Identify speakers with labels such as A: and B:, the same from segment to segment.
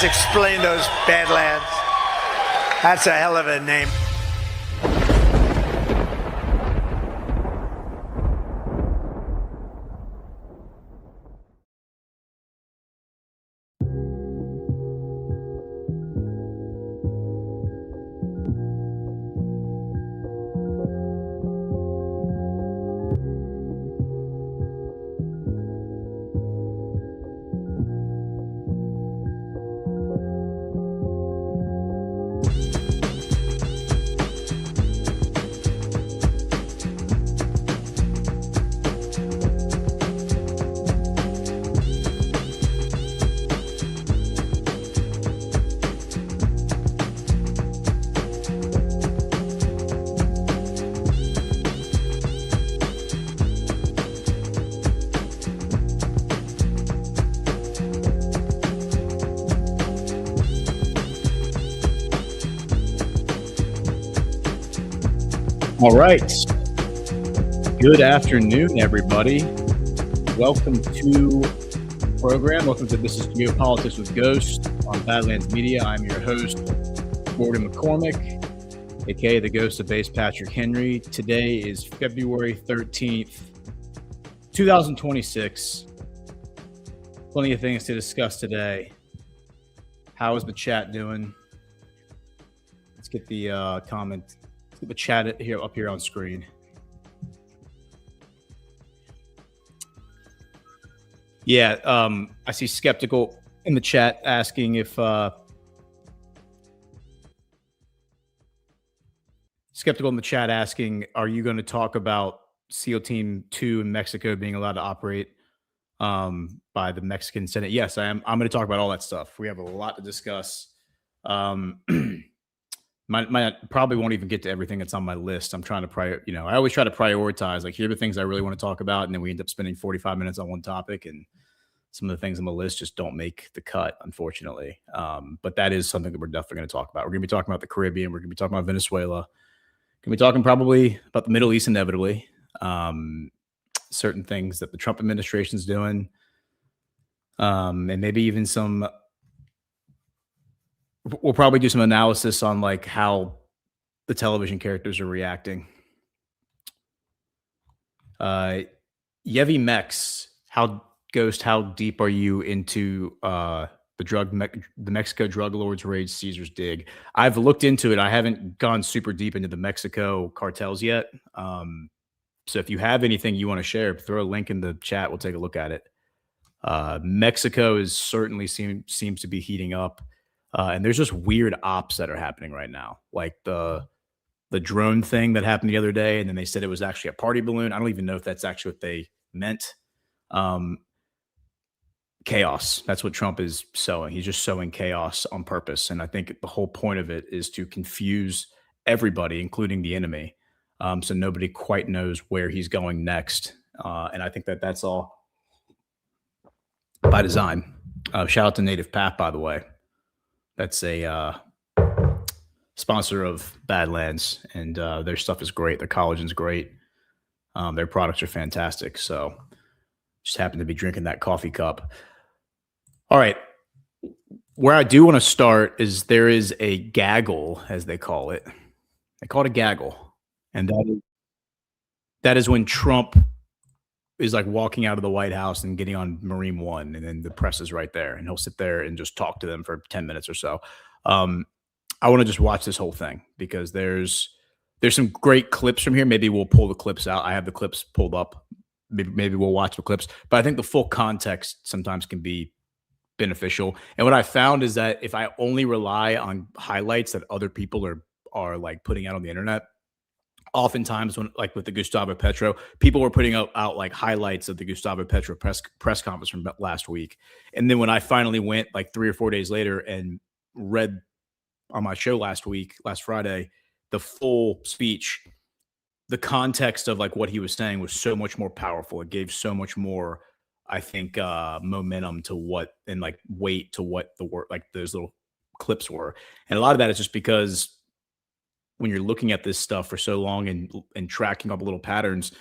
A: Let's explain those Badlands. That's a hell of a name.
B: All right. Good afternoon, everybody. Welcome to the program. Welcome to This is Geopolitics with Ghost on Badlands Media. I'm your host, Gordon McCormick, aka the Ghost of Bass Patrick Henry. Today is February 13th, 2026. Plenty of things to discuss today. How is the chat doing? Let's get the comment. The chat up here on screen. Yeah, I see Skeptical in the chat asking if are you going to talk about SEAL Team 2 in Mexico being allowed to operate by the Mexican Senate? Yes, I am. I'm going to talk about all that stuff. We have a lot to discuss. Probably won't even get to everything that's on my list. I'm trying to I always try to prioritize, like, here are the things I really want to talk about, and then we end up spending 45 minutes on one topic, and some of the things on the list just don't make the cut, unfortunately. But that is something that we're definitely going to talk about. We're going to be talking about the Caribbean. We're going to be talking about Venezuela. Going to be talking probably about the Middle East, inevitably. Certain things that the Trump administration is doing, and maybe even some. We'll probably do some analysis on, like, how the television characters are reacting. Yevi Mex, how deep are you into the Mexico drug lords raid Caesar's Dig? I've looked into it. I haven't gone super deep into the Mexico cartels yet. So if you have anything you want to share, throw a link in the chat. We'll take a look at it. Mexico is certainly seems to be heating up. And there's just weird ops that are happening right now, like the drone thing that happened the other day, and then they said it was actually a party balloon. I don't even know if that's actually what they meant. Chaos. That's what Trump is sowing. He's just sowing chaos on purpose. And I think the whole point of it is to confuse everybody, including the enemy, so nobody quite knows where he's going next. And I think that's all by design. Shout out to Native Path, by the way. That's a sponsor of Badlands, and their stuff is great. Their collagen's great. Their products are fantastic. So just happen to be drinking that coffee cup. All right. Where I do want to start is there is a gaggle, as they call it. They call it a gaggle. And that is when Trump is, like, walking out of the White House and getting on Marine One, and then the press is right there, and he'll sit there and just talk to them for 10 minutes or so. I want to just watch this whole thing because there's some great clips from here. Maybe we'll pull the clips out. I have the clips pulled up. Maybe we'll watch the clips, but I think the full context sometimes can be beneficial. And what I found is that if I only rely on highlights that other people are like putting out on the internet, oftentimes, when, like with the Gustavo Petro, people were putting out like highlights of the Gustavo Petro press conference from last week. And then when I finally went, like, 3 or 4 days later and read on my show last Friday, the full speech, the context of, like, what he was saying was so much more powerful. It gave so much more, I think, momentum to what, and, like, weight to what the word, like, those little clips were. And a lot of that is just because when you're looking at this stuff for so long and tracking up little patterns,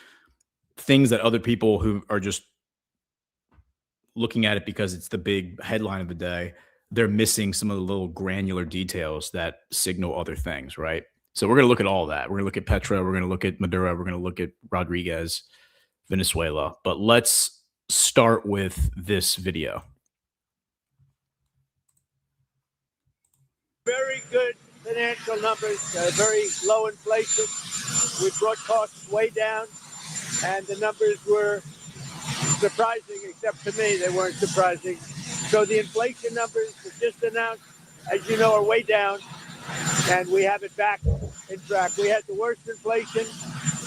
B: things that other people who are just looking at it because it's the big headline of the day, they're missing some of the little granular details that signal other things, right? So we're going to look at all that. We're going to look at Petro. We're going to look at Maduro. We're going to look at Rodriguez, Venezuela. But let's start with this video.
A: Very good financial numbers, very low inflation. We brought costs way down, and the numbers were surprising, except to me, they weren't surprising. So the inflation numbers that just announced, as you know, are way down, and we have it back in track. We had the worst inflation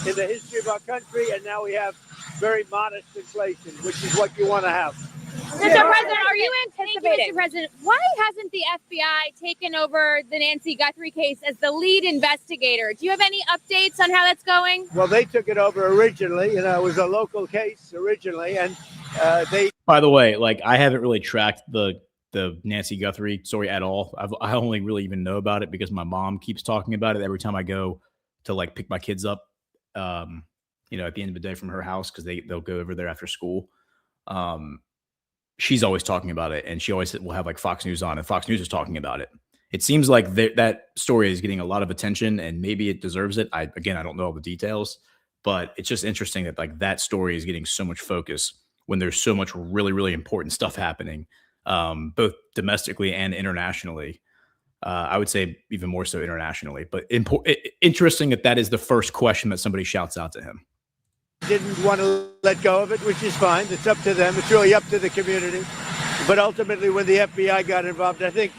A: in the history of our country, and now we have very modest inflation, which is what you want to have.
C: Mr. President, are you anticipating, Mr. President, why hasn't the FBI taken over the Nancy Guthrie case as the lead investigator? Do you have any updates on how that's going?
A: Well, they took it over originally. It was a local case originally, and they...
B: By the way, like, I haven't really tracked the Nancy Guthrie story at all. I only really even know about it because my mom keeps talking about it every time I go to, like, pick my kids up, at the end of the day from her house, because they'll go over there after school. She's always talking about it, and she always will have like Fox News on, and Fox News is talking about it. It seems like that story is getting a lot of attention, and maybe it deserves it. I don't know all the details, but it's just interesting that like that story is getting so much focus when there's so much really, really important stuff happening, both domestically and internationally. I would say even more so internationally, but interesting that is the first question that somebody shouts out to him.
A: Didn't want to let go of it, which is fine. It's up to them. It's really up to the community. But ultimately, when the FBI got involved, I think,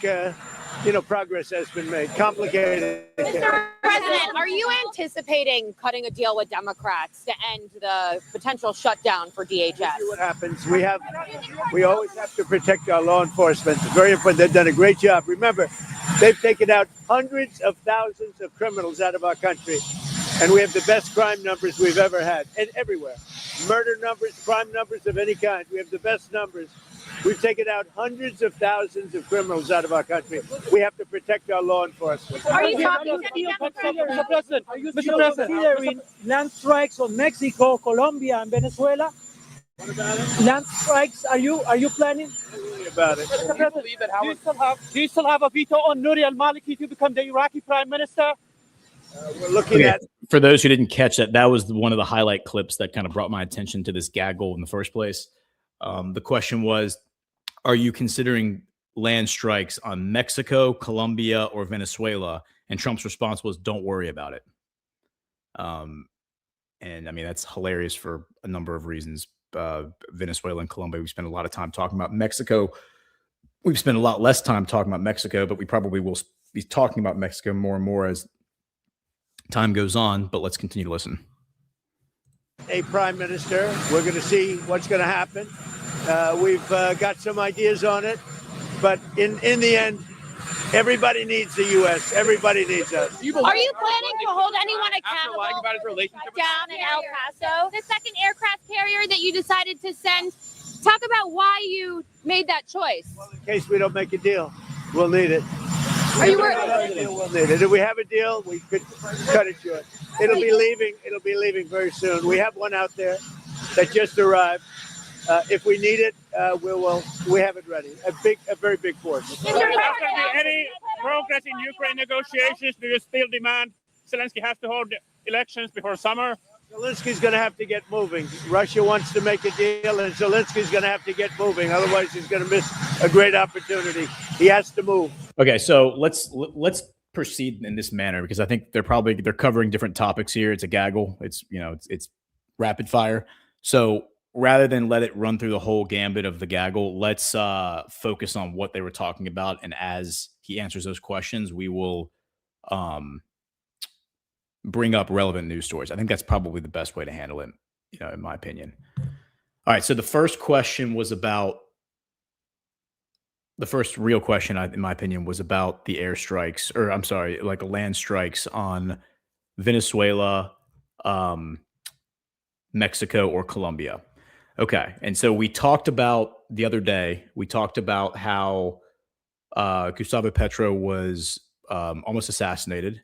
A: progress has been made. Complicated.
C: Mr. President, are you anticipating cutting a deal with Democrats to end the potential shutdown for DHS?
A: We'll see what happens. We always have to protect our law enforcement. It's very important. They've done a great job. Remember, they've taken out hundreds of thousands of criminals out of our country. And we have the best crime numbers we've ever had, and everywhere. Murder numbers, crime numbers of any kind. We have the best numbers. We've taken out hundreds of thousands of criminals out of our country. We have to protect our law enforcement.
C: Are you talking to
D: Mr. President, are you considering land strikes on Mexico, Colombia, and Venezuela? Land strikes, are you planning?
A: About it.
D: Mr. President, do you still have a veto on Nouri al-Maliki to become the Iraqi prime minister?
A: We're looking at...
B: For those who didn't catch that was one of the highlight clips that kind of brought my attention to this gaggle in the first place. The question was, are you considering land strikes on Mexico, Colombia, or Venezuela? And Trump's response was, don't worry about it. And I mean, that's hilarious for a number of reasons. Venezuela and Colombia, we spent a lot of time talking about Mexico. We've spent a lot less time talking about Mexico, but we probably will be talking about Mexico more and more as time goes on. But let's continue to listen.
A: A prime minister. We're going to see what's going to happen. We've got some ideas on it, but in the end, everybody needs the U.S. Everybody needs us.
C: Are you planning to hold anyone accountable down in El Paso? The second aircraft carrier that you decided to send. Talk about why you made that choice.
A: Well, in case we don't make a deal, we'll need it.
C: Are you worried?
A: We'll need it. If we have a deal, we could cut it short. It'll be leaving very soon. We have one out there that just arrived. If we need it, we have it ready. A very big force.
E: Is there any progress in Ukraine negotiations? Do you still demand Zelensky has to hold elections before summer?
A: Zelensky's going to have to get moving. Russia wants to make a deal, and Zelensky's going to have to get moving. Otherwise, he's going to miss a great opportunity. He has to move.
B: Okay, so let's proceed in this manner because I think they're covering different topics here. It's a gaggle. It's rapid fire. So rather than let it run through the whole gambit of the gaggle, let's focus on what they were talking about. And as he answers those questions, we will bring up relevant news stories. I think that's probably the best way to handle it, in my opinion. All right. So the first question was about the first real question, in my opinion, was about the airstrikes, or I'm sorry, like the land strikes on Venezuela, Mexico, or Colombia. Okay. And so we talked about the other day, how Gustavo Petro was almost assassinated,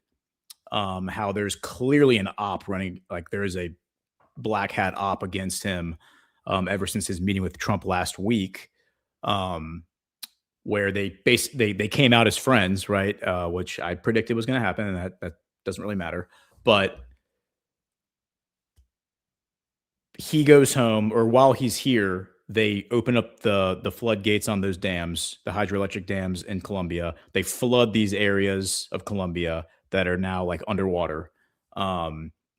B: how there's clearly an op running, like there is a black hat op against him ever since his meeting with Trump last week. where they came out as friends, right? Which I predicted was going to happen, and that doesn't really matter. But he goes home, or while he's here, they open up the floodgates on those dams, the hydroelectric dams in Colombia. They flood these areas of Colombia that are now like underwater.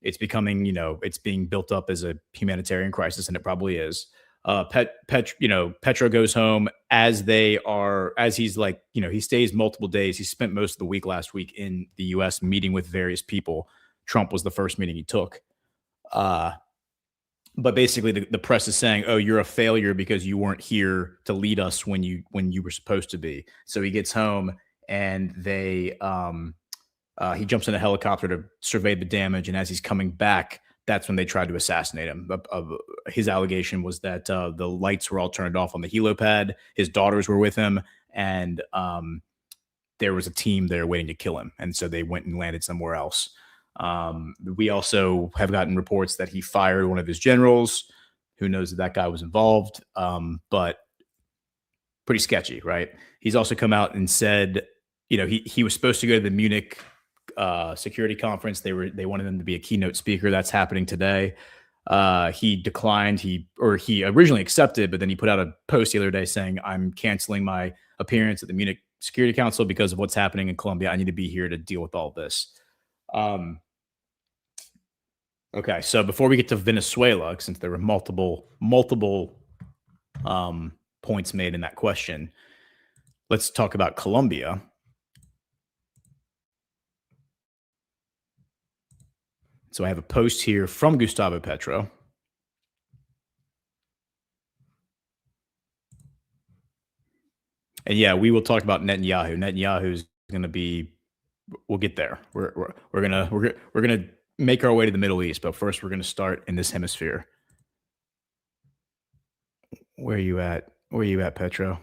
B: It's becoming, it's being built up as a humanitarian crisis, and it probably is. Petro goes home as he's like, he stays multiple days. He spent most of the week last week in the US meeting with various people. Trump was the first meeting he took. But basically the press is saying, oh, you're a failure because you weren't here to lead us when you were supposed to be. So he gets home and he jumps in a helicopter to survey the damage. And as he's coming back, that's when they tried to assassinate him. His allegation was that the lights were all turned off on the helipad. His daughters were with him, and there was a team there waiting to kill him. And so they went and landed somewhere else. We also have gotten reports that he fired one of his generals. Who knows if that guy was involved? But pretty sketchy, right? He's also come out and said, he was supposed to go to the Munich security conference. They wanted him to be a keynote speaker. That's happening today. He declined. He originally accepted, but then he put out a post the other day saying, I'm canceling my appearance at the Munich Security Council because of what's happening in Colombia. I need to be here to deal with all this. Okay, so before we get to Venezuela, since there were multiple points made in that question, let's talk about Colombia. So I have a post here from Gustavo Petro. And yeah, we will talk about Netanyahu. Netanyahu's going to be. We'll get there. We're gonna make our way to the Middle East, but first we're gonna start in this hemisphere. Where are you at? Petro?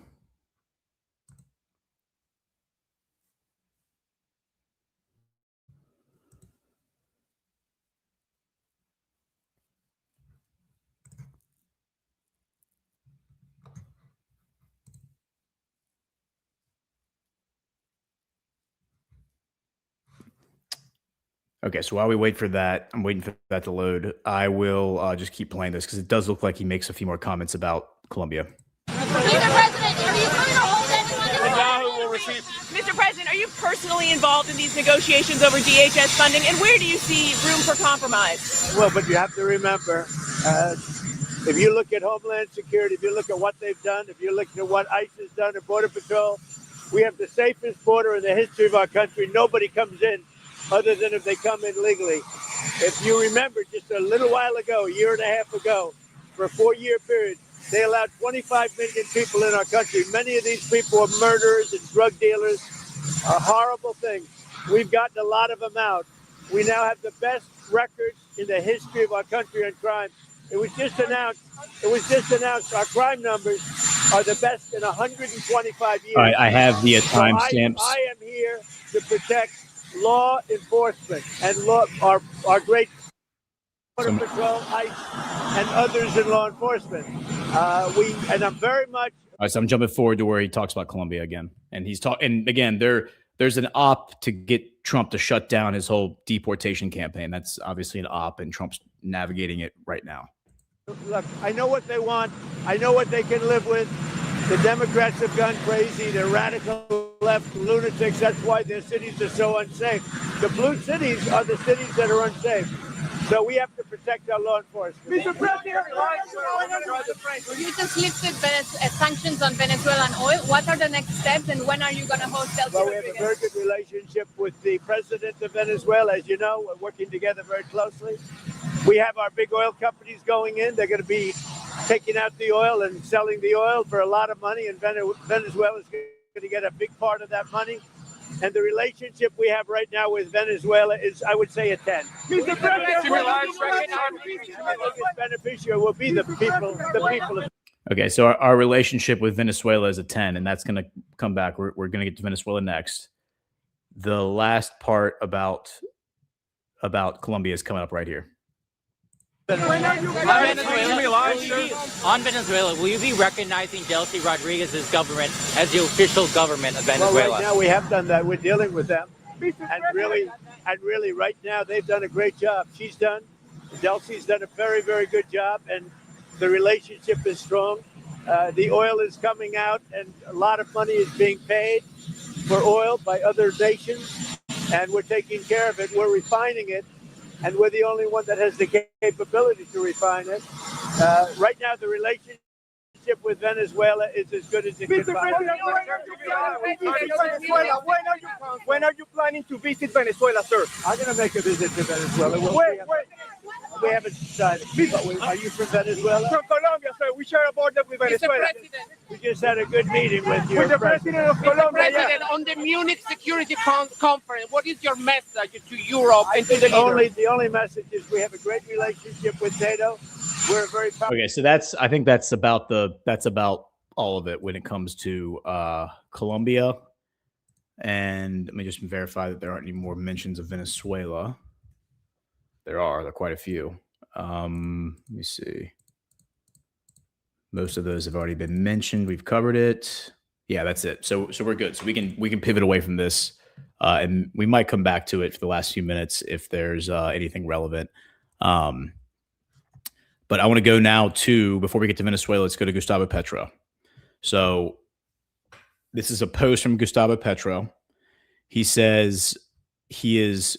B: Okay, so while we wait for that, I'm waiting for that to load. I will just keep playing this because it does look like he makes a few more comments about Colombia.
C: Mr. President, are you going to hold anyone?
F: Mr. President, are you personally involved in these negotiations over DHS funding, and where do you see room for compromise?
A: Well, but you have to remember, if you look at Homeland Security, if you look at what they've done, if you look at what ICE has done at Border Patrol, we have the safest border in the history of our country. Nobody comes in other than if they come in legally. If you remember, just a little while ago, a year and a half ago, for a 4-year period, they allowed 25 million people in our country. Many of these people are murderers and drug dealers, horrible things. We've gotten a lot of them out. We now have the best record in the history of our country on crime. It was just announced our crime numbers are the best in 125 years.
B: All right, I have the timestamps.
A: I am here to protect law enforcement and our great Border Patrol, ICE, and others in law enforcement. I'm very much.
B: All right, so I'm jumping forward to where he talks about Colombia again, and he's talking. And again, there's an op to get Trump to shut down his whole deportation campaign. That's obviously an op, and Trump's navigating it right now.
A: Look, I know what they want. I know what they can live with. The Democrats have gone crazy. They're radical left lunatics. That's why their cities are so unsafe. The blue cities are the cities that are unsafe. So we have to protect our law enforcement.
C: Mr. President, you just lifted sanctions on Venezuelan oil. What are the next steps, and when are you going to host El
A: Well, we have a very good relationship with the president of Venezuela. As you know, we're working together very closely. We have our big oil companies going in. They're going to be taking out the oil and selling the oil for a lot of money, and Venezuela is going to get a big part of that money. And the relationship we have right now with Venezuela is, I would say, a 10. Mr. President, the biggest beneficiary will be the people.
B: Okay, so our relationship with Venezuela is a 10, and that's going to come back. We're going to get to Venezuela next. The last part about Colombia is coming up right here.
G: On Venezuela, will you be recognizing Delcy Rodriguez's government as the official government of Venezuela?
A: Well, right now we have done that. We're dealing with them, and really, right now they've done a great job. Delcy's done a very, very good job, and the relationship is strong. The oil is coming out, and a lot of money is being paid for oil by other nations, and we're taking care of it. We're refining it, and we're the only one that has the capability to refine it. Right now, the relationship with Venezuela is as good as it can find.
H: When are you planning to visit Venezuela, sir?
A: I'm going to make a visit to Venezuela. We haven't decided. Are you from Venezuela?
H: From Colombia, sir. We share a border with Venezuela.
A: We just had a good meeting with
H: the president of Colombia.
I: President, on the Munich Security Conference, what is your message to Europe and to the leaders?
A: The only message is we have a great relationship with NATO. We're very powerful.
B: Okay, so I think that's about all of it when it comes to Colombia. And let me just verify that there aren't any more mentions of Venezuela. There are quite a few. Let me see. Most of those have already been mentioned. We've covered it. Yeah, that's it. So we're good. So we can pivot away from this, and we might come back to it for the last few minutes if there's anything relevant. But I want to go now before we get to Venezuela, let's go to Gustavo Petro. So this is a post from Gustavo Petro. He says he is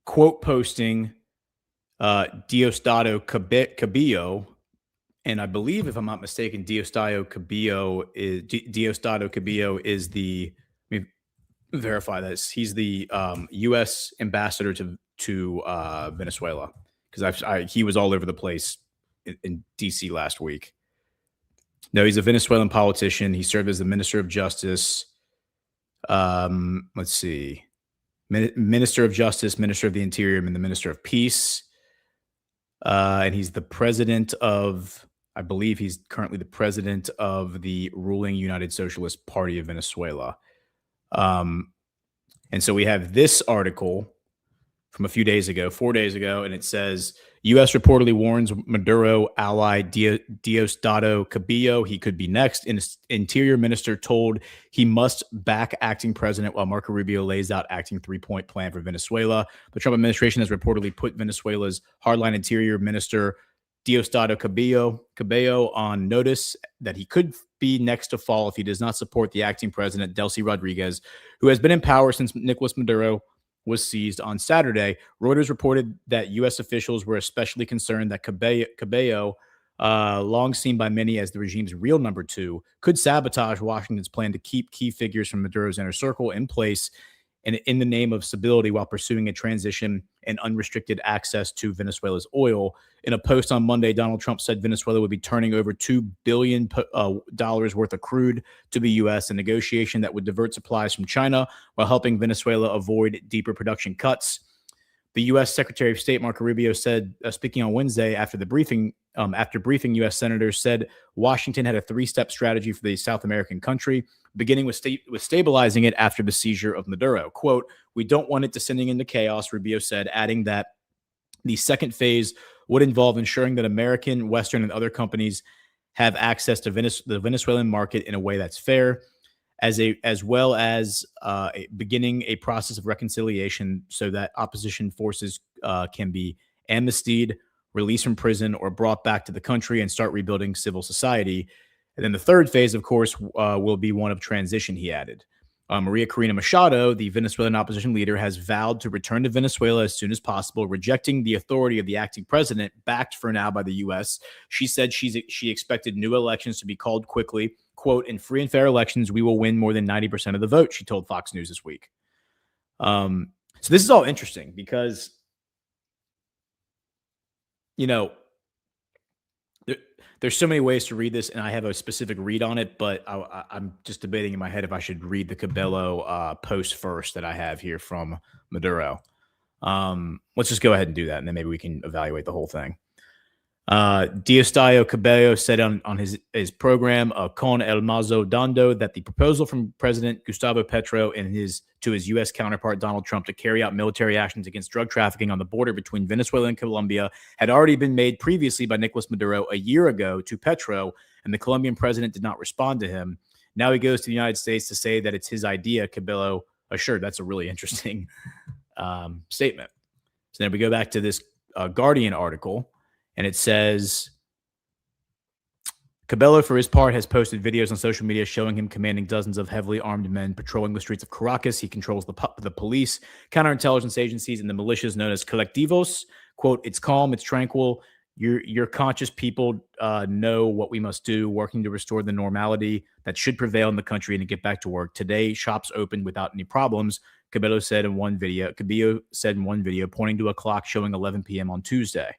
B: quote posting Diosdado Cabello, and I believe, if I'm not mistaken, Diosdado Cabello is the, let me verify this. He's the U.S. ambassador to Venezuela, because he was all over the place in D.C. last week. No, he's a Venezuelan politician. He served as the Minister of Justice. Let's see. Minister of Justice, Minister of the Interior, and the Minister of Peace. And he's the president of, I believe he's currently the president of the ruling United Socialist Party of Venezuela. And so we have this article from a few days ago, 4 days ago, and it says, U.S. reportedly warns Maduro ally Diosdado Cabello he could be next. Interior Minister told he must back acting president while Marco Rubio lays out acting three-point plan for Venezuela. The Trump administration has reportedly put Venezuela's hardline Interior Minister Diosdado Cabello on notice that he could be next to fall if he does not support the acting president, Delcy Rodriguez, who has been in power since Nicolas Maduro was seized on Saturday. Reuters reported that U.S. officials were especially concerned that Cabello, long seen by many as the regime's real number two, could sabotage Washington's plan to keep key figures from Maduro's inner circle in place and in the name of stability while pursuing a transition and unrestricted access to Venezuela's oil. In a post on Monday, Donald Trump said Venezuela would be turning over $2 billion worth of crude to the U.S., a negotiation that would divert supplies from China while helping Venezuela avoid deeper production cuts. The U.S. Secretary of State Marco Rubio said, speaking on Wednesday after briefing U.S. senators, said Washington had a three-step strategy for the South American country, beginning with stabilizing it after the seizure of Maduro. Quote, "We don't want it descending into chaos," Rubio said, adding that the second phase would involve ensuring that American, Western, and other companies have access to the Venezuelan market in a way that's fair, as well as beginning a process of reconciliation so that opposition forces can be amnestied, released from prison, or brought back to the country and start rebuilding civil society. And then the third phase, of course, will be one of transition, he added. Maria Corina Machado, the Venezuelan opposition leader, has vowed to return to Venezuela as soon as possible, rejecting the authority of the acting president, backed for now by the U.S. She said she expected new elections to be called quickly. Quote, "In free and fair elections, we will win more than 90% of the vote," she told Fox News this week. So this is all interesting because, there's so many ways to read this, and I have a specific read on it, but I'm just debating in my head if I should read the Cabello post first that I have here from Maduro. Let's just go ahead and do that, and then maybe we can evaluate the whole thing. Diosdado Cabello said on his program, Con El Mazo Dando, that the proposal from President Gustavo Petro and to his U.S. counterpart Donald Trump to carry out military actions against drug trafficking on the border between Venezuela and Colombia had already been made previously by Nicolas Maduro a year ago to Petro, and the Colombian president did not respond to him. Now he goes to the United States to say that it's his idea, Cabello assured. That's a really interesting statement. So then we go back to this Guardian article. And it says, Cabello, for his part, has posted videos on social media showing him commanding dozens of heavily armed men patrolling the streets of Caracas. He controls the police, counterintelligence agencies, and the militias known as colectivos. Quote, it's calm, it's tranquil. Your conscious people know what we must do, working to restore the normality that should prevail in the country and to get back to work. Today, shops opened without any problems, Cabello said in one video. Cabello said in one video, pointing to a clock showing 11 p.m. on Tuesday.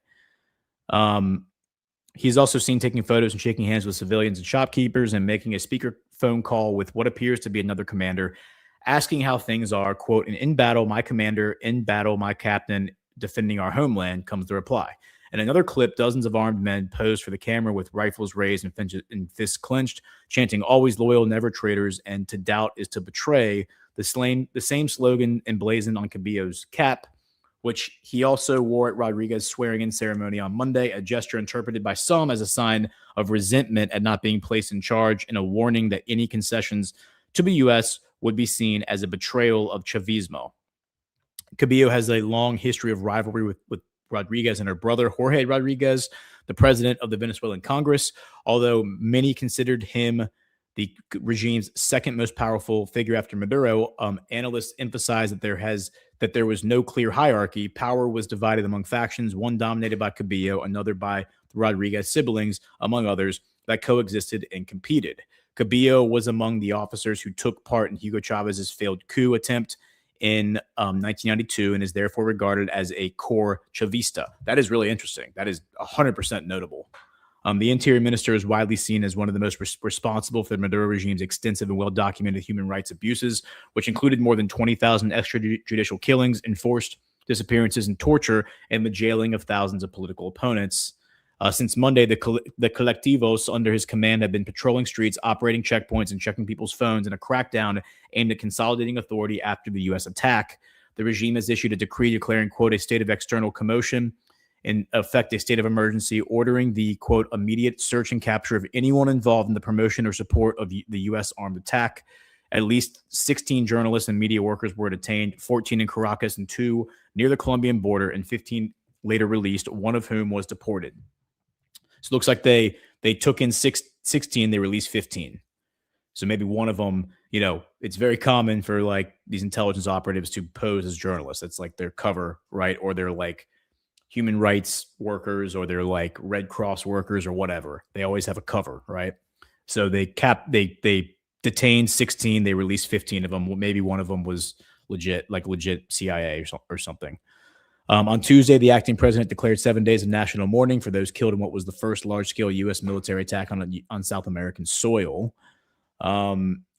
B: He's also seen taking photos and shaking hands with civilians and shopkeepers and making a speaker phone call with what appears to be another commander, asking how things are. Quote, in battle, my commander, in battle, my captain, defending our homeland, comes the reply. In another clip, dozens of armed men posed for the camera with rifles raised and fists clenched, chanting, always loyal, never traitors, and to doubt is to betray, the same slogan emblazoned on Cabello's cap, which he also wore at Rodriguez's swearing-in ceremony on Monday, a gesture interpreted by some as a sign of resentment at not being placed in charge and a warning that any concessions to the U.S. would be seen as a betrayal of Chavismo. Cabello has a long history of rivalry with Rodriguez and her brother, Jorge Rodriguez, the president of the Venezuelan Congress, although many considered him the regime's second most powerful figure after Maduro. Analysts emphasize that there was no clear hierarchy. Power was divided among factions, one dominated by Cabello, another by the Rodriguez siblings, among others, that coexisted and competed. Cabello was among the officers who took part in Hugo Chavez's failed coup attempt in 1992 and is therefore regarded as a core Chavista. That is really interesting. That is 100% notable. The interior minister is widely seen as one of the most responsible for the Maduro regime's extensive and well-documented human rights abuses, which included more than 20,000 extrajudicial killings, enforced disappearances and torture, and the jailing of thousands of political opponents. Since Monday, the colectivos under his command have been patrolling streets, operating checkpoints, and checking people's phones in a crackdown aimed at consolidating authority after the U.S. attack. The regime has issued a decree declaring, quote, a state of external commotion, in effect a state of emergency, ordering the, quote, immediate search and capture of anyone involved in the promotion or support of the U.S. armed attack. At least 16 journalists and media workers were detained, 14 in Caracas and 2 near the Colombian border, and 15 later released, one of whom was deported. So it looks like they took in 16, they released 15. So maybe one of them, it's very common for like these intelligence operatives to pose as journalists. It's like their cover, right? Or they're like human rights workers, or they're like Red Cross workers or whatever. They always have a cover, right? So they detained 16, they released 15 of them. Maybe one of them was legit CIA or something. On Tuesday, the acting president declared 7 days of national mourning for those killed in what was the first large-scale U.S. military attack on South American soil.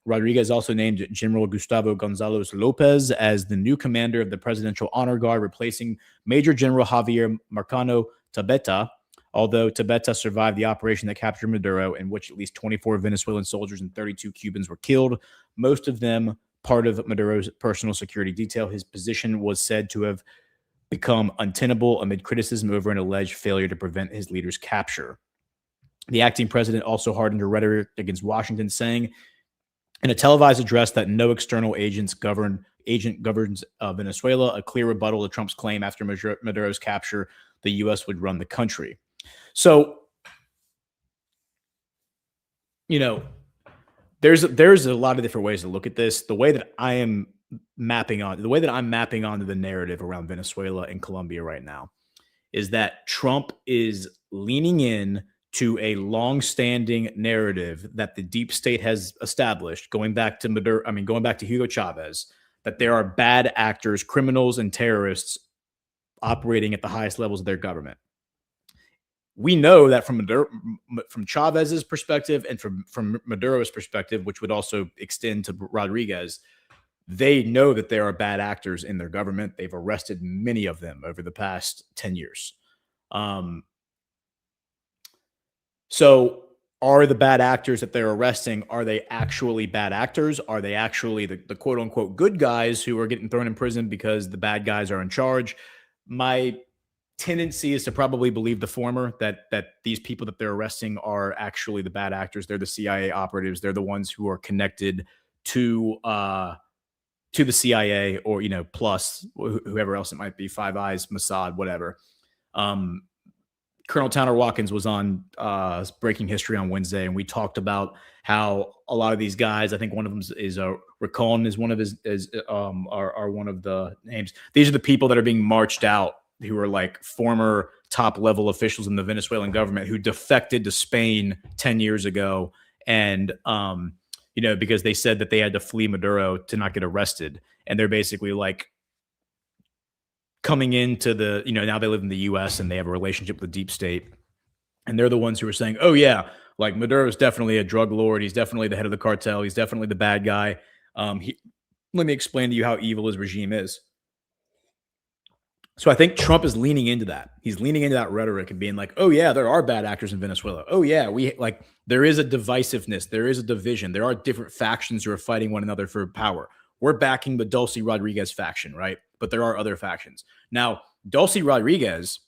B: Rodriguez also named General Gustavo Gonzalez Lopez as the new commander of the Presidential Honor Guard, replacing Major General Javier Marcano Tabeta, although Tabeta survived the operation that captured Maduro, in which at least 24 Venezuelan soldiers and 32 Cubans were killed, most of them part of Maduro's personal security detail. His position was said to have become untenable amid criticism over an alleged failure to prevent his leader's capture. The acting president also hardened her rhetoric against Washington, saying in a televised address that no external agent governs Venezuela, a clear rebuttal to Trump's claim after Maduro's capture, the U.S. would run the country. So, there's a lot of different ways to look at this. The way that I'm mapping onto the narrative around Venezuela and Colombia right now is that Trump is leaning in to a long-standing narrative that the deep state has established, going back to Hugo Chavez, that there are bad actors, criminals, and terrorists operating at the highest levels of their government. We know that from Chavez's perspective and from Maduro's perspective, which would also extend to Rodriguez, they know that there are bad actors in their government. They've arrested many of them over the past 10 years. So are the bad actors that they're arresting, are they actually bad actors? Are they actually the quote unquote good guys who are getting thrown in prison because the bad guys are in charge? My tendency is to probably believe the former, that these people that they're arresting are actually the bad actors. They're the CIA operatives. They're the ones who are connected to the CIA, or, plus whoever else it might be, Five Eyes, Mossad, whatever. Colonel Tanner Watkins was on Breaking History on Wednesday, and we talked about how a lot of these guys, I think one of them is Racon is one of his are one of the names. These are the people that are being marched out, who are like former top level officials in the Venezuelan government who defected to Spain 10 years ago, and because they said that they had to flee Maduro to not get arrested, and they're basically like coming into the, now they live in the US and they have a relationship with the deep state. And they're the ones who are saying, oh yeah, like Maduro is definitely a drug lord. He's definitely the head of the cartel. He's definitely the bad guy. Let me explain to you how evil his regime is. So I think Trump is leaning into that. He's leaning into that rhetoric and being like, oh yeah, there are bad actors in Venezuela. Oh yeah, there is a divisiveness. There is a division. There are different factions who are fighting one another for power. We're backing the Dulce Rodriguez faction, right? But there are other factions. Now, Dulce Rodriguez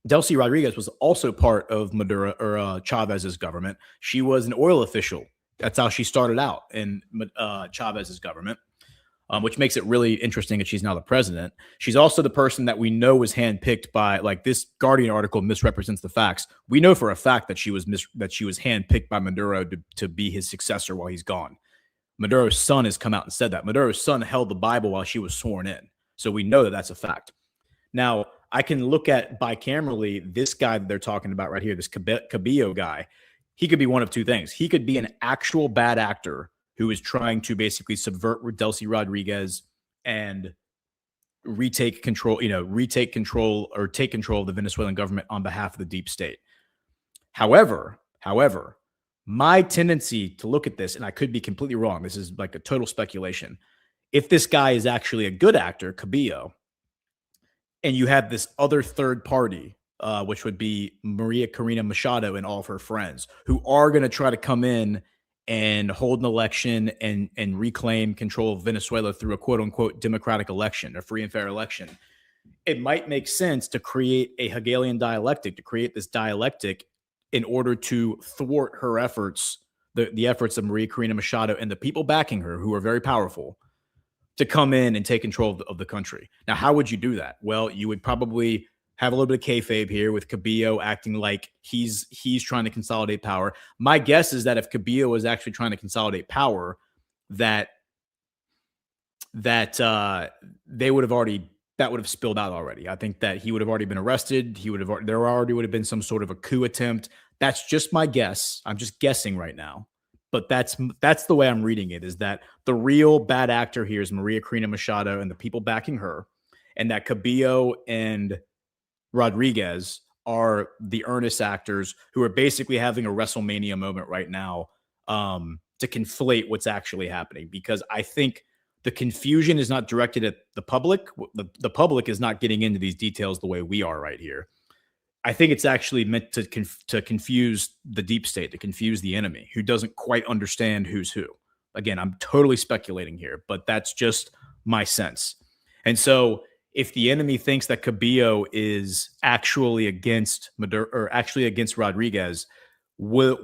B: was also part of Maduro or Chavez's government. She was an oil official. That's how she started out in Chavez's government, which makes it really interesting that she's now the president. She's also the person that we know was handpicked by, like, this Guardian article misrepresents the facts. We know for a fact that she was handpicked by Maduro to be his successor while he's gone. Maduro's son has come out and said that. Maduro's son held the Bible while she was sworn in. So we know that that's a fact. Now, I can look at bicamerally this guy that they're talking about right here, this Cabillo guy. He could be one of two things. He could be an actual bad actor who is trying to basically subvert Delcy Rodriguez and take control of the Venezuelan government on behalf of the deep state. However, my tendency to look at this, and I could be completely wrong, this is like a total speculation. If this guy is actually a good actor, Cabillo, and you have this other third party, which would be Maria Corina Machado and all of her friends, who are going to try to come in and hold an election and reclaim control of Venezuela through a quote unquote democratic election, a free and fair election, it might make sense to create a Hegelian dialectic, to create this dialectic in order to thwart her efforts, the efforts of Maria Corina Machado and the people backing her, who are very powerful, to come in and take control of the country. Now, how would you do that? Well, you would probably have a little bit of kayfabe here with Cabillo acting like he's trying to consolidate power. My guess is that if Cabillo was actually trying to consolidate power, that would have spilled out already. I think that he would have already been arrested. There already would have been some sort of a coup attempt. That's just my guess. I'm just guessing right now. But that's the way I'm reading it, is that the real bad actor here is Maria Corina Machado and the people backing her, and that Cabillo and Rodriguez are the earnest actors who are basically having a WrestleMania moment right now to conflate what's actually happening. Because I think the confusion is not directed at the public. The public is not getting into these details the way we are right here. I think it's actually meant to confuse the deep state, to confuse the enemy, who doesn't quite understand who's who. Again, I'm totally speculating here, but that's just my sense. And so if the enemy thinks that Cabillo is actually against Maduro, or actually against Rodriguez, will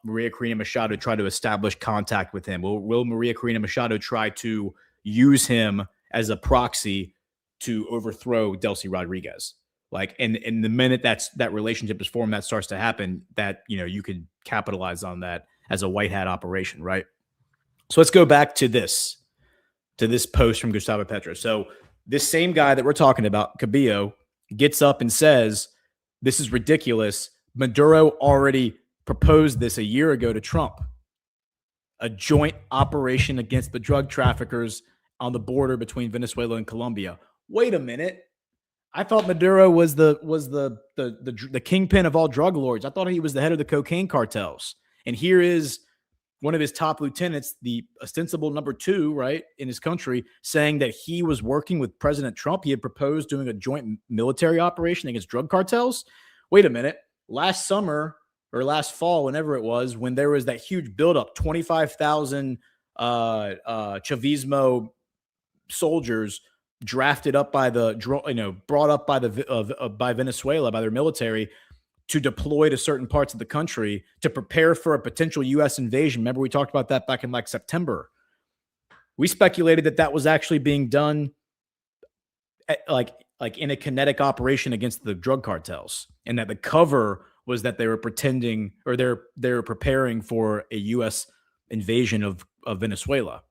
B: Maria Corina Machado try to establish contact with him? Will Maria Corina Machado try to use him as a proxy to overthrow Delcy Rodriguez? Like, and the minute that relationship is formed, that starts to happen, that, you could capitalize on that as a white hat operation, right? So let's go back to this post from Gustavo Petro. So this same guy that we're talking about, Cabillo, gets up and says, this is ridiculous. Maduro already proposed this a year ago to Trump, a joint operation against the drug traffickers on the border between Venezuela and Colombia. Wait a minute. I thought Maduro was the kingpin of all drug lords. I thought he was the head of the cocaine cartels. And here is one of his top lieutenants, the ostensible number 2, right, in his country, saying that he was working with President Trump. He had proposed doing a joint military operation against drug cartels. Wait a minute. Last summer, or last fall, whenever it was, when there was that huge buildup, 25,000 Chavismo soldiers drafted up by brought up by by Venezuela, by their military, to deploy to certain parts of the country to prepare for a potential U.S. invasion. Remember, we talked about that back in like September. We speculated that that was actually being done like in a kinetic operation against the drug cartels, and that the cover was that they were pretending, or they're preparing for a U.S. invasion of Venezuela.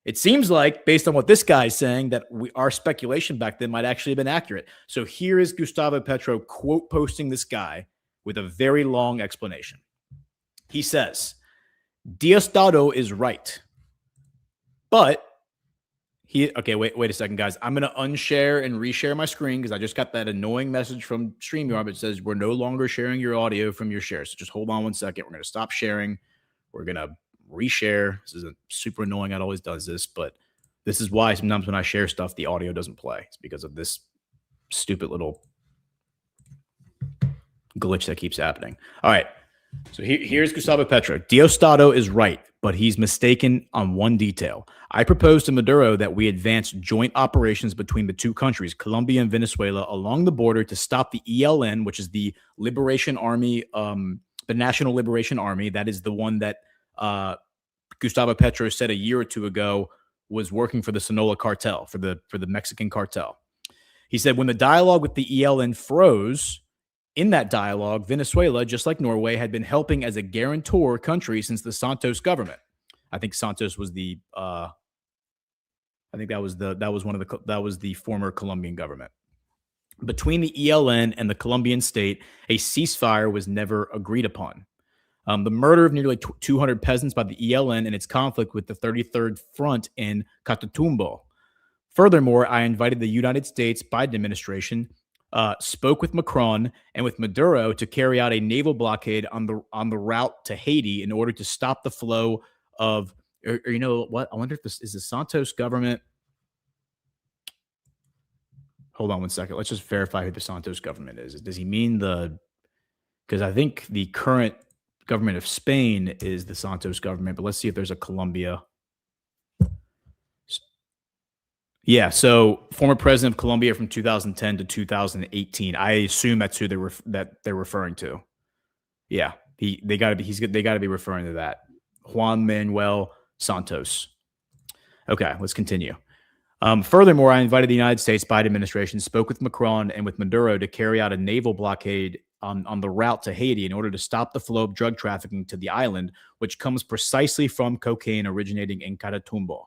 B: It seems like, based on what this guy's saying, that our speculation back then might actually have been accurate. So here is Gustavo Petro quote posting this guy with a very long explanation. He says, Diosdado is right. But okay, wait a second, guys. I'm going to unshare and reshare my screen because I just got that annoying message from StreamYard that says we're no longer sharing your audio from your share. So just hold on one second. We're going to stop sharing. We're going to reshare. This isn't super annoying. It always does this, but this is why sometimes when I share stuff, the audio doesn't play. It's because of this stupid little glitch that keeps happening. All right. So here's Gustavo Petro. Diosdado is right, but he's mistaken on one detail. I proposed to Maduro that we advance joint operations between the two countries, Colombia and Venezuela, along the border to stop the ELN, which is the Liberation Army, the National Liberation Army. That is the one that Gustavo Petro said a year or two ago was working for the Sinaloa cartel, for the Mexican cartel. He said when the dialogue with the ELN froze, in that dialogue, Venezuela, just like Norway, had been helping as a guarantor country since the Santos government. I think Santos was the that was the former Colombian government. Between the ELN and the Colombian state, a ceasefire was never agreed upon. The murder of nearly 200 peasants by the ELN and its conflict with the 33rd Front in Catatumbo. Furthermore, I invited the United States Biden administration, spoke with Macron and with Maduro to carry out a naval blockade on the route to Haiti in order to stop the flow of, or you know what? I wonder if this is the Santos government. Hold on one second. Let's just verify who the Santos government is. Does he mean because I think the current government of Spain is the Santos government, but let's see if there's a Colombia. Yeah, so former president of Colombia from 2010 to 2018. I assume that's who they're referring to. Yeah, they got to be referring to that. Juan Manuel Santos. Okay, let's continue. Furthermore, I invited the United States Biden administration, spoke with Macron and with Maduro to carry out a naval blockade on the route to Haiti in order to stop the flow of drug trafficking to the island, which comes precisely from cocaine originating in Catatumbo.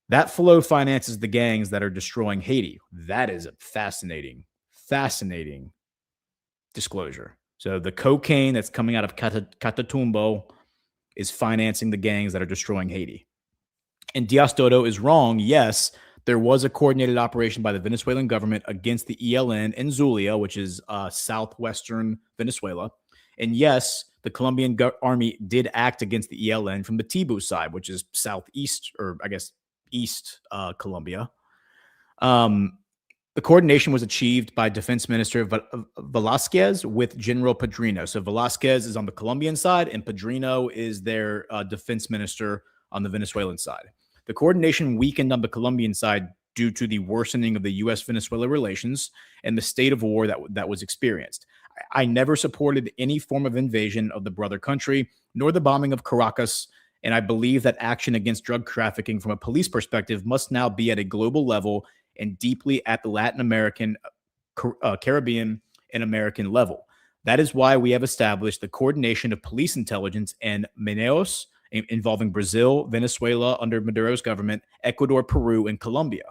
B: That flow finances the gangs that are destroying Haiti. That is a fascinating disclosure. So the cocaine that's coming out of Catatumbo is financing the gangs that are destroying Haiti. And Diosdado is wrong. Yes, there was a coordinated operation by the Venezuelan government against the ELN in Zulia, which is southwestern Venezuela. And yes, the Colombian army did act against the ELN from the Tibu side, which is southeast, or I guess East Colombia. The coordination was achieved by Defense Minister Velasquez with General Padrino. So Velasquez is on the Colombian side, and Padrino is their defense minister on the Venezuelan side. The coordination weakened on the Colombian side due to the worsening of the U.S.-Venezuela relations and the state of war that was experienced. I never supported any form of invasion of the brother country, nor the bombing of Caracas. And I believe that action against drug trafficking from a police perspective must now be at a global level and deeply at the Latin American, Caribbean, and American level. That is why we have established the coordination of police intelligence and Manaus, involving Brazil, Venezuela under Maduro's government, Ecuador, Peru, and Colombia.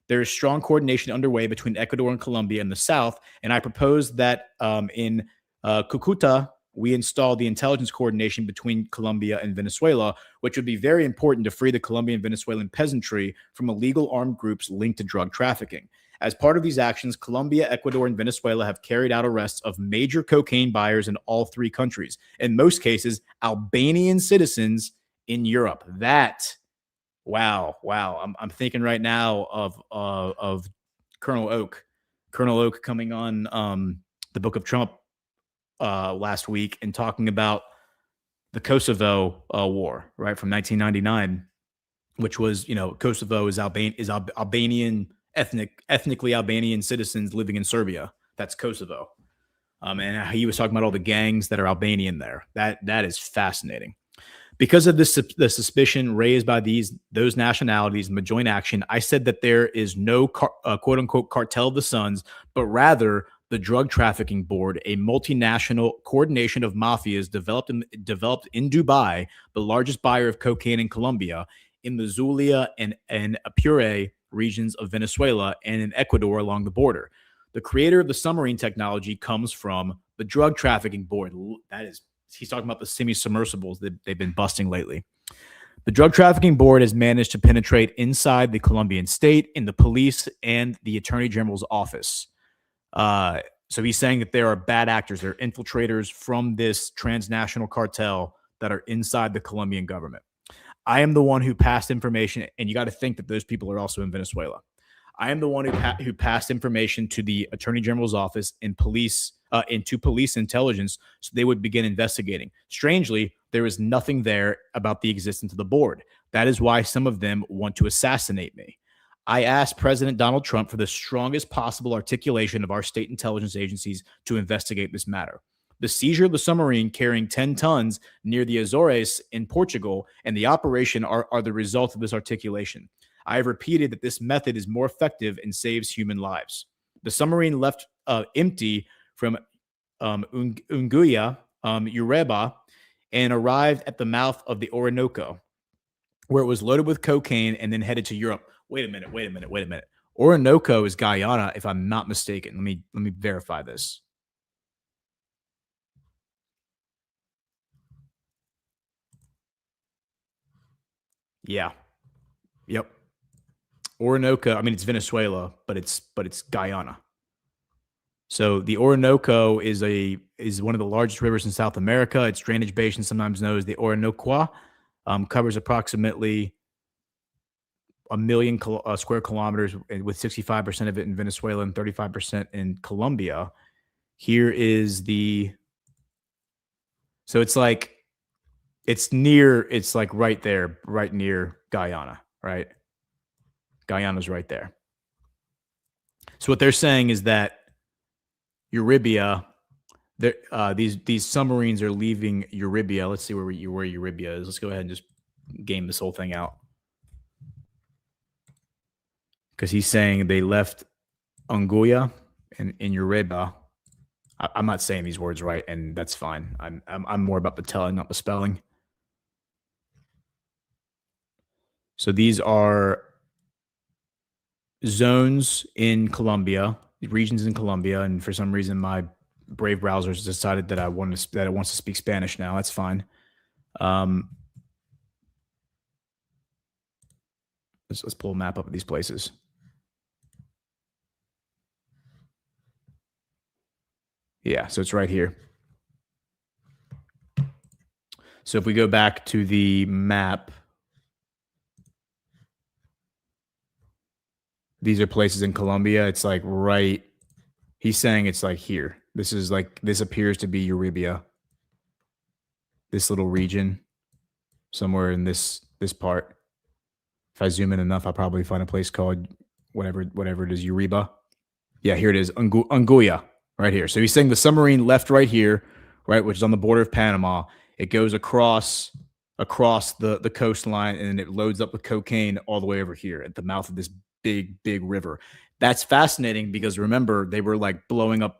B: There is strong coordination underway between Ecuador and Colombia in the south, and I propose that in Cucuta, we install the intelligence coordination between Colombia and Venezuela, which would be very important to free the Colombian and Venezuelan peasantry from illegal armed groups linked to drug trafficking. As part of these actions, Colombia, Ecuador, and Venezuela have carried out arrests of major cocaine buyers in all three countries. In most cases, Albanian citizens in Europe. Wow. I'm thinking right now of Colonel Oak coming on the Book of Trump last week and talking about the Kosovo war, right, from 1999, which was, Kosovo is Albanian ethnically Albanian citizens living in Serbia. That's Kosovo. And he was talking about all the gangs that are Albanian there. That is fascinating. Because of the suspicion raised by those nationalities in the joint action, I said that there is no quote unquote cartel of the sons, but rather the Drug Trafficking Board, a multinational coordination of mafias developed in Dubai, the largest buyer of cocaine in Colombia, in the Zulia and Apure regions of Venezuela, and in Ecuador along the border. The creator of the submarine technology comes from the Drug Trafficking Board. He's talking about the semi-submersibles that they've been busting lately. The Drug Trafficking Board has managed to penetrate inside the Colombian state, in the police, and the Attorney General's office. So he's saying that there are bad actors, there are infiltrators from this transnational cartel that are inside the Colombian government. I am the one who passed information, and you got to think that those people are also in Venezuela. I am the one who passed information to the Attorney General's office and police, into police intelligence, so they would begin investigating. Strangely, there is nothing there about the existence of the board. That is why some of them want to assassinate me. I asked President Donald Trump for the strongest possible articulation of our state intelligence agencies to investigate this matter. The seizure of the submarine carrying 10 tons near the Azores in Portugal and the operation are the result of this articulation. I have repeated that this method is more effective and saves human lives. The submarine left empty from Unguya, Ureba, and arrived at the mouth of the Orinoco, where it was loaded with cocaine and then headed to Europe. Wait a minute. Orinoco is Guyana, if I'm not mistaken. Let me verify this. Yeah. Yep. Orinoco, it's Venezuela, but it's Guyana. So the Orinoco is one of the largest rivers in South America. Its drainage basin, sometimes known as the Orinoco, covers approximately 1 million square kilometers, with 65% of it in Venezuela and 35% in Colombia. Here is so it's like right there, right near Guyana, right? Guyana's right there. So what they're saying is that Euribia, these submarines are leaving Euribia. Let's see where Euribia is. Let's go ahead and just game this whole thing out. Because he's saying they left Unguya and in Euribia. I'm not saying these words right, and that's fine. I'm more about the telling, not the spelling. So these are zones in Colombia, regions in Colombia, and for some reason my Brave browser has decided that it wants to speak Spanish now. That's fine. Let's pull a map up of these places. Yeah, so it's right here. So if we go back to the map, these are places in Colombia. It's like right, he's saying it's like here. This appears to be Euribia. This little region, somewhere in this part. If I zoom in enough, I'll probably find a place called whatever it is, Uriba. Yeah, here it is, Unguya, right here. So he's saying the submarine left right here, right, which is on the border of Panama. It goes across the coastline, and it loads up with cocaine all the way over here at the mouth of this big river. That's fascinating because remember, they were like blowing up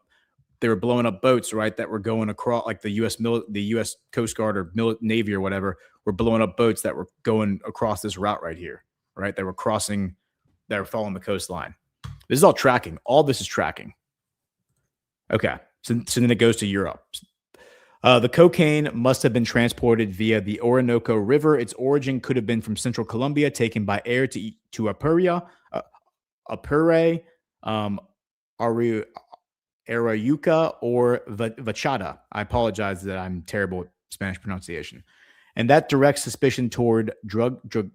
B: boats, right, that were going across, like the U.S. Coast Guard or Navy or whatever were blowing up boats that were going across this route right here, right? They were following the coastline. This is all tracking. All this is tracking. Okay, so then it goes to Europe. The cocaine must have been transported via the Orinoco River. Its origin could have been from central Colombia, taken by air to Apure, Arayuca, or Vachada. I apologize that I'm terrible at Spanish pronunciation. And that directs suspicion toward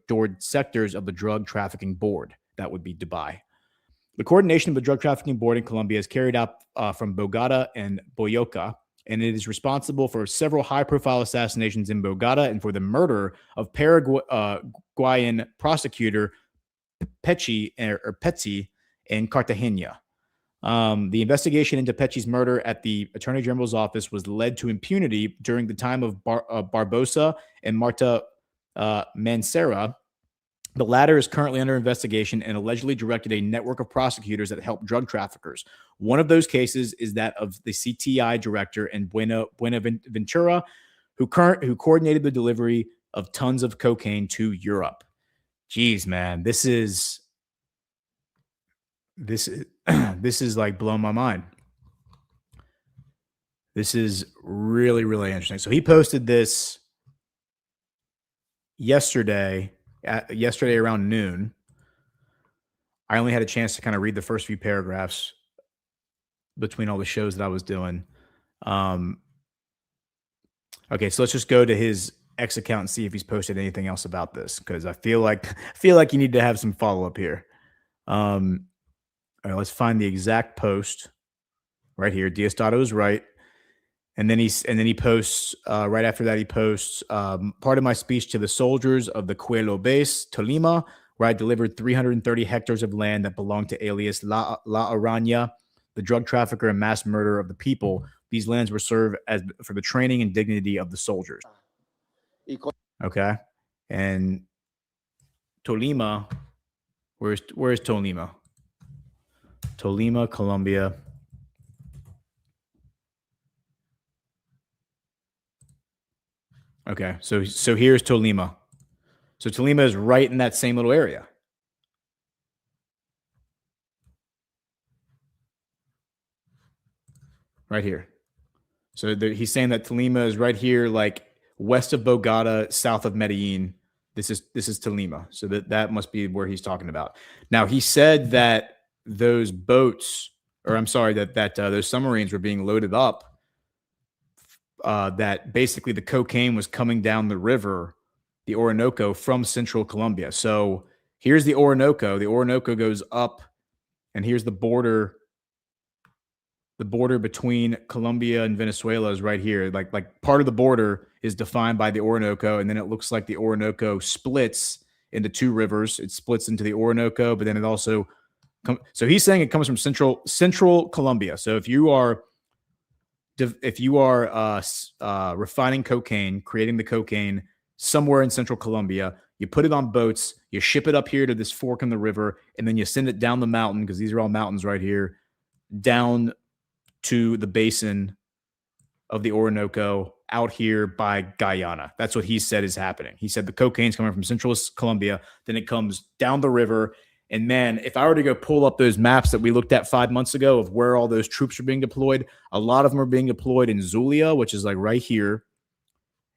B: toward sectors of the Drug Trafficking Board. That would be Dubai. The coordination of the Drug Trafficking Board in Colombia is carried out from Bogota and Boyacá, and it is responsible for several high-profile assassinations in Bogota and for the murder of Paraguayan prosecutor Pecci in Cartagena. The investigation into Pecci's murder at the Attorney General's office was led to impunity during the time of Barbosa and Marta Mancera. The latter is currently under investigation and allegedly directed a network of prosecutors that help drug traffickers. One of those cases is that of the CTI director in Buenaventura, who coordinated the delivery of tons of cocaine to Europe. Jeez, man, this is like blowing my mind. This is really, really interesting. So he posted this yesterday around noon. I only had a chance to kind of read the first few paragraphs between all the shows that I was doing. Okay, so let's just go to his X account and see if he's posted anything else about this, because I feel like you need to have some follow-up here. All right, let's find the exact post right here. Diosdado is right. And then he posts right after that. He posts part of my speech to the soldiers of the Coelho base, Tolima, where I delivered 330 hectares of land that belonged to alias La Araña, the drug trafficker and mass murderer of the people. These lands were served for the training and dignity of the soldiers. Okay, and Tolima, where's Tolima? Tolima, Colombia. Okay, so here's Tolima. So Tolima is right in that same little area. Right here. So he's saying that Tolima is right here, like west of Bogota, south of Medellin. This is Tolima. So that must be where he's talking about. Now, he said that those boats, or I'm sorry, that those submarines were being loaded up, that basically the cocaine was coming down the river, the Orinoco, from central Colombia. So here's the Orinoco. The Orinoco goes up, and here's the border. The border between Colombia and Venezuela is right here. Like part of the border is defined by the Orinoco, and then it looks like the Orinoco splits into two rivers. It splits into the Orinoco, but then it also so he's saying it comes from central Colombia. So if you are refining cocaine, creating the cocaine somewhere in central Colombia, you put it on boats, you ship it up here to this fork in the river, and then you send it down the mountain, because these are all mountains right here, down to the basin of the Orinoco out here by Guyana. That's what he said is happening. He said the cocaine's coming from central Colombia, then it comes down the river. And man, if I were to go pull up those maps that we looked at 5 months ago of where all those troops are being deployed, a lot of them are being deployed in Zulia, which is like right here.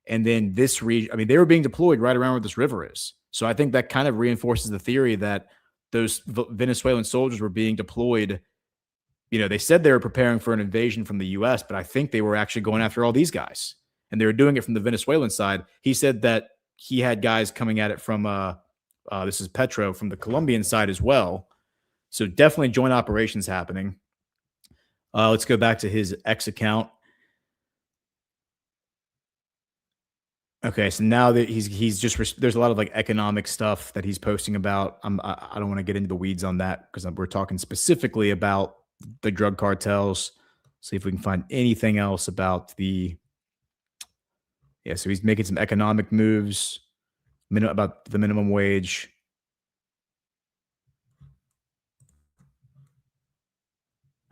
B: And then this region, I mean, they were being deployed right around where this river is. So I think that kind of reinforces the theory that those Venezuelan soldiers were being deployed. You know, they said they were preparing for an invasion from the U.S., but I think they were actually going after all these guys. And they were doing it from the Venezuelan side. He said that he had guys coming at it from, this is Petro, from the Colombian side as well. So definitely joint operations happening. Let's go back to his X account. Okay, so now that he's just, there's a lot of like economic stuff that he's posting about. I don't want to get into the weeds on that, because we're talking specifically about the drug cartels. See if we can find anything else about the, yeah, so he's making some economic moves about the minimum wage.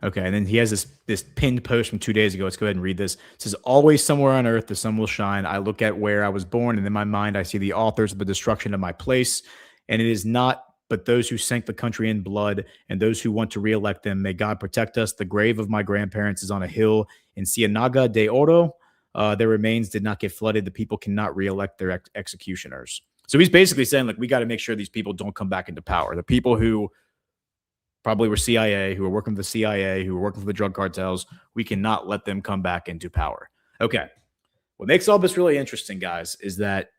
B: Okay, and then he has this pinned post from 2 days ago. Let's go ahead and read this. It says, always somewhere on earth the sun will shine. I look at where I was born, and in my mind I see the authors of the destruction of my place. And it is not but those who sank the country in blood, and those who want to reelect them. May God protect us. The grave of my grandparents is on a hill in Ciénaga de Oro. Their remains did not get flooded. The people cannot reelect their executioners. So he's basically saying, like, we got to make sure these people don't come back into power. The people who probably were CIA, who were working for the CIA, who were working for the drug cartels, we cannot let them come back into power. Okay. What makes all this really interesting, guys, is that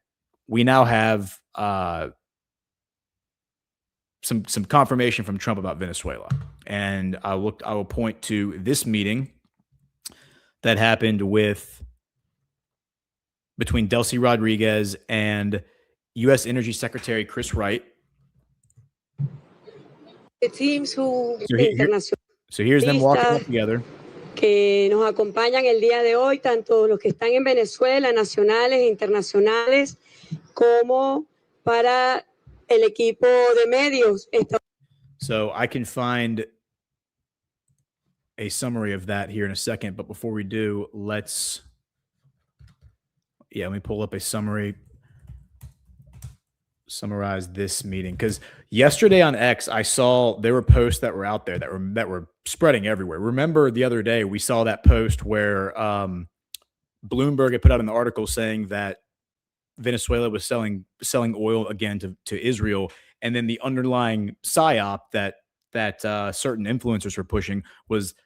B: we now have some confirmation from Trump about Venezuela. And I will point to this meeting that happened between Delcy Rodriguez and U.S. Energy Secretary Chris Wright. So here's them walking up together.
J: Que nos acompañan el día de hoy, tanto los que están en Venezuela, nacionales e internacionales, como para el equipo de medios.
B: So I can find a summary of that here in a second, but before we do, let me pull up a summarize this meeting, because yesterday on X I saw there were posts that were out there that were spreading everywhere. Remember the other day we saw that post where Bloomberg had put out an article saying that Venezuela was selling oil again to Israel, and then the underlying psyop that certain influencers were pushing was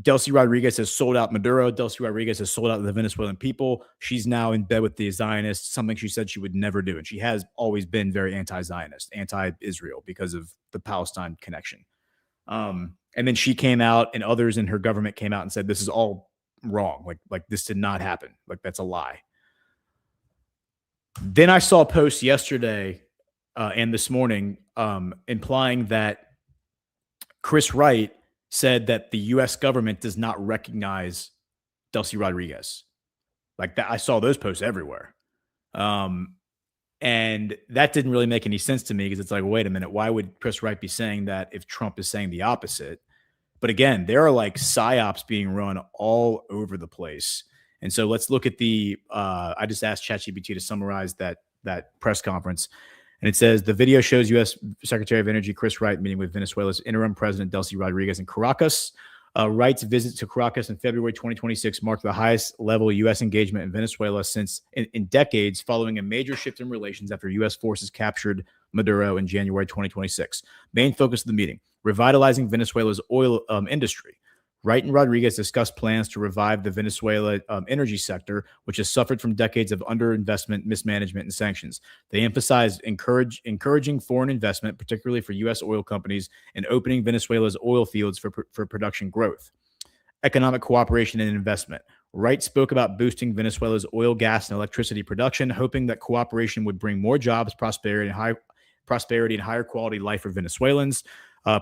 B: Delcy Rodriguez has sold out Maduro. Delcy Rodriguez has sold out the Venezuelan people. She's now in bed with the Zionists, something she said she would never do. And she has always been very anti-Zionist, anti-Israel because of the Palestine connection. And then she came out and others in her government came out and said, this is all wrong. Like this did not happen. Like that's a lie. Then I saw posts yesterday and this morning implying that Chris Wright said that the U.S. government does not recognize Delcy Rodriguez. Like that, I saw those posts everywhere. And that didn't really make any sense to me because it's like, wait a minute, why would Chris Wright be saying that if Trump is saying the opposite? But again, there are like psyops being run all over the place. And so let's look at I just asked ChatGPT to summarize that press conference. And it says the video shows U.S. Secretary of Energy Chris Wright meeting with Venezuela's interim president Delcy Rodriguez in Caracas. Wright's visit to Caracas in February 2026 marked the highest level U.S. engagement in Venezuela since in decades, following a major shift in relations after U.S. forces captured Maduro in January 2026. Main focus of the meeting: revitalizing Venezuela's oil industry. Wright and Rodriguez discussed plans to revive the Venezuela energy sector, which has suffered from decades of underinvestment, mismanagement, and sanctions. They emphasized encouraging foreign investment, particularly for U.S. oil companies, and opening Venezuela's oil fields for production growth. Economic cooperation and investment. Wright spoke about boosting Venezuela's oil, gas, and electricity production, hoping that cooperation would bring more jobs, prosperity, and higher quality life for Venezuelans.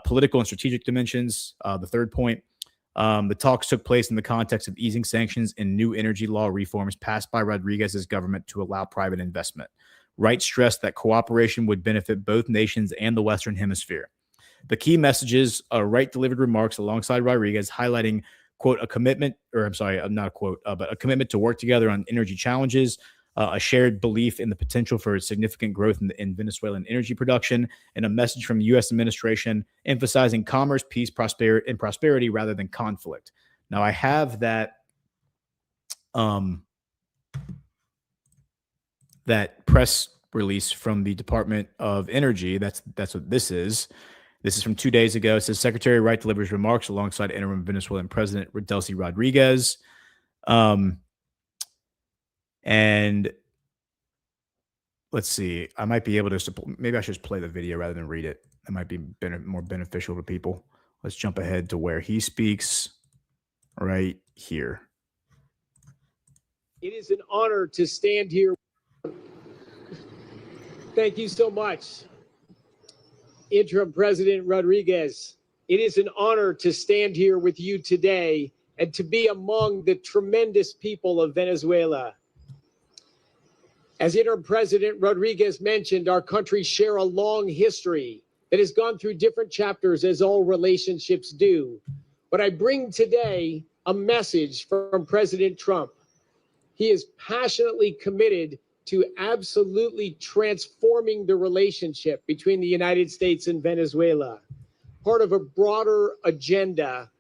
B: Political and strategic dimensions. The third point. The talks took place in the context of easing sanctions and new energy law reforms passed by Rodriguez's government to allow private investment. Wright stressed that cooperation would benefit both nations and the Western Hemisphere. The key messages: Wright delivered remarks alongside Rodriguez, highlighting, quote, a commitment to work together on energy challenges, a shared belief in the potential for significant growth in Venezuelan energy production, and a message from the U.S. administration emphasizing commerce, peace, prosperity rather than conflict. Now, I have that press release from the Department of Energy. That's what this is. This is from 2 days ago. It says Secretary Wright delivers remarks alongside interim Venezuelan President Delcy Rodriguez. And let's see, I might be able to maybe I should just play the video rather than read it. It might be more beneficial to people. Let's jump ahead to where he speaks right here.
K: It is an honor to stand here. Thank you so much, Interim President Rodriguez. It is an honor to stand here with you today and to be among the tremendous people of Venezuela. As Interim President Rodriguez mentioned, our countries share a long history that has gone through different chapters, as all relationships do. But I bring today a message from President Trump. He is passionately committed to absolutely transforming the relationship between the United States and Venezuela, part of a broader agenda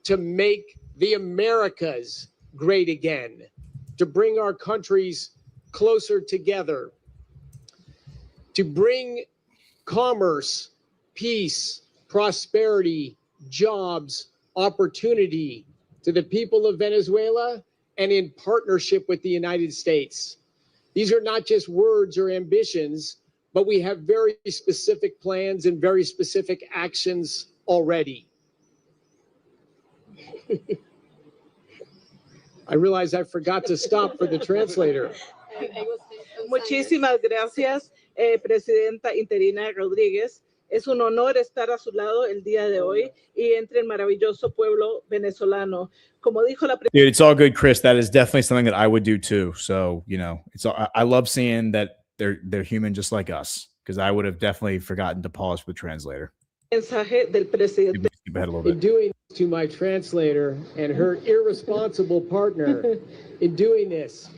K: to make the Americas great again, to bring our countries closer together, to bring commerce, peace, prosperity, jobs, opportunity to the people of Venezuela and in partnership with the United States. These are not just words or ambitions, but we have very specific plans and very specific actions already. I realize I forgot to stop for the translator.
L: Muchísimas gracias, Presidenta Interina Rodríguez. Es un honor estar a su lado el día de hoy y entre el maravilloso pueblo venezolano. Como dijo la
B: Dude, it's all good, Chris. That is definitely something that I would do too. So, you know, I love seeing that they're human just like us, because I would have definitely forgotten to pause for the translator.
L: mensaje del presidente.
B: Skip ahead a little bit.
K: In doing this to my translator and her irresponsible partner in doing this.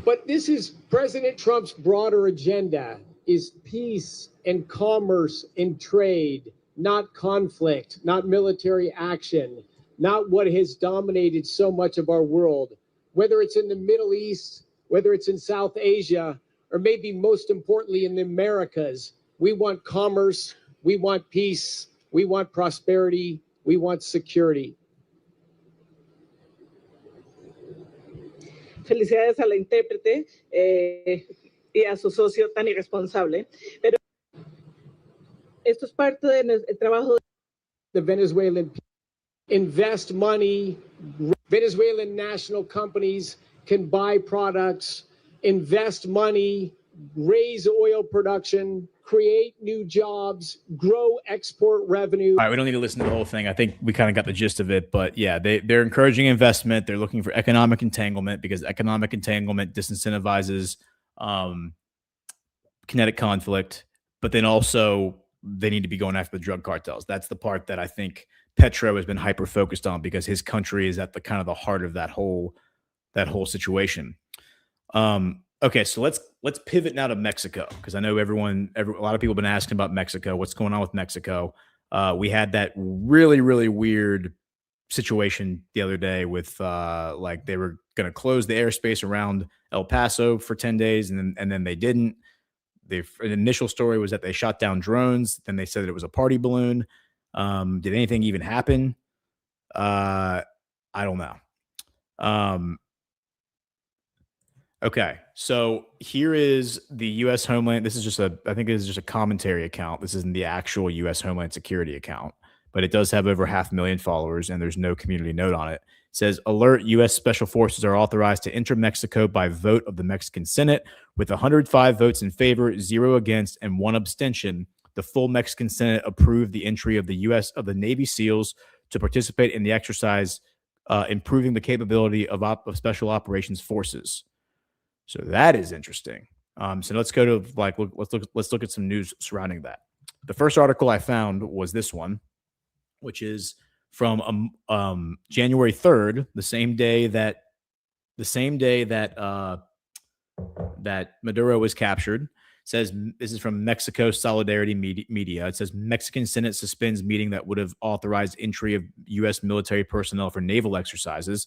K: But this is President Trump's broader agenda, is peace and commerce and trade, not conflict, not military action, not what has dominated so much of our world, whether it's in the Middle East, whether it's in South Asia, or maybe most importantly in the Americas. We want commerce, we want peace, we want prosperity, we want security.
L: Felicidades a la intérprete y a su socio tan irresponsable. Pero esto es parte del trabajo.
K: The Venezuelan people invest money. Venezuelan national companies can buy products, invest money, raise oil production, create new jobs, grow export revenue.
B: All right, we don't need to listen to the whole thing. I think we kind of got the gist of it. But yeah, they're encouraging investment. They're looking for economic entanglement, because economic entanglement disincentivizes kinetic conflict. But then also they need to be going after the drug cartels. That's the part that I think Petro has been hyper focused on, because his country is at the kind of the heart of that whole situation. Okay, so let's pivot now to Mexico, because I know a lot of people have been asking about Mexico. What's going on with Mexico? We had that really, really weird situation the other day with like they were going to close the airspace around El Paso for 10 days, and then they didn't. The initial story was that they shot down drones. Then they said that it was a party balloon. Did anything even happen? I don't know. Okay, so here is the U.S. Homeland. This is just I think this is just a commentary account. This isn't the actual U.S. Homeland Security account, but it does have over 500,000 followers, and there's no community note on it. It says, alert, U.S. Special Forces are authorized to enter Mexico by vote of the Mexican Senate. With 105 votes in favor, 0 against, and 1 abstention, the full Mexican Senate approved the entry of the Navy SEALs to participate in the exercise, improving the capability of special operations forces. So that is interesting. So let's go to let's look at some news surrounding that. The first article I found was this one, which is from January 3rd, the same day that that Maduro was captured. It says this is from Mexico Solidarity Media. It says Mexican Senate suspends meeting that would have authorized entry of U.S. military personnel for naval exercises.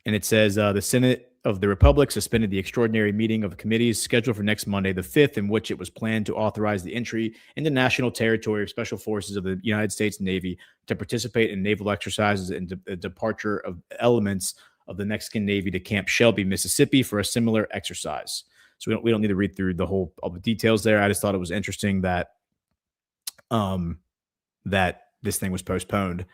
B: And it says the Senate of the Republic suspended the extraordinary meeting of committees scheduled for next Monday, the 5th, in which it was planned to authorize the entry into national territory of special forces of the United States Navy to participate in naval exercises and the departure of elements of the Mexican Navy to Camp Shelby, Mississippi, for a similar exercise. So we don't need to read through all the details there. I just thought it was interesting that that this thing was postponed.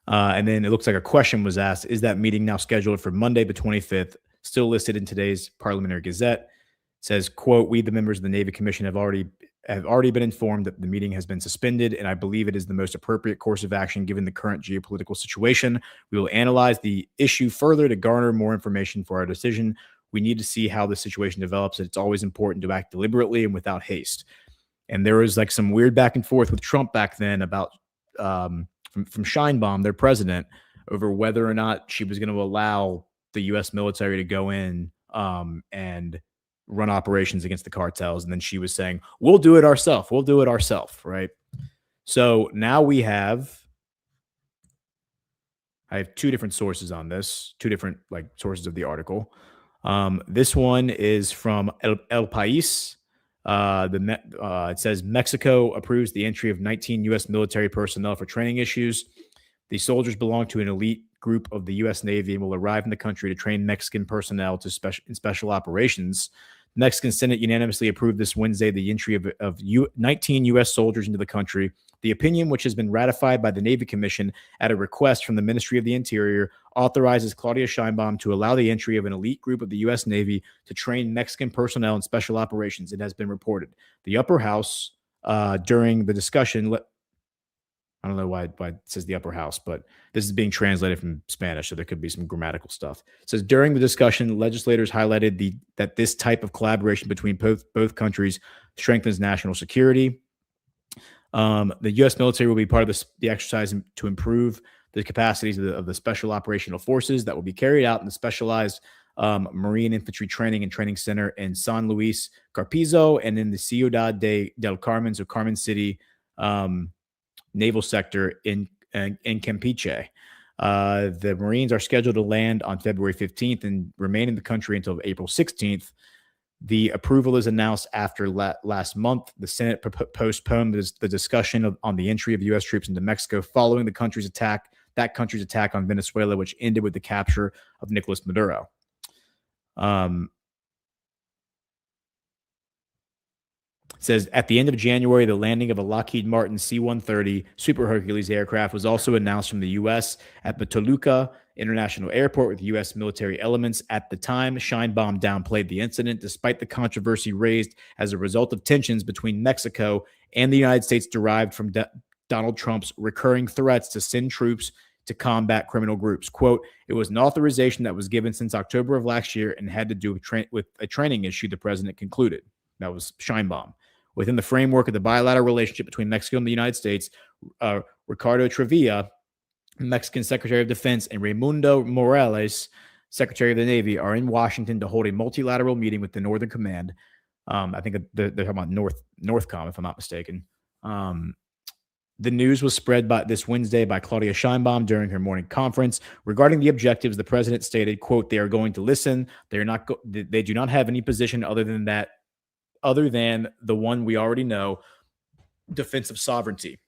B: And then it looks like a question was asked, is that meeting now scheduled for Monday, the 25th, still listed in today's Parliamentary Gazette? It says, quote, we, the members of the Navy Commission, have already been informed that the meeting has been suspended, and I believe it is the most appropriate course of action given the current geopolitical situation. We will analyze the issue further to garner more information for our decision. We need to see how the situation develops. It's always important to act deliberately and without haste. And there was like some weird back and forth with Trump back then about from Sheinbaum, their president, over whether or not she was going to allow the U.S. military to go in and run operations against the cartels. And then she was saying, we'll do it ourselves. We'll do it ourselves. Right. So now I have two different sources on this, two different sources of the article. This one is from El País. It says Mexico approves the entry of 19 U.S. military personnel for training issues. The soldiers belong to an elite group of the U.S. Navy and will arrive in the country to train Mexican personnel in special operations. The Mexican Senate unanimously approved this Wednesday the entry of 19 U.S. soldiers into the country. The opinion, which has been ratified by the Navy Commission at a request from the Ministry of the Interior, authorizes Claudia Sheinbaum to allow the entry of an elite group of the U.S. Navy to train Mexican personnel in special operations. It has been reported. The upper house, during the discussion, I don't know why it says the upper house, but this is being translated from Spanish, so there could be some grammatical stuff. It says, during the discussion, legislators highlighted that this type of collaboration between both countries strengthens national security. The U.S. military will be part of the exercise to improve the capacities of the special operational forces that will be carried out in the specialized Marine Infantry Training and Training Center in San Luis Carpizo and in the Ciudad del Carmen, so Carmen City, naval sector in Campeche. The Marines are scheduled to land on February 15th and remain in the country until April 16th. The approval is announced after last month. The Senate postponed the discussion on the entry of U.S. troops into Mexico following that country's attack on Venezuela, which ended with the capture of Nicolas Maduro. It says, at the end of January, the landing of a Lockheed Martin C-130 Super Hercules aircraft was also announced from the U.S. at the Toluca International Airport with U.S. military elements. At the time, Sheinbaum downplayed the incident, despite the controversy raised as a result of tensions between Mexico and the United States derived from Donald Trump's recurring threats to send troops to combat criminal groups. Quote, it was an authorization that was given since October of last year and had to do with a training issue, the president concluded. That was Sheinbaum. Within the framework of the bilateral relationship between Mexico and the United States, Ricardo Trevilla, Mexican Secretary of Defense, and Raimundo Morales, Secretary of the Navy, are in Washington to hold a multilateral meeting with the Northern Command. I think they're talking about Northcom, if I'm not mistaken. The news was spread this Wednesday by Claudia Sheinbaum during her morning conference. Regarding the objectives, the president stated, quote, they are going to listen. They do not have any position other than the one we already know, defense of sovereignty.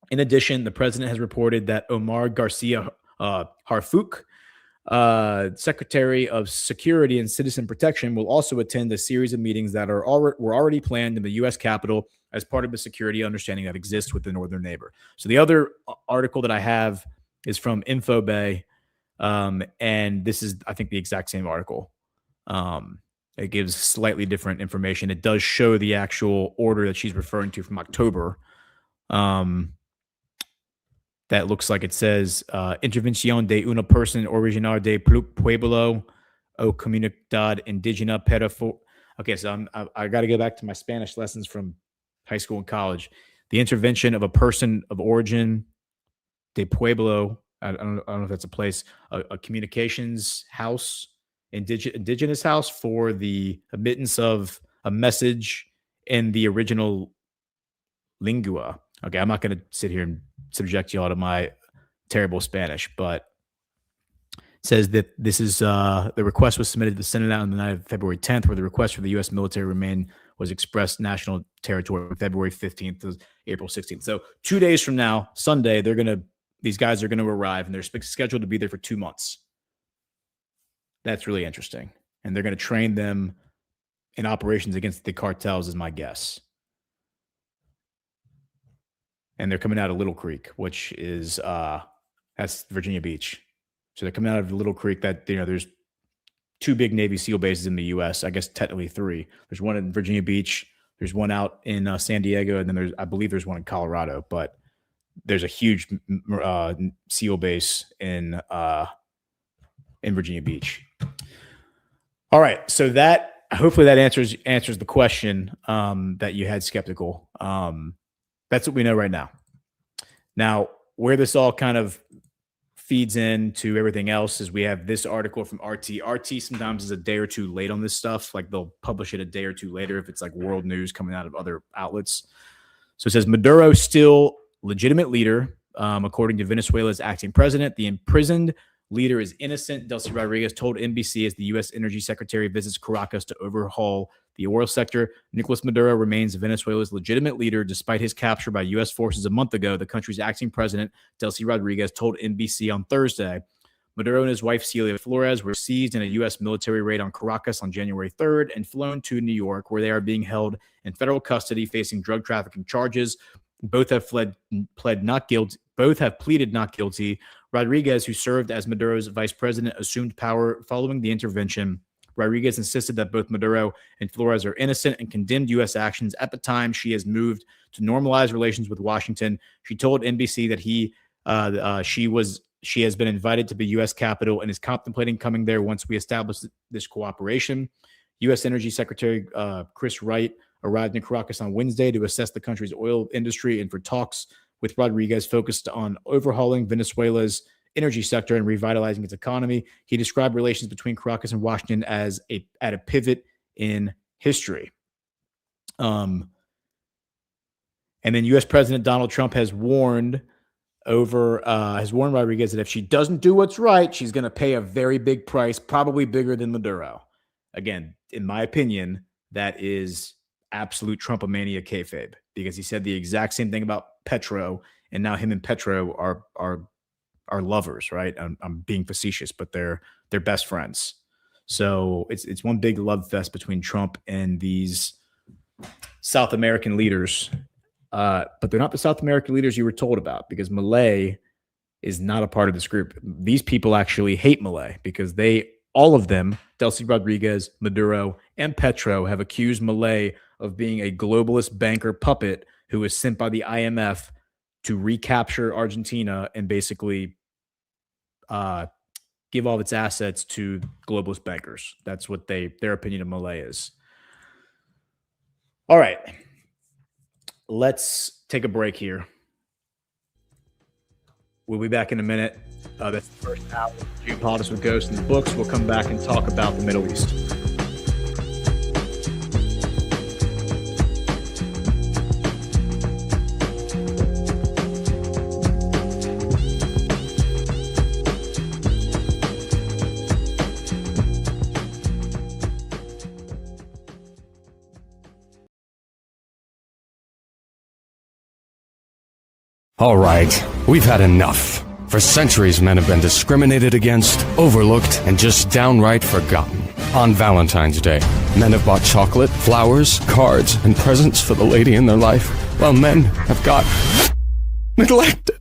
B: In addition, the president has reported that Omar Garcia Harfouk, Secretary of Security and Citizen Protection, will also attend a series of meetings that were already planned in the U.S. Capitol as part of the security understanding that exists with the northern neighbor. So the other article that I have is from InfoBay, and this is, I think, the exact same article. It gives slightly different information. It does show the actual order that she's referring to from October. That looks like it says, Intervención de una persona original de pueblo o comunidad indígena para. Okay, so I got to go back to my Spanish lessons from high school and college. The intervention of a person of origin de pueblo. I don't know if that's a place, a communications house, indigenous house, for the admittance of a message in the original lingua. Okay, I'm not going to sit here and subject you all to my terrible Spanish, but it says that this is the request was submitted to the Senate on the night of February 10th, where the request for the U.S. military remain was expressed national territory from February 15th to April 16th. So 2 days from now, Sunday, these guys are going to arrive, and they're scheduled to be there for 2 months. That's really interesting. And they're going to train them in operations against the cartels, is my guess. And they're coming out of Little Creek, which is that's Virginia Beach. So they're coming out of Little Creek. That, there's 2 big Navy SEAL bases in the U.S. I guess technically 3. There's one in Virginia Beach. There's one out in San Diego, and then I believe there's one in Colorado. But there's a huge SEAL base in Virginia Beach. All right, so that hopefully that answers the question that you had skeptical. That's what we know right now. Now, where this all kind of feeds into everything else is we have this article from RT. RT sometimes is a day or two late on this stuff. Like they'll publish it a day or two later if it's like world news coming out of other outlets. So it says Maduro still legitimate leader, according to Venezuela's acting president. The imprisoned leader is innocent, Delcy Rodriguez told NBC as the U.S. Energy Secretary visits Caracas to overhaul the oil sector. Nicolas Maduro remains Venezuela's legitimate leader despite his capture by U.S. forces a month ago, the country's acting president, Delcy Rodriguez, told NBC on Thursday. Maduro and his wife, Celia Flores, were seized in a U.S. military raid on Caracas on January 3rd and flown to New York, where they are being held in federal custody facing drug trafficking charges. Both have pled not guilty. Both have pleaded not guilty. Rodriguez, who served as Maduro's vice president, assumed power following the intervention. Rodriguez insisted that both Maduro and Flores are innocent and condemned U.S. actions. At the time, she has moved to normalize relations with Washington. She told NBC that she has been invited to the U.S. Capitol and is contemplating coming there once we establish this cooperation. U.S. Energy Secretary Chris Wright arrived in Caracas on Wednesday to assess the country's oil industry and for talks with Rodriguez focused on overhauling Venezuela's energy sector and revitalizing its economy. He described relations between Caracas and Washington as at a pivot in history. And then U.S. President Donald Trump has warned Rodriguez that if she doesn't do what's right, she's going to pay a very big price, probably bigger than Maduro. Again, in my opinion, that is absolute Trumpomania kayfabe, because he said the exact same thing about Petro, and now him and Petro are lovers, right? I'm being facetious, but they're best friends. So it's one big love fest between Trump and these South American leaders. But they're not the South American leaders you were told about, because Milei is not a part of this group. These people actually hate Milei because all of them, Delcy Rodriguez, Maduro, and Petro, have accused Milei of being a globalist banker puppet who was sent by the IMF to recapture Argentina and basically give all of its assets to globalist bankers. That's what their opinion of Milei is. All right. Let's take a break here. We'll be back in a minute. That's the first hour of Geopolitics with Ghosts and the Books. We'll come back and talk about the Middle East.
M: All right, we've had enough. For centuries, men have been discriminated against, overlooked, and just downright forgotten. On Valentine's Day, men have bought chocolate, flowers, cards, and presents for the lady in their life, while men have got neglected.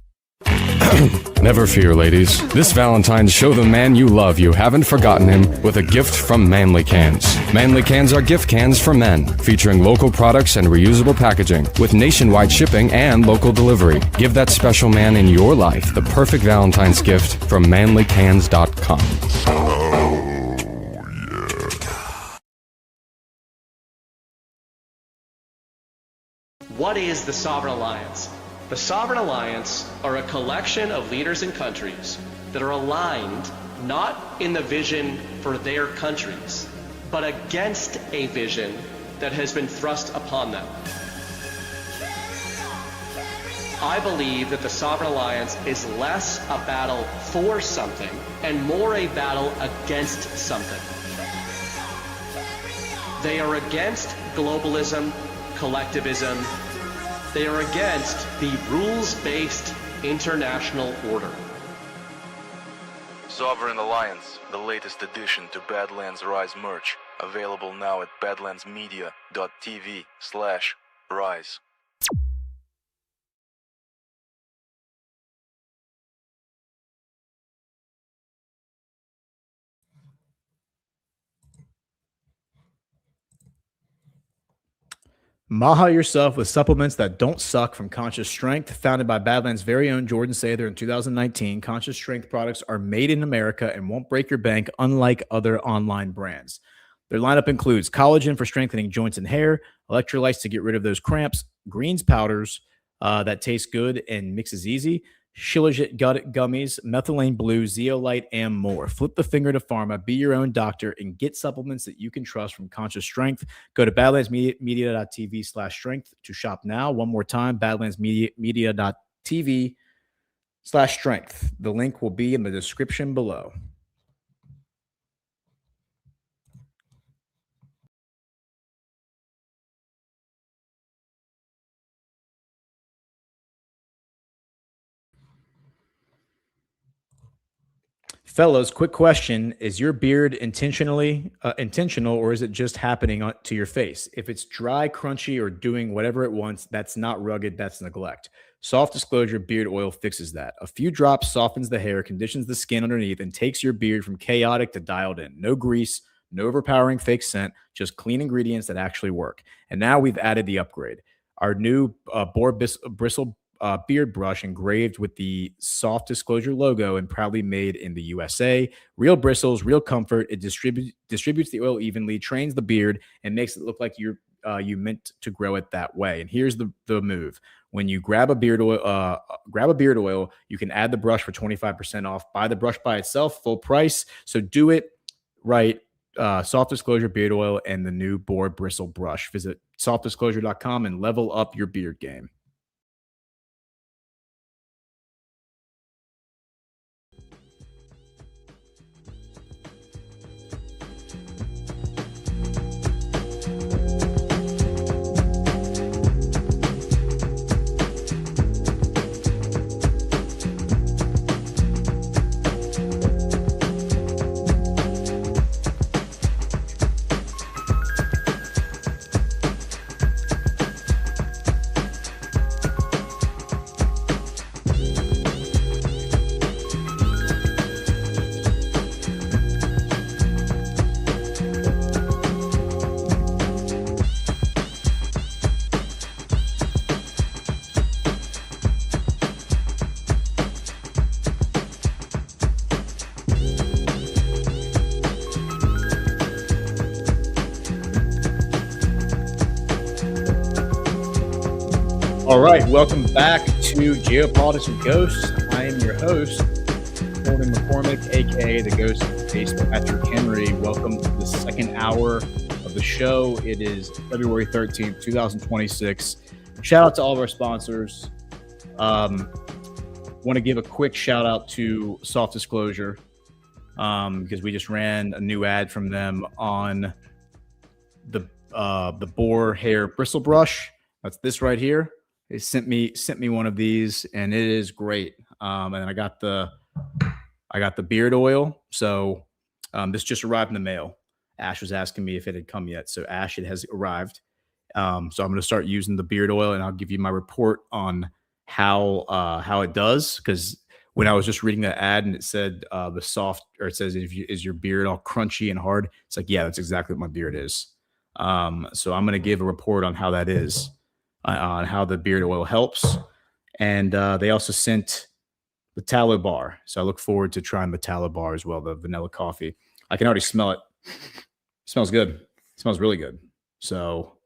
M: Never fear, ladies. This Valentine's, show the man you love you haven't forgotten him with a gift from Manly Cans. Manly Cans are gift cans for men, featuring local products and reusable packaging, with nationwide shipping and local delivery. Give that special man in your life the perfect Valentine's gift from manlycans.com.
N: What is the Sovereign Alliance? The Sovereign Alliance are a collection of leaders and countries that are aligned not in the vision for their countries, but against a vision that has been thrust upon them. I believe that the Sovereign Alliance is less a battle for something and more a battle against something. They are against globalism, collectivism. They are against the rules-based international order.
O: Sovereign Alliance, the latest addition to Badlands Rise merch, available now at badlandsmedia.tv/rise.
B: Maha yourself with supplements that don't suck from Conscious Strength. Founded by Badlands' very own Jordan Sather in 2019, Conscious Strength products are made in America and won't break your bank, unlike other online brands. Their lineup includes collagen for strengthening joints and hair, electrolytes to get rid of those cramps, greens powders that taste good and mixes easy, Shilajit gummies, methylene blue, zeolite, and more. Flip the finger to pharma, be your own doctor, and get supplements that you can trust from Conscious Strength. Go to badlandsmedia.tv/strength to shop now. One more time, badlandsmedia.tv/strength. The link will be in the description below. Fellows, quick question. Is your beard intentional, or is it just happening to your face? If it's dry, crunchy, or doing whatever it wants, that's not rugged, that's neglect. Soft Disclosure Beard Oil fixes that. A few drops softens the hair, conditions the skin underneath, and takes your beard from chaotic to dialed in. No grease, no overpowering fake scent, just clean ingredients that actually work. And now we've added the upgrade. Our new boar bristle beard brush engraved with the Soft Disclosure logo and proudly made in the USA. Real bristles, real comfort. It distributes the oil evenly, trains the beard, and makes it look like you meant to grow it that way. And here's the move. When you grab a beard oil, you can add the brush for 25% off. Buy the brush by itself, full price. So do it right. Soft Disclosure Beard Oil and the new boar bristle brush. Visit softdisclosure.com and level up your beard game. All right, welcome back to Geopolitics with Ghosts. I am your host, Gordon McCormick, aka the Ghost Face Patrick Henry. Welcome to the second hour of the show. It is February 13th, 2026. Shout out to all of our sponsors. Want to give a quick shout out to Soft Disclosure because we just ran a new ad from them on the boar hair bristle brush. That's this right here. They sent me one of these, and it is great. And I got the beard oil. So this just arrived in the mail. Ash was asking me if it had come yet. So Ash, it has arrived. So I'm going to start using the beard oil, and I'll give you my report on how it does. Because when I was just reading the ad and it said it says is your beard all crunchy and hard? It's like, yeah, that's exactly what my beard is. So I'm going to give a report on how that is. On how the beard oil helps. And they also sent the tallow bar. So I look forward to trying the tallow bar as well, the vanilla coffee. I can already smell it. It smells good. It smells really good. So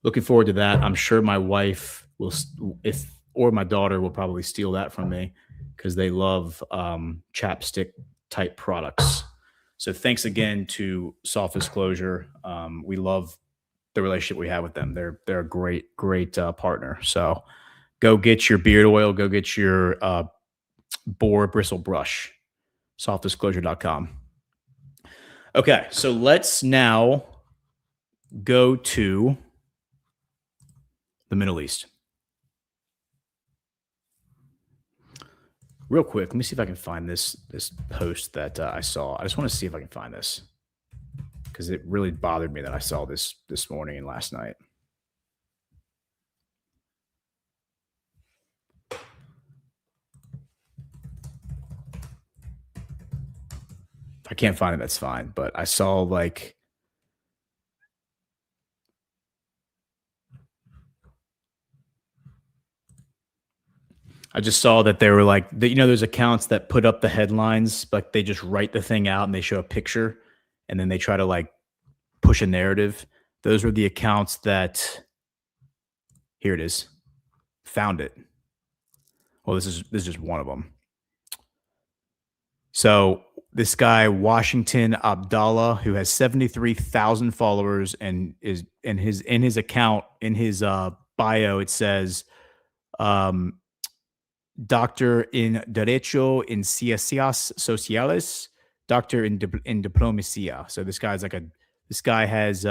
B: looking forward to that. I'm sure my wife will, or my daughter will probably steal that from me because they love chapstick type products. So thanks again to Soft Disclosure. We love the relationship we have with them. They're a great partner. So go get your beard oil. Go get your boar bristle brush. Softdisclosure.com. Okay, so let's now go to the Middle East. Real quick, let me see if I can find this post that I saw. I just want to see if I can find this, because it really bothered me that I saw this morning and last night. If I can't find it, that's fine. But I saw I just saw that they were there's accounts that put up the headlines, like they just write the thing out and they show a picture. And then they try to push a narrative. Those were the accounts that, here it is, found it. Well, this is just one of them. So this guy, Washington Abdallah, who has 73,000 followers, and is in his account, in his bio, it says, Doctor in Derecho en Ciencias Sociales, Doctor in Diplomacia. So this guy has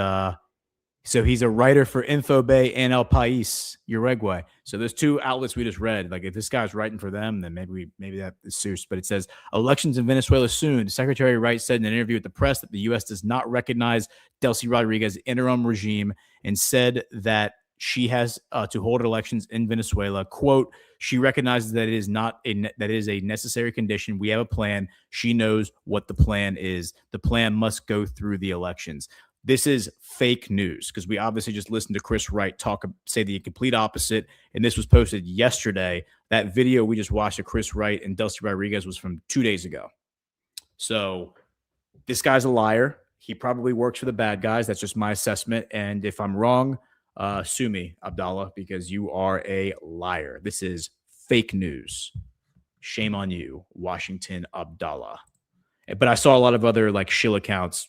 B: So he's a writer for Infobay and El País, Uruguay. So those two outlets we just read, like if this guy's writing for them, then maybe that is serious. But it says elections in Venezuela soon. Secretary Wright said in an interview with the press that the U.S. does not recognize Delcy Rodriguez's interim regime and said that she has to hold elections in Venezuela. Quote, she recognizes that it is a necessary condition. We have a plan. She knows what the plan is. The plan must go through the elections. This is fake news because we obviously just listened to Chris Wright say the complete opposite. And this was posted yesterday. That video we just watched of Chris Wright and Delcy Rodriguez was from 2 days ago. So this guy's a liar. He probably works for the bad guys. That's just my assessment. And if I'm wrong, sue me, Abdallah, because you are a liar. This is fake news. Shame on you, Washington Abdallah. But I saw a lot of other like shill accounts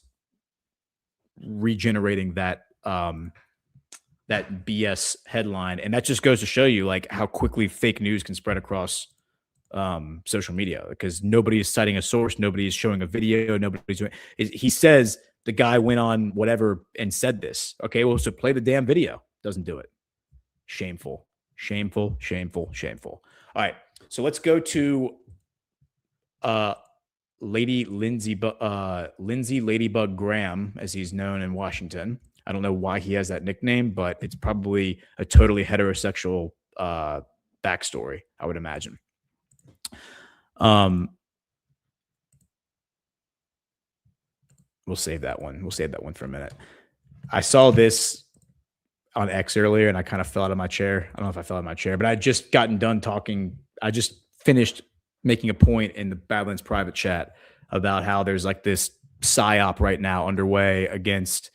B: regenerating that that BS headline, and that just goes to show you like how quickly fake news can spread across social media, because nobody is citing a source, nobody is showing a video, nobody's doing. He says the guy went on whatever and said this. Okay, well, so play the damn video. Doesn't do it. Shameful, shameful, shameful, shameful. All right, so let's go to Lady Lindsey Ladybug Graham, as he's known in Washington. I don't know why he has that nickname, but it's probably a totally heterosexual backstory, I would imagine. We'll save that one. We'll save that one for a minute. I saw this on X earlier, and I kind of fell out of my chair. I don't know if I fell out of my chair, but I just gotten done talking. I just finished making a point in the Badlands private chat about how there's like this psyop right now underway against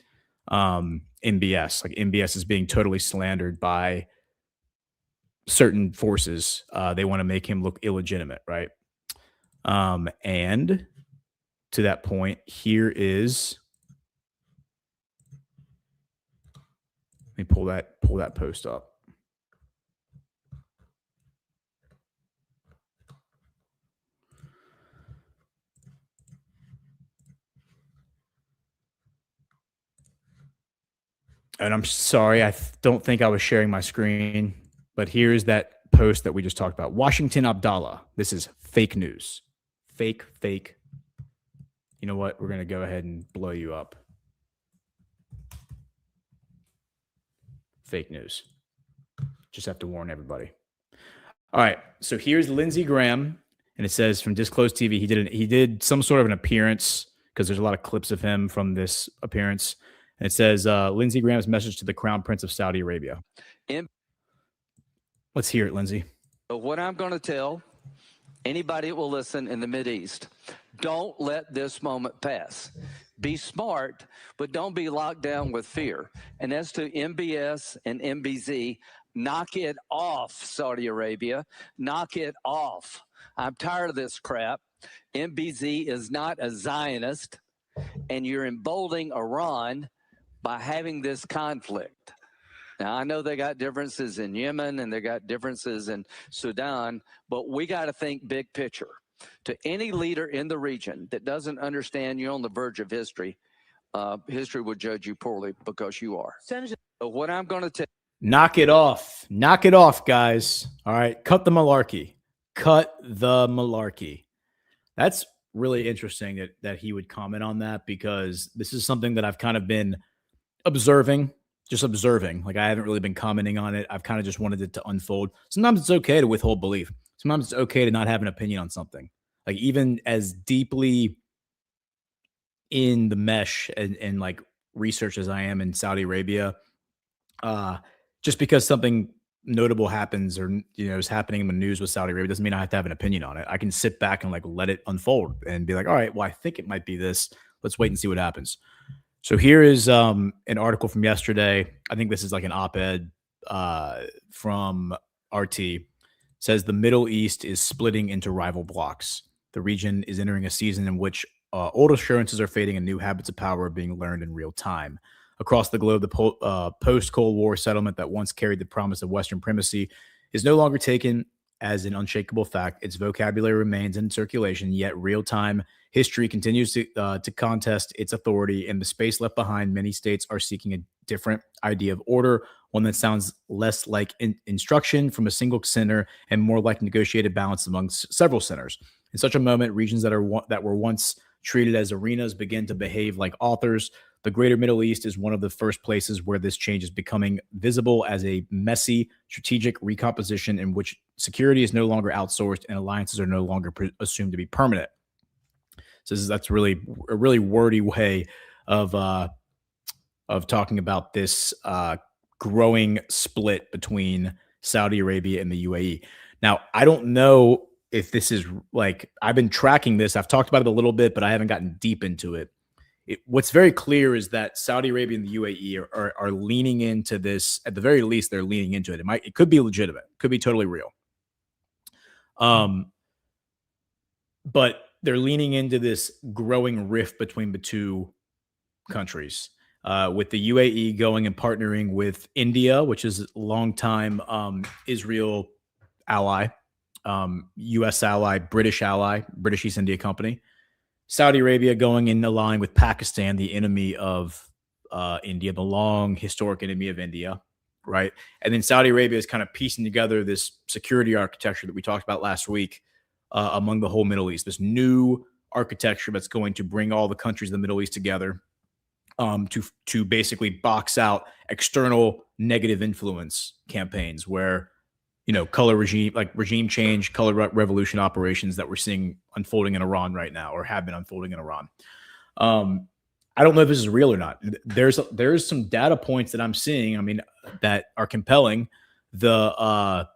B: MBS. Like MBS is being totally slandered by certain forces. They want to make him look illegitimate, right? And to that point, here is, let me pull that post up. And I'm sorry, I don't think I was sharing my screen, but here's that post that we just talked about. Washington Abdallah. This is fake news. Fake. You know what? We're going to go ahead and blow you up. Fake news. Just have to warn everybody. All right. So here's Lindsey Graham, and it says from Disclosed TV, he did some sort of an appearance, because there's a lot of clips of him from this appearance. And it says, Lindsey Graham's message to the Crown Prince of Saudi Arabia. Let's hear it, Lindsey.
P: What I'm going to tell anybody that will listen in the Mideast, don't let this moment pass. Be smart, but don't be locked down with fear. And as to MBS and MBZ, knock it off, Saudi Arabia. Knock it off. I'm tired of this crap. MBZ is not a Zionist, and you're emboldening Iran by having this conflict. Now, I know they got differences in Yemen and they got differences in Sudan, but we got to think big picture. To any leader in the region that doesn't understand you're on the verge of history, history would judge you poorly, because you are. So what I'm going to tell
B: Knock it off. Knock it off, guys. All right. Cut the malarkey. Cut the malarkey. That's really interesting that he would comment on that, because this is something that I've kind of been observing. Like, I haven't really been commenting on it. I've kind of just wanted it to unfold. Sometimes it's okay to withhold belief. Sometimes it's okay to not have an opinion on something. Like, even as deeply in the mesh and like research as I am in Saudi Arabia, just because something notable happens or, is happening in the news with Saudi Arabia doesn't mean I have to have an opinion on it. I can sit back and like let it unfold and be like, all right, well, I think it might be this. Let's wait and see what happens. So here is an article from yesterday. I think this is like an op-ed from RT. It says the Middle East is splitting into rival blocs. The region is entering a season in which old assurances are fading and new habits of power are being learned in real time. Across the globe, the post-Cold War settlement that once carried the promise of Western primacy is no longer taken as an unshakable fact. Its vocabulary remains in circulation, yet real-time history continues to contest its authority. In the space left behind, many states are seeking a different idea of order, one that sounds less like instruction from a single center and more like negotiated balance amongst several centers. In such a moment, regions that were once treated as arenas begin to behave like authors. The greater Middle East is one of the first places where this change is becoming visible as a messy strategic recomposition in which security is no longer outsourced and alliances are no longer assumed to be permanent. So that's really a really wordy way of talking about this growing split between Saudi Arabia and the UAE. Now, I don't know if this is like, I've been tracking this. I've talked about it a little bit, but I haven't gotten deep into it. What's very clear is that Saudi Arabia and the UAE are leaning into this. At the very least, they're leaning into it. It could be legitimate. It could be totally real. But they're leaning into this growing rift between the two countries, with the UAE going and partnering with India, which is a longtime Israel ally, U.S. ally, British East India Company. Saudi Arabia going in line with Pakistan, the enemy of India, the long historic enemy of India, right? And then Saudi Arabia is kind of piecing together this security architecture that we talked about last week among the whole Middle East, this new architecture that's going to bring all the countries of the Middle East together to basically box out external negative influence campaigns where, regime change, color revolution operations that we're seeing unfolding in Iran right now, or have been unfolding in Iran. I don't know if this is real or not. There's some data points that I'm seeing, that are compelling. The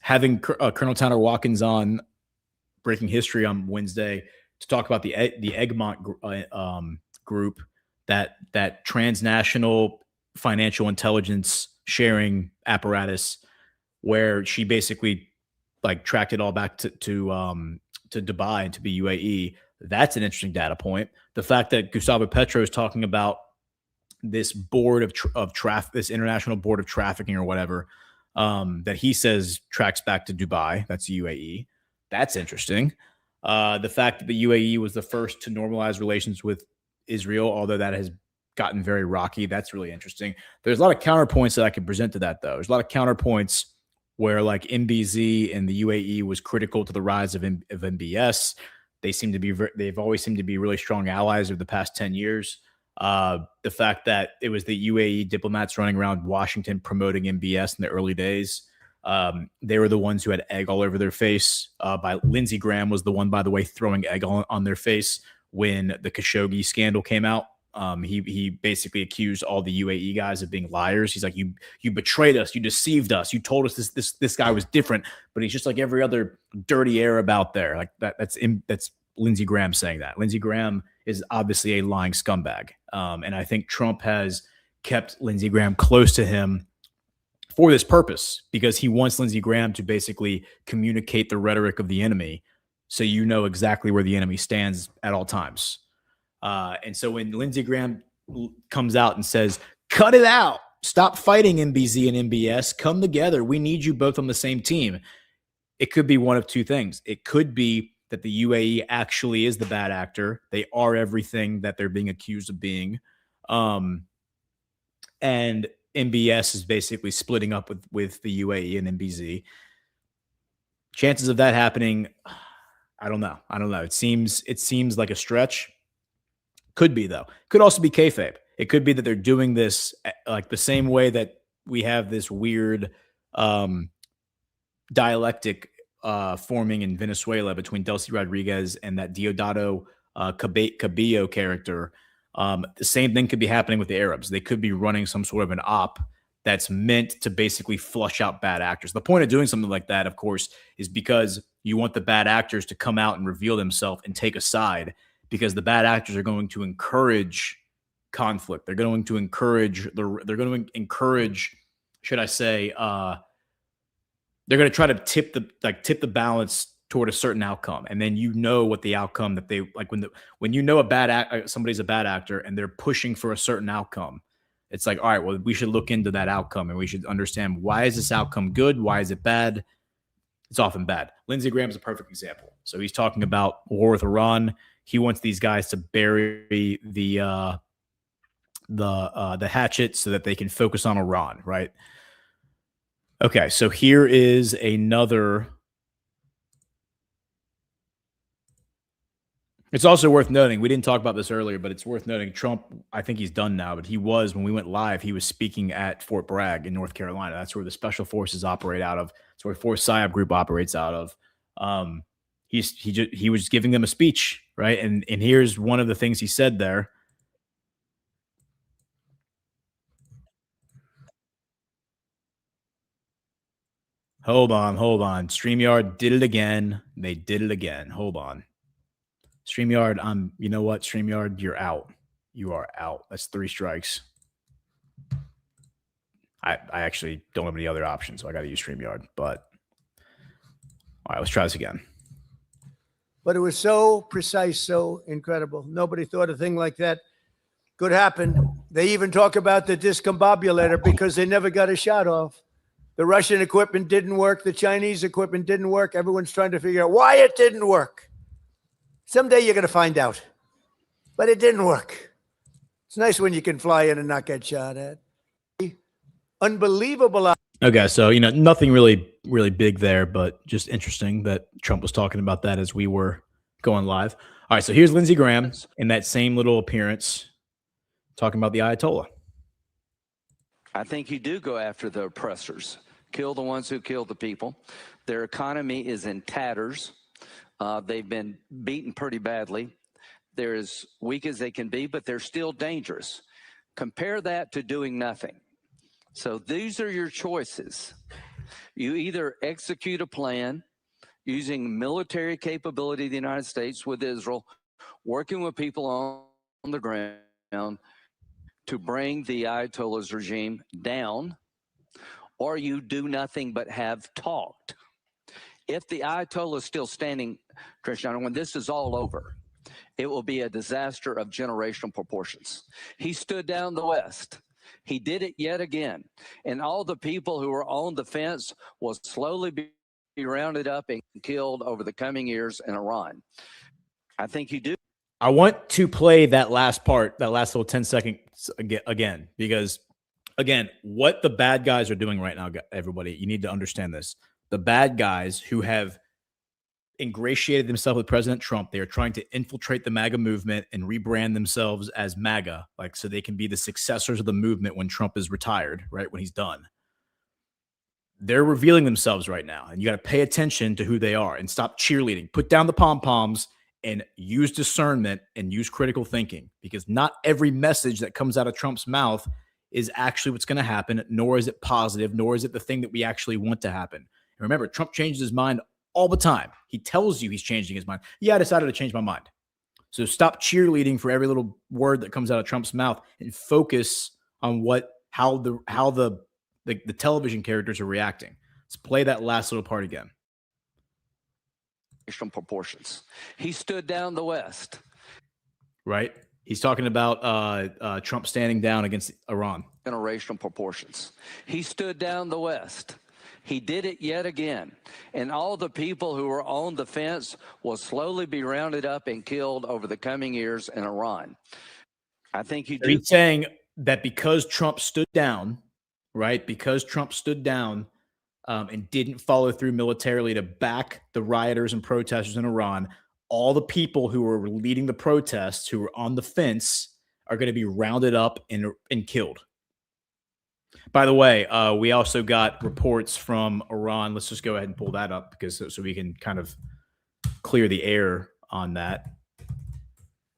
B: having Colonel Tanner Watkins on Breaking History on Wednesday to talk about the Egmont group, that transnational financial intelligence sharing apparatus, where she basically tracked it all back to Dubai and to the UAE. That's an interesting data point. The fact that Gustavo Petro is talking about this board of this international board of trafficking or whatever, that he says tracks back to Dubai. That's UAE. That's interesting. The fact that the UAE was the first to normalize relations with Israel, although that has gotten very rocky. That's really interesting. There's a lot of counterpoints that I could present to that, though. There's a lot of counterpoints where MBZ and the UAE was critical to the rise of MBS. They've always seemed to be really strong allies over the past 10 years. The fact that it was the UAE diplomats running around Washington promoting MBS in the early days. They were the ones who had egg all over their face. Lindsey Graham was the one, by the way, throwing egg on their face when the Khashoggi scandal came out. He basically accused all the UAE guys of being liars. He's like, you betrayed us, you deceived us, you told us this guy was different, but he's just like every other dirty Arab out there. Like that's Lindsey Graham saying that. Lindsey Graham is obviously a lying scumbag, and I think Trump has kept Lindsey Graham close to him for this purpose, because he wants Lindsey Graham to basically communicate the rhetoric of the enemy, so you know exactly where the enemy stands at all times. And so when Lindsey Graham comes out and says, cut it out, stop fighting MBZ and MBS, come together, we need you both on the same team, it could be one of two things. It could be that the UAE actually is the bad actor. They are everything that they're being accused of being. And MBS is basically splitting up with the UAE and MBZ. Chances of that happening, I don't know. It seems like a stretch. Could be, though. Could also be kayfabe. It could be that they're doing this like the same way that we have this weird dialectic forming in Venezuela between Delcy Rodriguez and that Diosdado Cabello character. The same thing could be happening with the Arabs. They could be running some sort of an op that's meant to basically flush out bad actors. The point of doing something like that, of course, is because you want the bad actors to come out and reveal themselves and take a side, because the bad actors are going to encourage conflict. They're going to encourage, should I say, they're going to try to tip the balance toward a certain outcome. And then you know what the outcome that they like when you know somebody's a bad actor and they're pushing for a certain outcome. It's like, all right, well, we should look into that outcome and we should understand, why is this outcome good? Why is it bad? it's often bad. Lindsey Graham is a perfect example. So he's talking about war with Iran. He wants these guys to bury the hatchet so that they can focus on Iran, right? Okay, so here is another. It's also worth noting, we didn't talk about this earlier, but it's worth noting Trump, I think he's done now, but he was, when we went live, he was speaking at Fort Bragg in North Carolina. That's where the special forces operate out of. That's where Force PSYOP group operates out of. He was giving them a speech, right? And here's one of the things he said there. Hold on. StreamYard did it again. They did it again. Hold on. StreamYard, you know what? StreamYard, you're out. You are out. That's 3 strikes. I actually don't have any other options, so I got to use StreamYard. But all right, let's try this again.
A: But it was so precise, so incredible. Nobody thought a thing like that could happen. They even talk about the discombobulator because they never got a shot off. The Russian equipment didn't work. The Chinese equipment didn't work. Everyone's trying to figure out why it didn't work. Someday you're going to find out. But it didn't work. It's nice when you can fly in and not get shot at. Unbelievable.
B: Okay, so, nothing really big there, but just interesting that Trump was talking about that as we were going live. All right, so here's Lindsey Graham in that same little appearance talking about the Ayatollah.
P: I think you do go after the oppressors, kill the ones who kill the people. Their economy is in tatters. They've been beaten pretty badly. They're as weak as they can be, but they're still dangerous. Compare that to doing nothing. So these are your choices. You either execute a plan using military capability of the United States with Israel, working with people on the ground to bring the Ayatollah's regime down, or you do nothing but have talked. If the Ayatollah is still standing, Cristiano, when this is all over, it will be a disaster of generational proportions. He stood down the West. He did it yet again. And all the people who were on the fence will slowly be rounded up and killed over the coming years in Iran. I think you do.
B: I want to play that last part, that last little 10 seconds again, because, again, what the bad guys are doing right now, everybody, you need to understand this. The bad guys who have ingratiated themselves with President Trump, they are trying to infiltrate the MAGA movement and rebrand themselves as MAGA, so they can be the successors of the movement when Trump is retired, right, when he's done. They're revealing themselves right now, and you got to pay attention to who they are and stop cheerleading. Put down the pom-poms and use discernment and use critical thinking, because not every message that comes out of Trump's mouth is actually what's going to happen, nor is it positive, nor is it the thing that we actually want to happen. And remember, Trump changes his mind all the time. He tells you he's changing his mind. Yeah, I decided to change my mind. So stop cheerleading for every little word that comes out of Trump's mouth and focus on how the television characters are reacting. Let's play that last little part again.
P: Proportions. He stood down the West.
B: Right? He's talking about Trump standing down against Iran.
P: Generational proportions. He stood down the West. He did it yet again. And all the people who were on the fence will slowly be rounded up and killed over the coming years in Iran. I think you do.
B: He's saying that because Trump stood down, right? Because Trump stood down and didn't follow through militarily to back the rioters and protesters in Iran, all the people who were leading the protests, who were on the fence, are going to be rounded up and killed. By the way, we also got reports from Iran. Let's just go ahead and pull that up so we can kind of clear the air on that.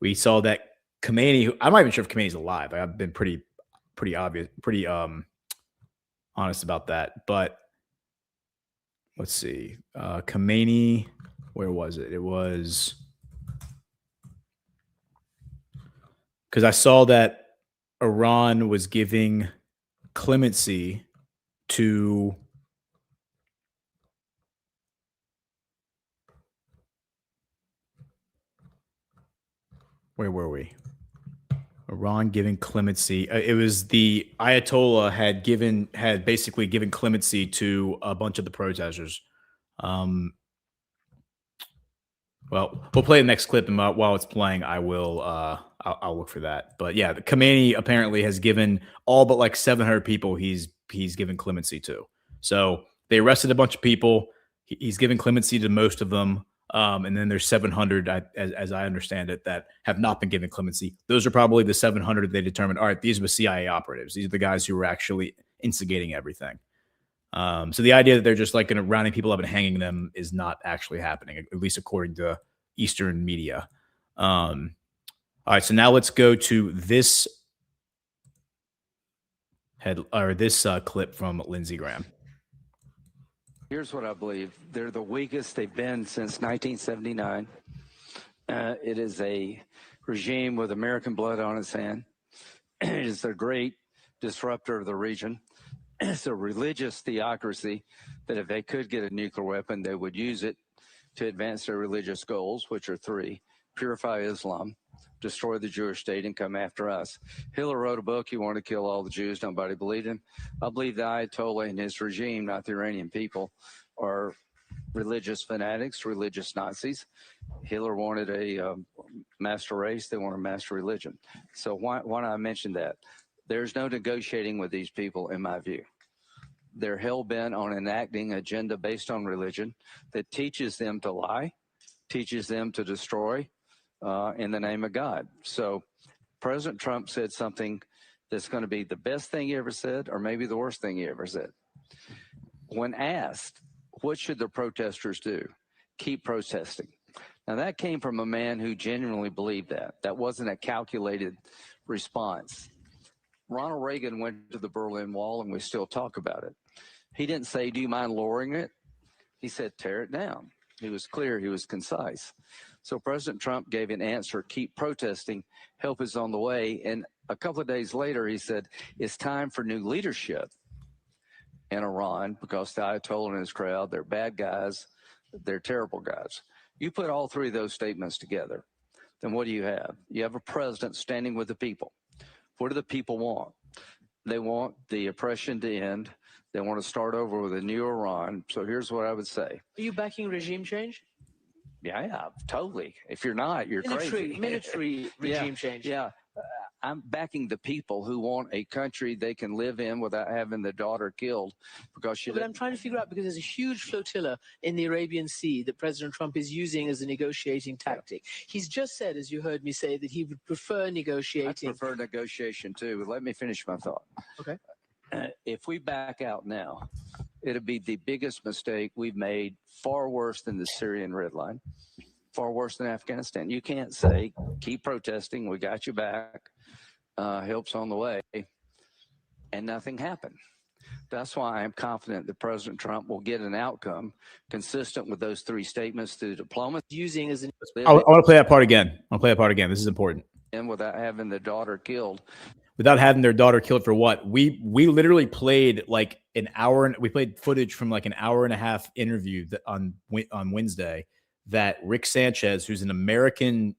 B: We saw that Khomeini, I'm not even sure if Khomeini's alive. I've been pretty obvious, pretty honest about that. But let's see. Khomeini, where was it? It was because I saw that Iran was giving clemency to where were we? Iran giving clemency. It was the Ayatollah had basically given clemency to a bunch of the protesters. Well, we'll play the next clip, and while it's playing, I'll look for that. But yeah, the Khomeini apparently has given all but like 700 people he's given clemency to. So they arrested a bunch of people. He's given clemency to most of them. And then there's 700, as I understand it, that have not been given clemency. Those are probably the 700 they determined, all right, these are the CIA operatives. These are the guys who were actually instigating everything. So the idea that they're just like going to rounding people up and hanging them is not actually happening, at least according to Eastern media. All right, so now let's go to this clip from Lindsey Graham.
P: Here's what I believe. They're the weakest they've been since 1979. It is a regime with American blood on its hand. It is the great disruptor of the region. It's a religious theocracy that if they could get a nuclear weapon, they would use it to advance their religious goals, which are three: purify Islam, destroy the Jewish state, and come after us. Hitler wrote a book. He wanted to kill all the Jews. Nobody believed him. I believe the Ayatollah and his regime, not the Iranian people, are religious fanatics, religious Nazis. Hitler wanted a master race. They want a master religion. So why don't I mention that? There's no negotiating with these people, in my view. They're hell-bent on enacting an agenda based on religion that teaches them to lie, teaches them to destroy in the name of God. So President Trump said something that's going to be the best thing he ever said, or maybe the worst thing he ever said. When asked, what should the protesters do? Keep protesting. Now, that came from a man who genuinely believed that. That wasn't a calculated response. Ronald Reagan went to the Berlin Wall, and we still talk about it. He didn't say, do you mind lowering it? He said, tear it down. He was clear. He was concise. So President Trump gave an answer, keep protesting, help is on the way. And a couple of days later, he said, it's time for new leadership in Iran, because the Ayatollah and his crowd, they're bad guys. They're terrible guys. You put all three of those statements together, then what do you have? You have a president standing with the people. What do the people want? They want the oppression to end. They want to start over with a new Iran. So here's what I would say.
Q: Are you backing regime change?
P: Yeah, totally. If you're not, you're crazy.
Q: Military regime change.
P: Yeah. I'm backing the people who want a country they can live in without having their daughter killed because she.
Q: But I'm trying to figure out, because there's a huge flotilla in the Arabian Sea that President Trump is using as a negotiating tactic. He's just said, as you heard me say, that he would prefer negotiating.
P: I prefer negotiation too, but let me finish my thought.
Q: Okay.
P: If we back out now, it'll be the biggest mistake we've made, far worse than the Syrian red line, far worse than Afghanistan. You can't say, keep protesting, we got you back, help's on the way, and nothing happened. That's why I'm confident that President Trump will get an outcome consistent with those three statements through diplomacy.
Q: Using as an
B: I want to play that part again. I'll play that part again. This is important.
P: And without having the daughter killed.
B: Without having their daughter killed for what? We literally played like an hour, and we played footage from like an hour and a half interview that on Wednesday that Rick Sanchez, who's an American,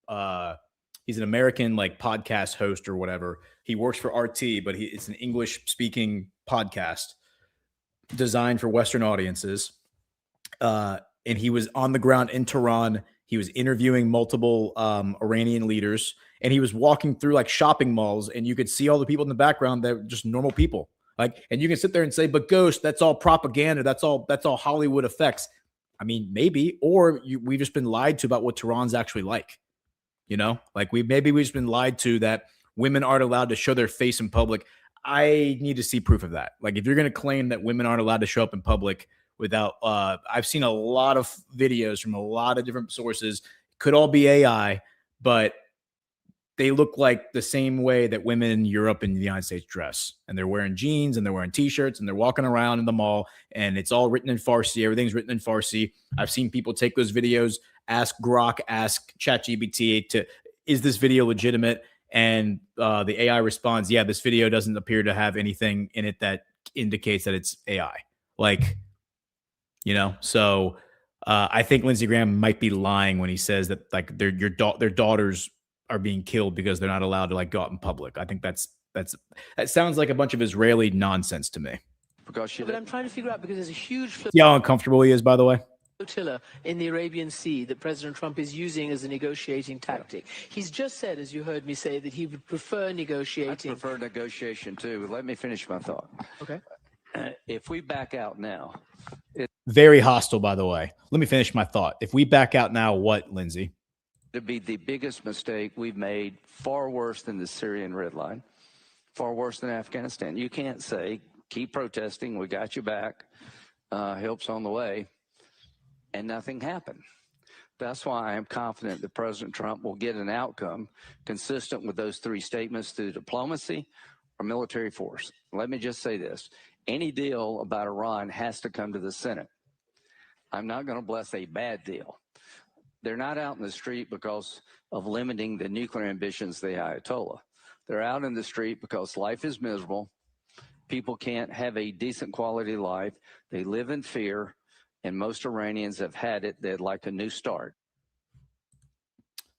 B: he's an American like podcast host or whatever. He works for RT, but it's an English speaking podcast designed for Western audiences. And he was on the ground in Tehran. He was interviewing multiple Iranian leaders, and he was walking through like shopping malls, and you could see all the people in the background that were just normal people. Like, and you can sit there and say, but Ghost, that's all propaganda. That's all Hollywood effects. I mean, maybe, or we've just been lied to about what Tehran's actually like. You know, like we've just been lied to that women aren't allowed to show their face in public. I need to see proof of that. Like, if you're going to claim that women aren't allowed to show up in public without, I've seen a lot of videos from a lot of different sources. Could all be AI, but they look like the same way that women in Europe and the United States dress. And they're wearing jeans and they're wearing t-shirts and they're walking around in the mall, and it's all written in Farsi. Everything's written in Farsi. I've seen people take those videos, ask Grok, ask ChatGPT is this video legitimate? And the AI responds, yeah, this video doesn't appear to have anything in it that indicates that it's AI. Like, you know, so I think Lindsey Graham might be lying when he says that like their daughters are being killed because they're not allowed to like go out in public. I think that sounds like a bunch of Israeli nonsense to me.
P: because she.
Q: But I'm trying to figure out because there's a huge
B: See how uncomfortable he is, by the way?
Q: flotilla in the Arabian Sea that President Trump is using as a negotiating tactic. He's just said, as you heard me say, that he would prefer negotiating.
P: I prefer negotiation too. Let me finish my thought.
Q: Okay.
P: If we back out now,
B: Very hostile, by the way. Let me finish my thought. If we back out now, what, Lindsay?
P: it'd be the biggest mistake we've made, far worse than the Syrian red line, far worse than Afghanistan. You can't say, keep protesting, we got you back, help's on the way, and nothing happened. That's why I am confident that President Trump will get an outcome consistent with those three statements through diplomacy or military force. Let me just say this. Any deal about Iran has to come to the Senate. I'm not going to bless a bad deal. They're not out in the street because of limiting the nuclear ambitions of the Ayatollah. They're out in the street because life is miserable. People can't have a decent quality life. They live in fear, and most Iranians have had it. They'd like a new start.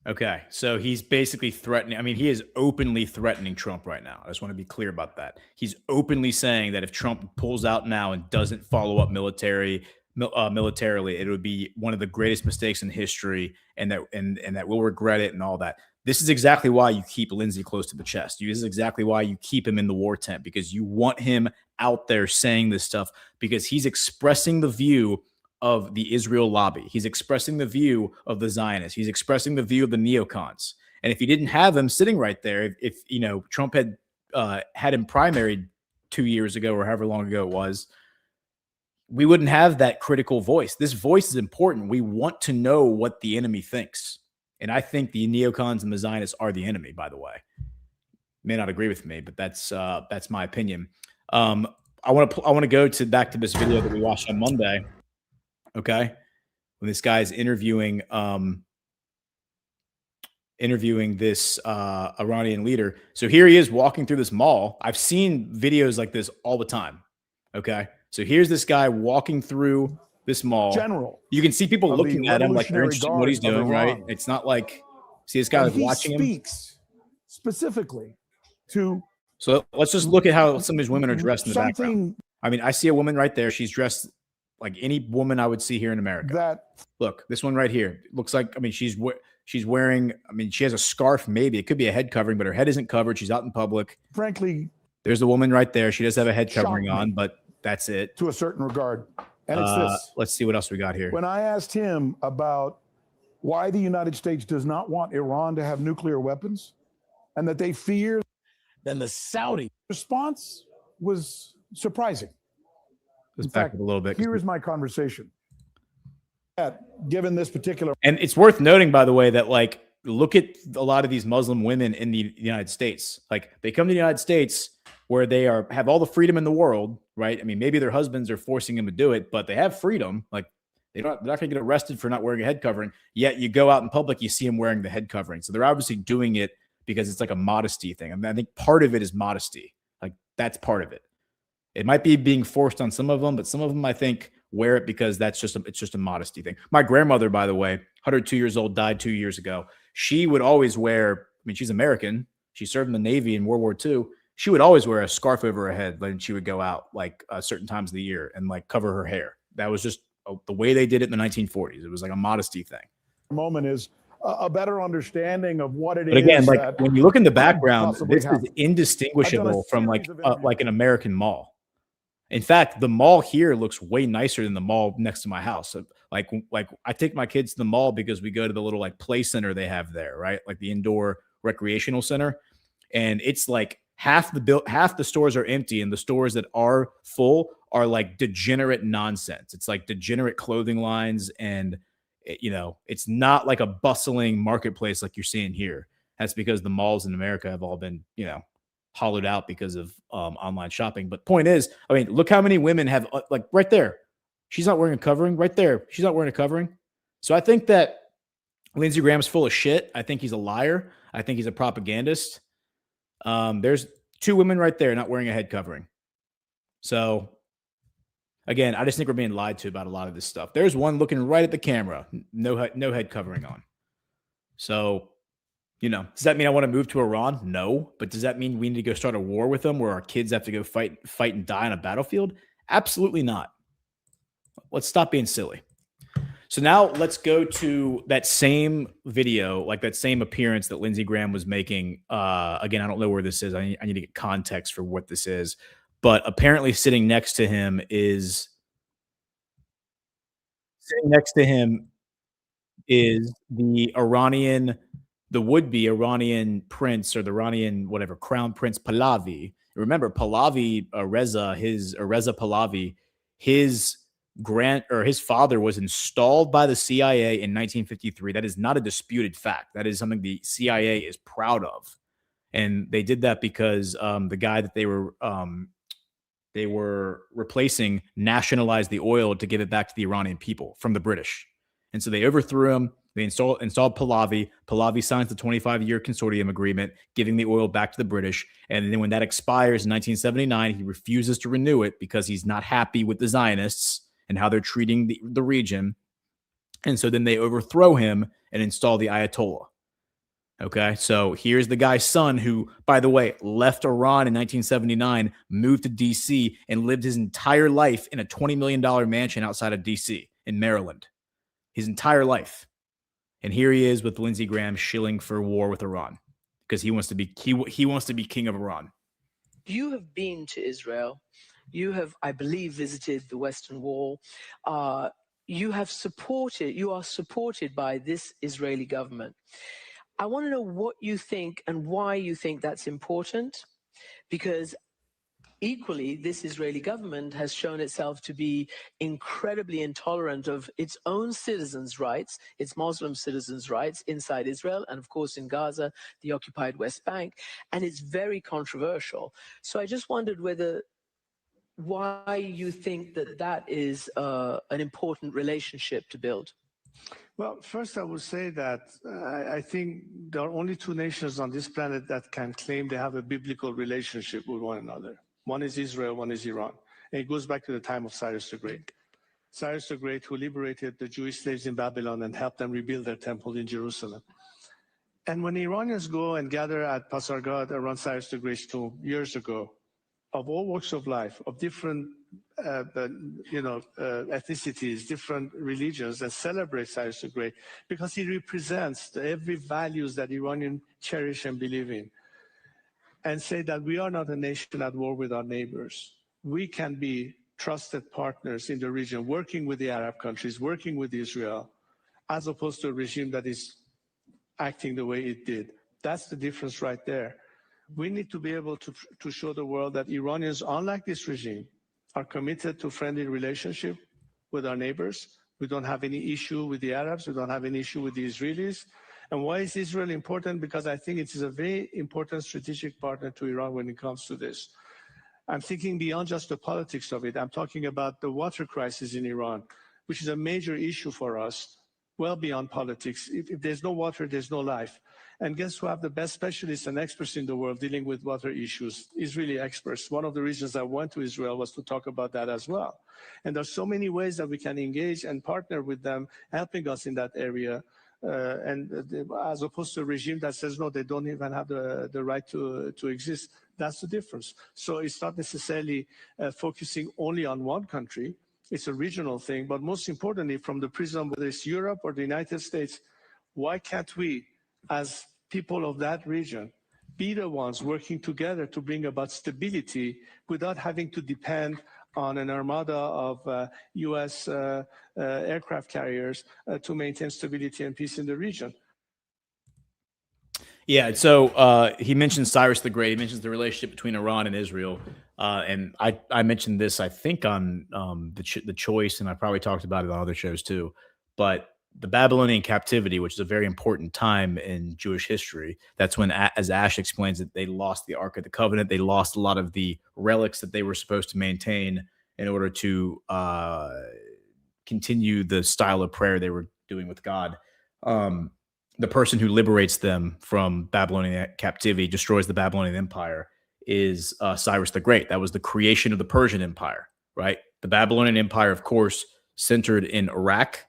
B: Okay, so he's basically threatening. I mean, he is openly threatening Trump right now. I just want to be clear about that. He's openly saying that if Trump pulls out now and doesn't follow up militarily, it would be one of the greatest mistakes in history, and that we'll regret it and all that. This is exactly why you keep Lindsey close to the chest. This is exactly why you keep him in the war tent, because you want him out there saying this stuff, because he's expressing the view of the Israel lobby. He's expressing the view of the Zionists. He's expressing the view of the neocons. And if you didn't have him sitting right there, if you know Trump had him primaried 2 years ago or however long ago it was, we wouldn't have that critical voice. This voice is important. We want to know what the enemy thinks. And I think the neocons and the Zionists are the enemy, by the way. May not agree with me, but that's my opinion. I want to go back to this video that we watched on Monday. Okay, when this guy's interviewing this Iranian leader. So here he is walking through this mall. I've seen videos like this all the time. Okay, so here's this guy walking through this mall.
R: General,
B: you can see people looking at him like they're interested in what he's doing, right? It's not like, see this guy watching him.
R: He speaks specifically to.
B: So let's just look at how some of these women are dressed in the background. I mean, I see a woman right there. She's dressed like any woman I would see here in America. Look, this one right here looks like, I mean, she's wearing, I mean, she has a scarf, maybe it could be a head covering, but her head isn't covered. She's out in public.
R: Frankly,
B: there's the woman right there. She does have a head covering on, but that's it.
R: To a certain regard. And it's this.
B: Let's see what else we got here.
R: When I asked him about why the United States does not want Iran to have nuclear weapons and that they fear, then the Saudi response was surprising.
B: Let's back up a little bit.
R: Here is my conversation. Given this particular,
B: and it's worth noting, by the way, that like look at a lot of these Muslim women in the United States. Like they come to the United States where they have all the freedom in the world, right? I mean, maybe their husbands are forcing them to do it, but they have freedom. Like they're not going to get arrested for not wearing a head covering. Yet you go out in public, you see them wearing the head covering. So they're obviously doing it because it's like a modesty thing. I mean, I think part of it is modesty. Like that's part of it. It might be being forced on some of them, but some of them I think wear it because it's just a modesty thing. My grandmother, by the way, 102 years old, died 2 years ago. She would always wear, I mean, she's American. She served in the Navy in World War II. She would always wear a scarf over her head when she would go out, like certain times of the year, and like cover her hair. That was just the way they did it in the 1940s. It was like a modesty thing.
R: Moment is a better understanding of what it is.
B: But again, like when you look in the background, this is indistinguishable from like an American mall. In fact, the mall here looks way nicer than the mall next to my house. So, like I take my kids to the mall because we go to the little like play center they have there, right? Like the indoor recreational center, and it's like half the stores are empty, and the stores that are full are like degenerate nonsense. It's like degenerate clothing lines, and it's not like a bustling marketplace like you're seeing here. That's because the malls in America have all been, hollowed out because of online shopping. But point is, I mean, look how many women have like right there. She's not wearing a covering right there. She's not wearing a covering. So I think that Lindsey Graham's full of shit. I think he's a liar. I think he's a propagandist. There's two women right there not wearing a head covering. So again, I just think we're being lied to about a lot of this stuff. There's one looking right at the camera. No head covering on. So does that mean I want to move to Iran? No. But does that mean we need to go start a war with them where our kids have to go fight and die on a battlefield? Absolutely not. Let's stop being silly. So now let's go to that same video, like that same appearance that Lindsey Graham was making. Again, I don't know where this is. I need to get context for what this is. But apparently sitting next to him is the would-be Iranian prince, or the Iranian whatever, crown prince Pahlavi. Remember, Pahlavi, Reza Pahlavi, his father was installed by the CIA in 1953. That is not a disputed fact. That is something the CIA is proud of, and they did that because the guy that they were replacing nationalized the oil to give it back to the Iranian people from the British. And so they overthrew him. They installed Pahlavi. Pahlavi signs the 25-year consortium agreement, giving the oil back to the British. And then when that expires in 1979, he refuses to renew it because he's not happy with the Zionists and how they're treating the region. And so then they overthrow him and install the Ayatollah. Okay, so here's the guy's son who, by the way, left Iran in 1979, moved to D.C., and lived his entire life in a $20 million mansion outside of D.C. in Maryland. His entire life. And here he is with Lindsey Graham shilling for war with Iran because he wants to be he wants to be king of Iran.
Q: You have been to Israel. You have, I believe, visited the Western Wall. You are supported by this Israeli government. I want to know what you think and why you think that's important, because equally, this Israeli government has shown itself to be incredibly intolerant of its own citizens' rights, its Muslim citizens' rights inside Israel, and of course in Gaza, the occupied West Bank, and it's very controversial. So I just wondered why you think that is an important relationship to build.
S: Well, first I would say that I think there are only two nations on this planet that can claim they have a biblical relationship with one another. One is Israel, one is Iran. And it goes back to the time of Cyrus the Great. Cyrus the Great, who liberated the Jewish slaves in Babylon and helped them rebuild their temple in Jerusalem. And when the Iranians go and gather at Pasargad around Cyrus the Great's tomb years ago, of all walks of life, of different ethnicities, different religions, and celebrate Cyrus the Great because he represents every values that Iranians cherish and believe in, and say that we are not a nation at war with our neighbors. We can be trusted partners in the region, working with the Arab countries, working with Israel, as opposed to a regime that is acting the way it did. That's the difference right there. We need to be able to show the world that Iranians, unlike this regime, are committed to friendly relationship with our neighbors. We don't have any issue with the Arabs. We don't have any issue with the Israelis. And why is Israel important? Because I think it is a very important strategic partner to Iran when it comes to this. I'm thinking beyond just the politics of it. I'm talking about the water crisis in Iran, which is a major issue for us, well beyond politics. If there's no water, there's no life. And guess who have the best specialists and experts in the world dealing with water issues? Israeli experts. One of the reasons I went to Israel was to talk about that as well. And there's so many ways that we can engage and partner with them, helping us in that area. As opposed to a regime that says, no, they don't even have the right to exist. That's the difference. So it's not necessarily focusing only on one country. It's a regional thing. But most importantly, from the prism, whether it's Europe or the United States, why can't we, as people of that region, be the ones working together to bring about stability without having to depend on an armada of U.S. Aircraft carriers to maintain stability and peace in the region?
B: Yeah, so he mentions Cyrus the Great. He mentions the relationship between Iran and Israel. And I mentioned this, I think, on the Choice, and I probably talked about it on other shows too. But the Babylonian captivity, which is a very important time in Jewish history, that's when, as Ash explains it, they lost the Ark of the Covenant. They lost a lot of the relics that they were supposed to maintain in order to continue the style of prayer they were doing with God. The person who liberates them from Babylonian captivity, destroys the Babylonian Empire, is Cyrus the Great. That was the creation of the Persian Empire, right? The Babylonian Empire, of course, centered in Iraq.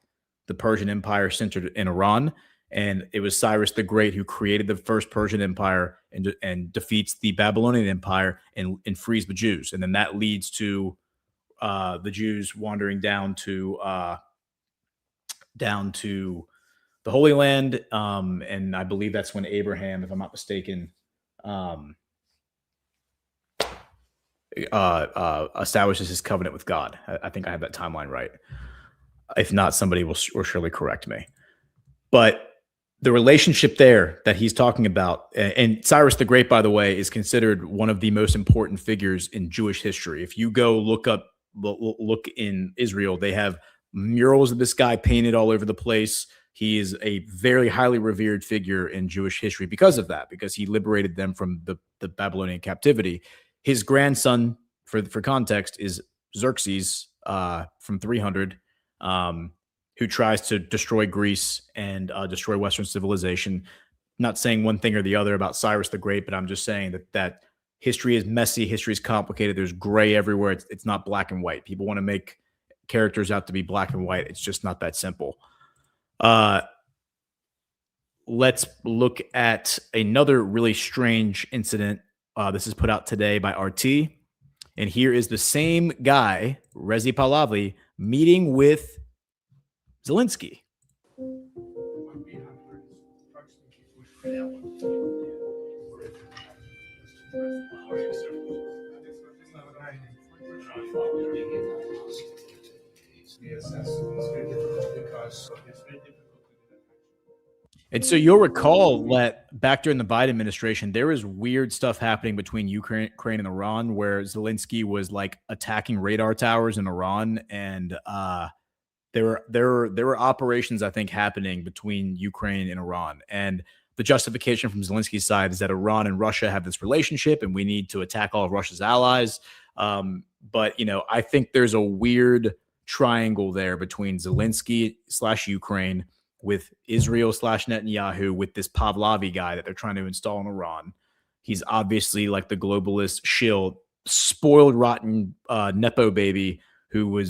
B: The Persian Empire centered in Iran, and it was Cyrus the Great who created the first Persian Empire and defeats the Babylonian Empire and frees the Jews. And then that leads to the Jews wandering down to the Holy Land, and I believe that's when Abraham, if I'm not mistaken, establishes his covenant with God. I think I have that timeline right. If not, somebody will surely correct me. But the relationship there that he's talking about, and Cyrus the Great, by the way, is considered one of the most important figures in Jewish history. If you go look in Israel, they have murals of this guy painted all over the place. He is a very highly revered figure in Jewish history because of that, because he liberated them from the Babylonian captivity. His grandson, for context, is Xerxes from 300, who tries to destroy Greece and destroy Western civilization. Not saying one thing or the other about Cyrus the Great, but I'm just saying that history is messy, history is complicated. There's gray everywhere. It's not black and white. People want to make characters out to be black and white. It's just not that simple. Let's look at another really strange incident. This is put out today by RT. And here is the same guy, Rezi Pahlavi, meeting with Zelensky. And so you'll recall that back during the Biden administration, there was weird stuff happening between Ukraine and Iran, where Zelensky was like attacking radar towers in Iran, and there were operations, I think, happening between Ukraine and Iran. And the justification from Zelensky's side is that Iran and Russia have this relationship, and we need to attack all of Russia's allies. But I think there's a weird triangle there between Zelensky / Ukraine, with Israel / Netanyahu, with this Pahlavi guy that they're trying to install in Iran. He's obviously like the globalist shill, spoiled, rotten Nepo baby who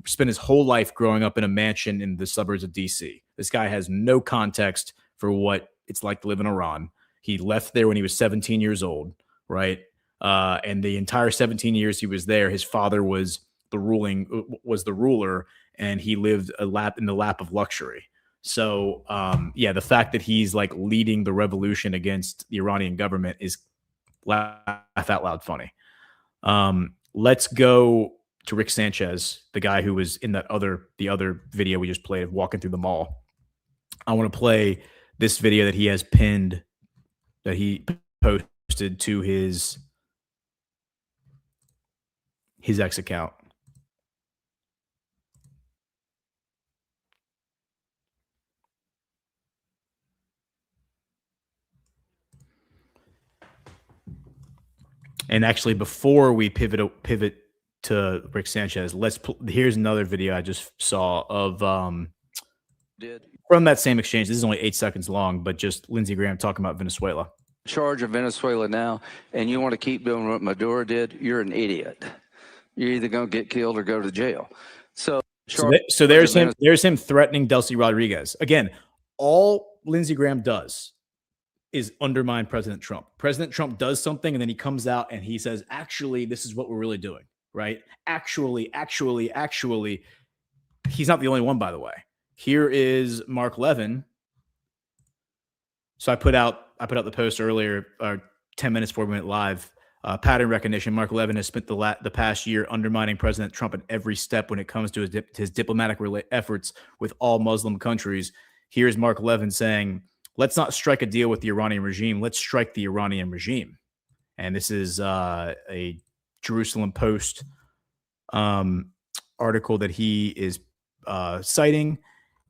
B: spent his whole life growing up in a mansion in the suburbs of DC. This guy has no context for what it's like to live in Iran. He left there when he was 17 years old, right? And the entire 17 years he was there, his father was the ruler, and he lived in the lap of luxury. So, the fact that he's like leading the revolution against the Iranian government is laugh out loud funny. Let's go to Rick Sanchez, the guy who was in the other video we just played of walking through the mall. I want to play this video that he has pinned, that he posted to his X account. And actually, before we pivot to Rick Sanchez, here's another video I just saw of from that same exchange. This is only 8 seconds long, but just Lindsey Graham talking about Venezuela.
P: Charge of Venezuela now, and you want to keep doing what Maduro did, you're an idiot. You're either going to get killed or go to jail. So
B: there's him threatening Delcy Rodriguez. Again, all Lindsey Graham does is undermine President Trump. President Trump does something, and then he comes out and he says, actually, this is what we're really doing, right? Actually. He's not the only one, by the way. Here is Mark Levin. So I put out the post earlier, 10 minutes before we went live. Pattern recognition. Mark Levin has spent the past year undermining President Trump at every step when it comes to his diplomatic efforts with all Muslim countries. Here's Mark Levin saying, let's not strike a deal with the Iranian regime. Let's strike the Iranian regime. And this is a Jerusalem Post article that he is citing.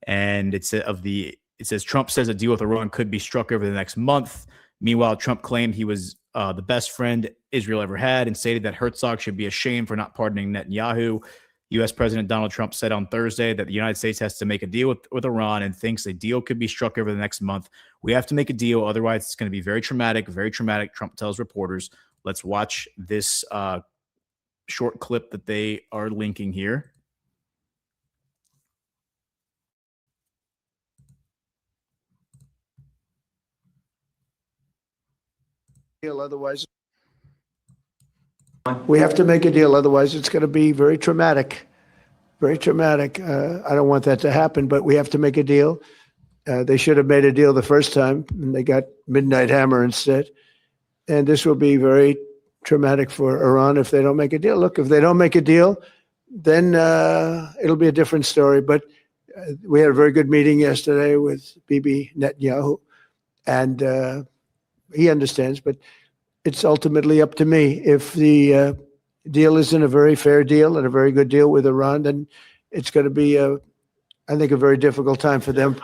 B: And it says Trump says a deal with Iran could be struck over the next month. Meanwhile, Trump claimed he was the best friend Israel ever had, and stated that Herzog should be ashamed for not pardoning Netanyahu. U.S. President Donald Trump said on Thursday that the United States has to make a deal with Iran and thinks a deal could be struck over the next month. We have to make a deal. Otherwise, it's going to be very traumatic, Trump tells reporters. Let's watch this short clip that they are linking here.
T: Otherwise, We have to make a deal, otherwise it's going to be very traumatic. Very traumatic. I don't want that to happen, but we have to make a deal. They should have made a deal the first time, and they got Midnight Hammer instead. And this will be very traumatic for Iran if they don't make a deal. Look, if they don't make a deal, then it'll be a different story. But we had a very good meeting yesterday with Bibi Netanyahu, and he understands. But it's ultimately up to me. If the deal isn't a very fair deal and a very good deal with Iran, then it's going to be, I think, a very difficult time for them.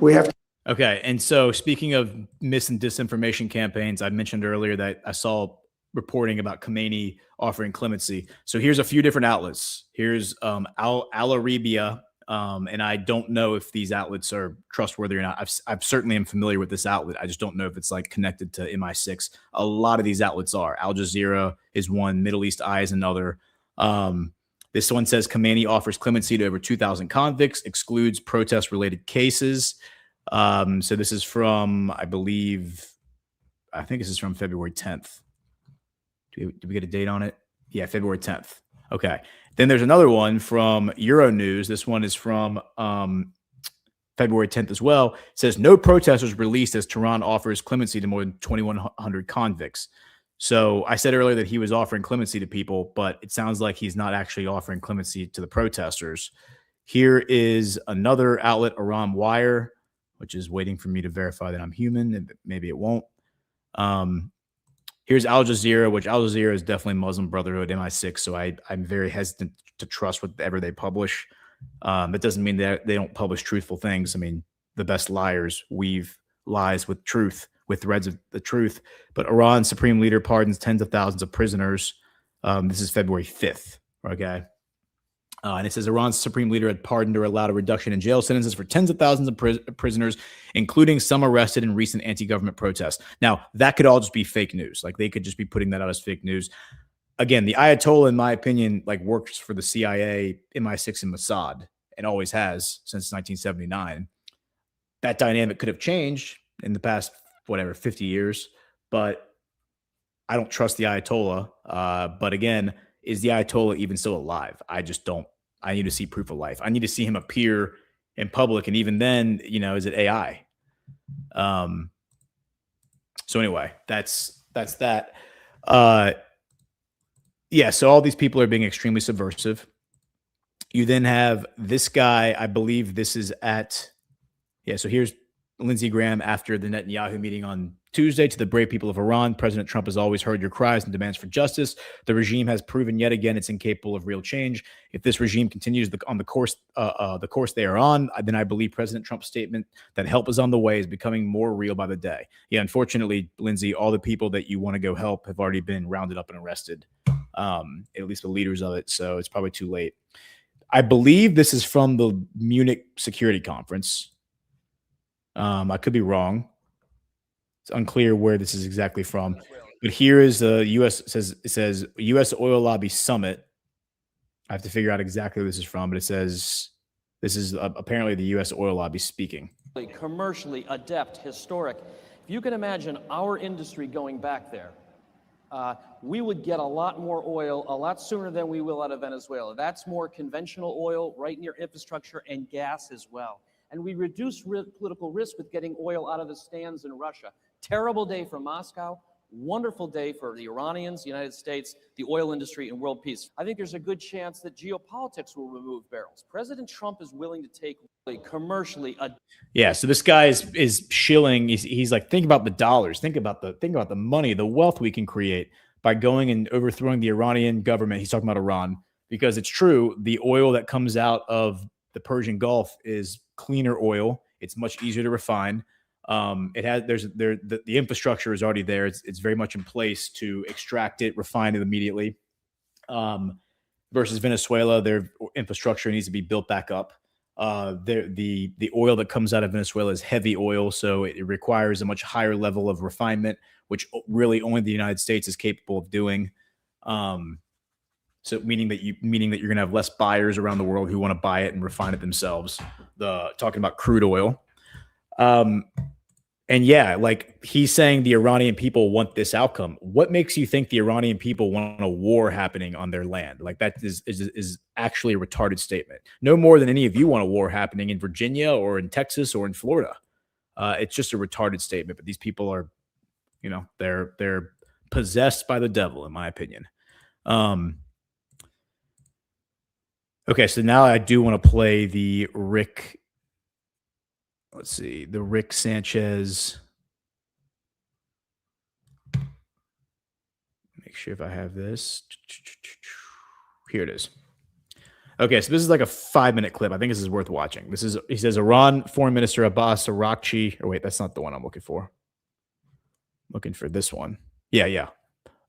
T: We have to.
B: Okay. And so speaking of mis and disinformation campaigns, I mentioned earlier that I saw reporting about Khamenei offering clemency. So here's a few different outlets. Here's Al Arabiya. And I don't know if these outlets are trustworthy or not. I certainly am familiar with this outlet. I just don't know if it's like connected to MI6. A lot of these outlets are. Al Jazeera is one. Middle East Eye is another. This one says Khamenei offers clemency to over 2,000 convicts, excludes protest-related cases. So this is from, I think this is from February 10th. Did we get a date on it? Yeah, February 10th. Okay. Then there's another one from Euronews. This one is from February 10th as well. It says no protesters released as Tehran offers clemency to more than 2,100 convicts. So I said earlier that he was offering clemency to people, but it sounds like he's not actually offering clemency to the protesters. Here is another outlet, Iran Wire, which is waiting for me to verify that I'm human, and maybe it won't. Here's Al Jazeera, which Al Jazeera is definitely Muslim Brotherhood, MI6, so I'm very hesitant to trust whatever they publish. That doesn't mean that they don't publish truthful things. I mean, the best liars weave lies with truth, with threads of the truth. But Iran's supreme leader pardons tens of thousands of prisoners. This is February 5th, okay? And it says Iran's supreme leader had pardoned or allowed a reduction in jail sentences for tens of thousands of prisoners, including some arrested in recent anti-government protests. Now, that could all just be fake news. Like, they could just be putting that out as fake news. Again, the Ayatollah, in my opinion, like, works for the CIA, MI6, and Mossad, and always has since 1979. That dynamic could have changed in the past, 50 years, but I don't trust the Ayatollah. But again, is the Ayatollah even still alive? I just don't. I need to see proof of life. I need to see him appear in public. And even then, is it AI? So anyway, that's that. Yeah. So all these people are being extremely subversive. You then have this guy, I believe this is so here's Lindsey Graham after the Netanyahu meeting on Tuesday. To the brave people of Iran, President Trump has always heard your cries and demands for justice. The regime has proven yet again it's incapable of real change. If this regime continues on the course they are on, then I believe President Trump's statement that help is on the way is becoming more real by the day. Yeah, unfortunately, Lindsey, all the people that you want to go help have already been rounded up and arrested, at least the leaders of it. So it's probably too late. I believe this is from the Munich Security Conference. I could be wrong. It's unclear where this is exactly from, but here is the U.S. It says U.S. Oil Lobby Summit. I have to figure out exactly where this is from, but it says this is apparently the U.S. Oil Lobby speaking.
U: Commercially adept, historic. If you can imagine our industry going back there, we would get a lot more oil a lot sooner than we will out of Venezuela. That's more conventional oil right near infrastructure and gas as well. And we reduce political risk with getting oil out of the stands in Russia. Terrible day for Moscow, wonderful day for the Iranians, the United States, the oil industry, and world peace. I think there's a good chance that geopolitics will remove barrels. President Trump is willing to take commercially.
B: Yeah, so this guy is shilling. He's like, think about the dollars, think about the money, the wealth we can create by going and overthrowing the Iranian government. He's talking about Iran because it's true. The oil that comes out of the Persian Gulf is cleaner oil. It's much easier to refine. The infrastructure is already there. It's very much in place to extract it, refine it immediately. Versus Venezuela, their infrastructure needs to be built back up. The oil that comes out of Venezuela is heavy oil, so it requires a much higher level of refinement, which really only the United States is capable of doing. So meaning that you're going to have less buyers around the world who want to buy it and refine it themselves. Talking about crude oil. And yeah, like he's saying the Iranian people want this outcome. What makes you think the Iranian people want a war happening on their land? Like that is actually a retarded statement. No more than any of you want a war happening in Virginia or in Texas or in Florida. It's just a retarded statement. But these people are, you know, they're possessed by the devil, in my opinion. Okay, so now I do want to play the Rick. Let's see, the Rick Sanchez. Make sure if I have this. Here it is. Okay, so this is like a 5-minute clip. I think this is worth watching. This is, he says, Iran Foreign Minister Abbas Araghchi. Or wait, that's not the one I'm looking for. Looking for this one. Yeah.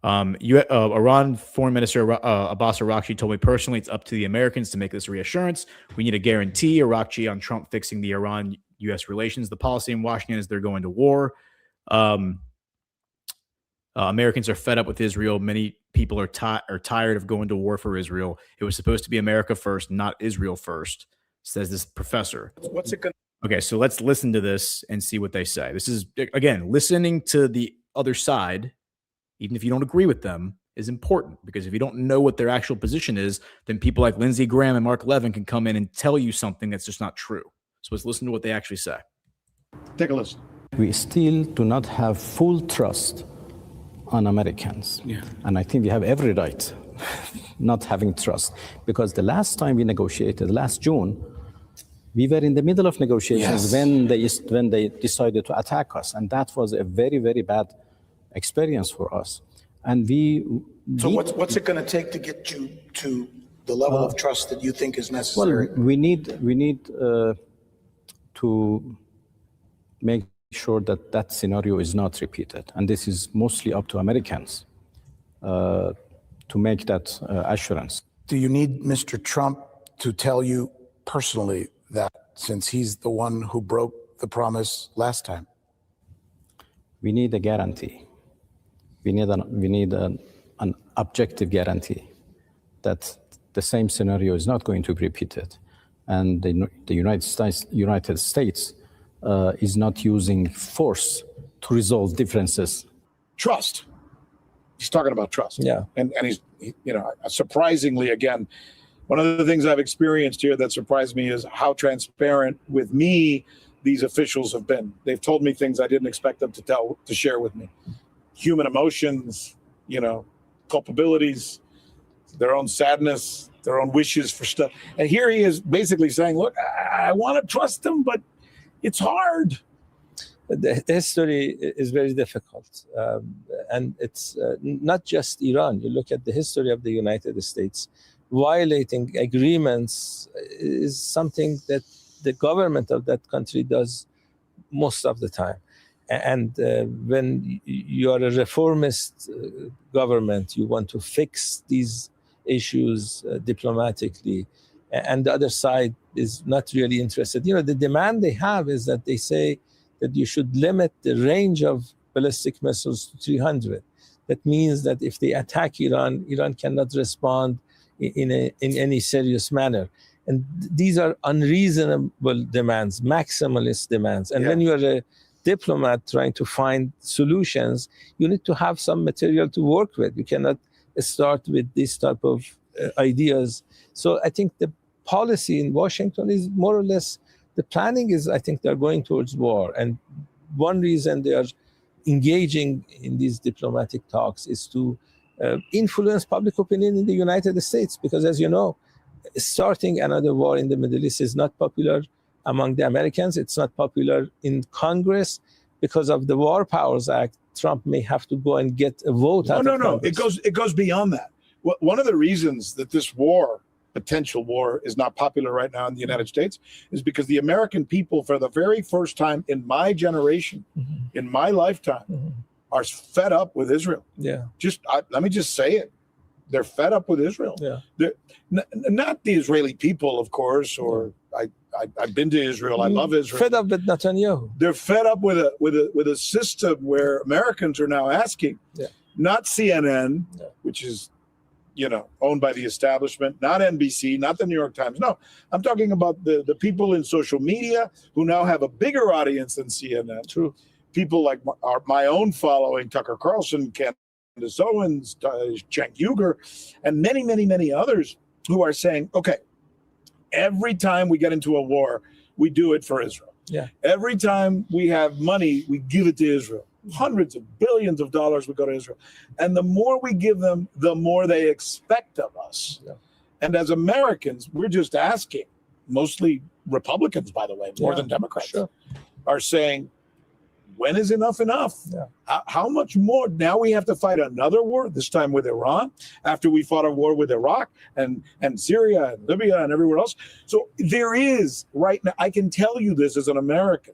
B: Iran Foreign Minister Abbas Araghchi told me personally it's up to the Americans to make this reassurance. We need a guarantee, Araghchi, on Trump fixing the Iran-U.S. relations. The policy in Washington is they're going to war. Americans are fed up with Israel. Many people are tired of going to war for Israel. It was supposed to be America first, not Israel first, says this professor.
R: What's it going to?
B: Okay, so let's listen to this and see what they say. This is, again, listening to the other side, even if you don't agree with them, is important, because if you don't know what their actual position is, then people like Lindsey Graham and Mark Levin can come in and tell you something that's just not true. So let's listen to what they actually say.
R: Take a listen.
D: We still do not have full trust on Americans. Yeah. And I think we have every right not having trust, because the last time we negotiated, last June, we were in the middle of negotiations when they decided to attack us. And that was a very, very bad experience for us. And
R: what's it going to take to get you to the level of trust that you think is necessary?
D: Well, we need to make sure that scenario is not repeated. And this is mostly up to Americans to make that assurance.
R: Do you need Mr. Trump to tell you personally that, since he's the one who broke the promise last time?
D: We need a guarantee. We need an objective guarantee that the same scenario is not going to be repeated, and the United States is not using force to resolve differences.
R: Trust. He's talking about trust.
D: Yeah.
R: And he's, you know, surprisingly, again, one of the things I've experienced here that surprised me is how transparent with me these officials have been. They've told me things I didn't expect them to share with me. Human emotions, you know, culpabilities, their own sadness, their own wishes for stuff. And here he is basically saying, look, I want to trust them, but it's hard.
V: The history is very difficult. And it's not just Iran. You look at the history of the United States, violating agreements is something that the government of that country does most of the time. And when you are a reformist government, you want to fix these issues diplomatically, and the other side is not really interested. You know, the demand they have is that they say that you should limit the range of ballistic missiles to 300. That means that if they attack Iran, Iran cannot respond in any serious manner. And these are unreasonable demands, maximalist demands. And when you are a diplomat trying to find solutions, you need to have some material to work with. You cannot start with this type of ideas. So I think the policy in Washington is more or less, the planning is, I think they're going towards war. And one reason they are engaging in these diplomatic talks is to influence public opinion in the United States. Because as you know, starting another war in the Middle East is not popular among the Americans. It's not popular in Congress. Because of the War Powers Act, Trump may have to go and get a vote out of Congress.
R: It goes beyond that. One of the reasons that this war, potential war, is not popular right now in the United States is because the American people, for the very first time in my generation, in my lifetime, are fed up with Israel.
V: Yeah.
R: Let me just say it. They're fed up with Israel.
V: Yeah.
R: They're not the Israeli people, of course, or I've been to Israel. I love Israel.
V: Fed up with Netanyahu.
R: They're fed up with a system where Americans are now asking, not CNN, which is, you know, owned by the establishment, not NBC, not the New York Times. No, I'm talking about the people in social media who now have a bigger audience than CNN.
V: True.
R: people like my own following, Tucker Carlson, Candace Owens, Cenk Uygur, and many, many, many others who are saying, okay, every time we get into a war, we do it for Israel.
V: Yeah.
R: Every time we have money, we give it to Israel. Hundreds of billions of dollars would go to Israel. And the more we give them, the more they expect of us.
V: Yeah.
R: And as Americans, we're just asking, mostly Republicans, by the way, more than Democrats, are saying, when is enough enough?
V: Yeah.
R: How much more? Now we have to fight another war, this time with Iran, after we fought a war with Iraq and Syria and Libya and everywhere else. So there is, right now, I can tell you this as an American,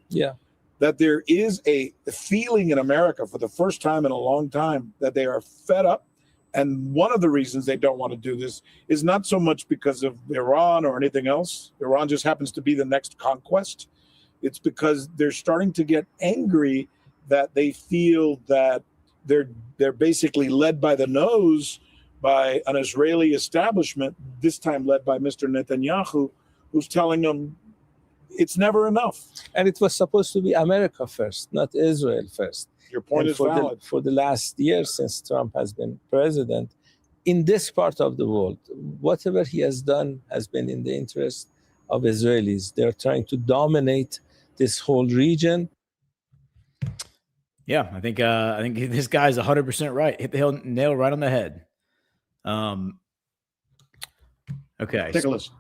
R: that there is a feeling in America for the first time in a long time that they are fed up. And one of the reasons they don't want to do this is not so much because of Iran or anything else. Iran just happens to be the next conquest. It's because they're starting to get angry that they feel that they're basically led by the nose by an Israeli establishment, this time led by Mr. Netanyahu, who's telling them it's never enough.
V: And it was supposed to be America first, not Israel first.
R: Your point is valid.
V: For the last year since Trump has been president, in this part of the world, whatever he has done has been in the interest of Israelis. They're trying to dominate this whole region.
B: Yeah, I think this guy's 100% right. Hit the nail right on the head. Okay.
R: Take a listen.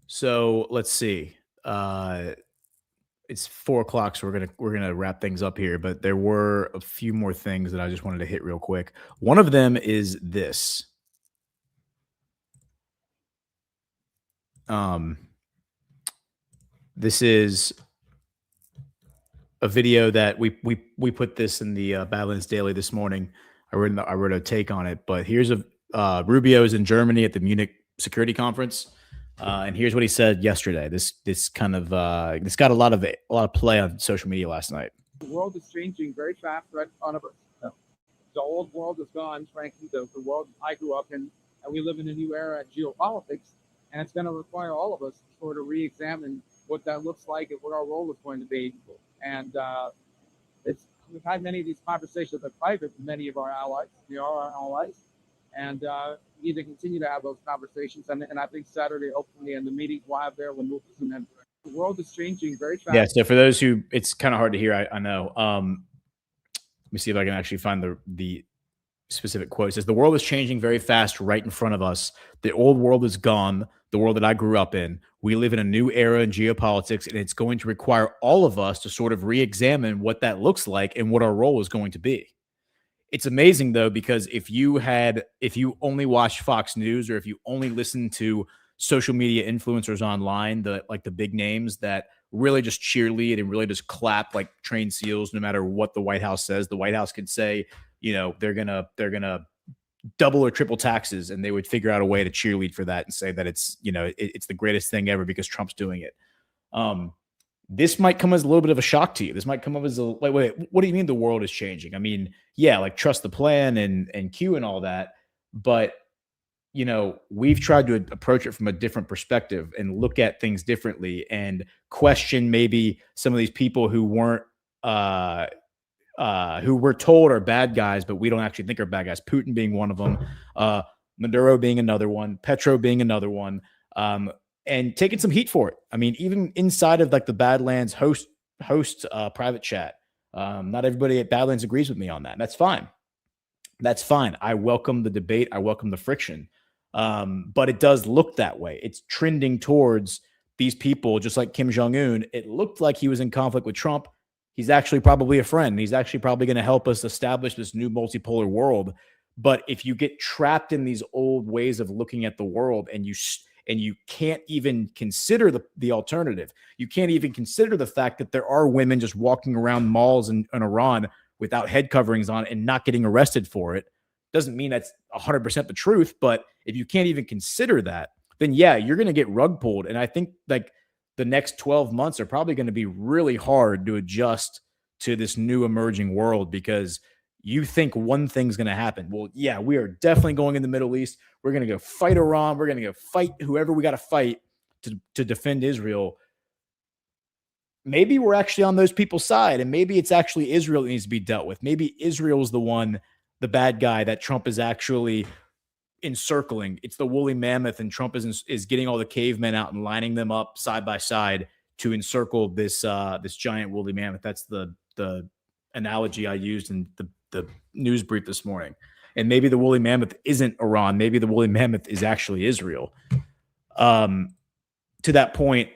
B: So let's see. It's 4:00, so we're gonna wrap things up here. But there were a few more things that I just wanted to hit real quick. One of them is this. This is a video that we put this in the Badlands Daily this morning. I wrote a take on it, but here's Rubio is in Germany at the Munich Security Conference, and here's what he said yesterday. This got a lot of play on social media last night.
E: The world is changing very fast right in front of us. The old world is gone, frankly, the world I grew up in, and we live in a new era at geopolitics, and it's going to require all of us to sort of re-examine what that looks like and what our role is going to be. And we've had many of these conversations in private with many of our allies. They are our allies. And we need to continue to have those conversations. And I think Saturday, hopefully, in the meeting we'll have there when Lucas and them. The world is changing very fast.
B: Yeah, so for those who, it's kind of hard to hear, I know. Let me see if I can actually find the specific quote. It says, the world is changing very fast right in front of us. The old world is gone, the world that I grew up in. We live in a new era in geopolitics, and it's going to require all of us to sort of re-examine what that looks like and what our role is going to be. It's amazing, though, because if you only watched Fox News or if you only listened to social media influencers online, the big names that really just cheerlead and really just clap like trained seals, no matter what the White House says. The White House could say, they're gonna double or triple taxes, and they would figure out a way to cheerlead for that and say that it's the greatest thing ever because Trump's doing it. This might come as a little bit of a shock to you. This might come up as wait, what do you mean the world is changing? I mean, yeah, like trust the plan and Q and all that, but we've tried to approach it from a different perspective and look at things differently and question maybe some of these people who weren't who we're told are bad guys, but we don't actually think are bad guys. Putin being one of them, Maduro being another one, Petro being another one, and taking some heat for it. I mean, even inside of like the Badlands host private chat, not everybody at Badlands agrees with me on that. That's fine. That's fine. I welcome the debate. I welcome the friction. But it does look that way. It's trending towards these people, just like Kim Jong-un. It looked like he was in conflict with Trump. He's actually probably a friend. He's actually probably going to help us establish this new multipolar world. But if you get trapped in these old ways of looking at the world and you can't even consider the alternative, you can't even consider the fact that there are women just walking around malls in Iran without head coverings on and not getting arrested for it, doesn't mean that's 100% the truth. But if you can't even consider that, then yeah, you're going to get rug pulled. And I think like the next 12 months are probably going to be really hard to adjust to this new emerging world because you think one thing's going to happen. Well, yeah, we are definitely going in the Middle East. We're going to go fight Iran. We're going to go fight whoever we got to fight to defend Israel. maybe we're actually on those people's side, and maybe it's actually Israel that needs to be dealt with. Maybe Israel is the bad guy that Trump is actually encircling. It's the woolly mammoth, and Trump is getting all the cavemen out and lining them up side by side to encircle this giant woolly mammoth. That's the analogy I used in the news brief this morning. And maybe the woolly mammoth isn't Iran. Maybe the woolly mammoth is actually Israel. To that point,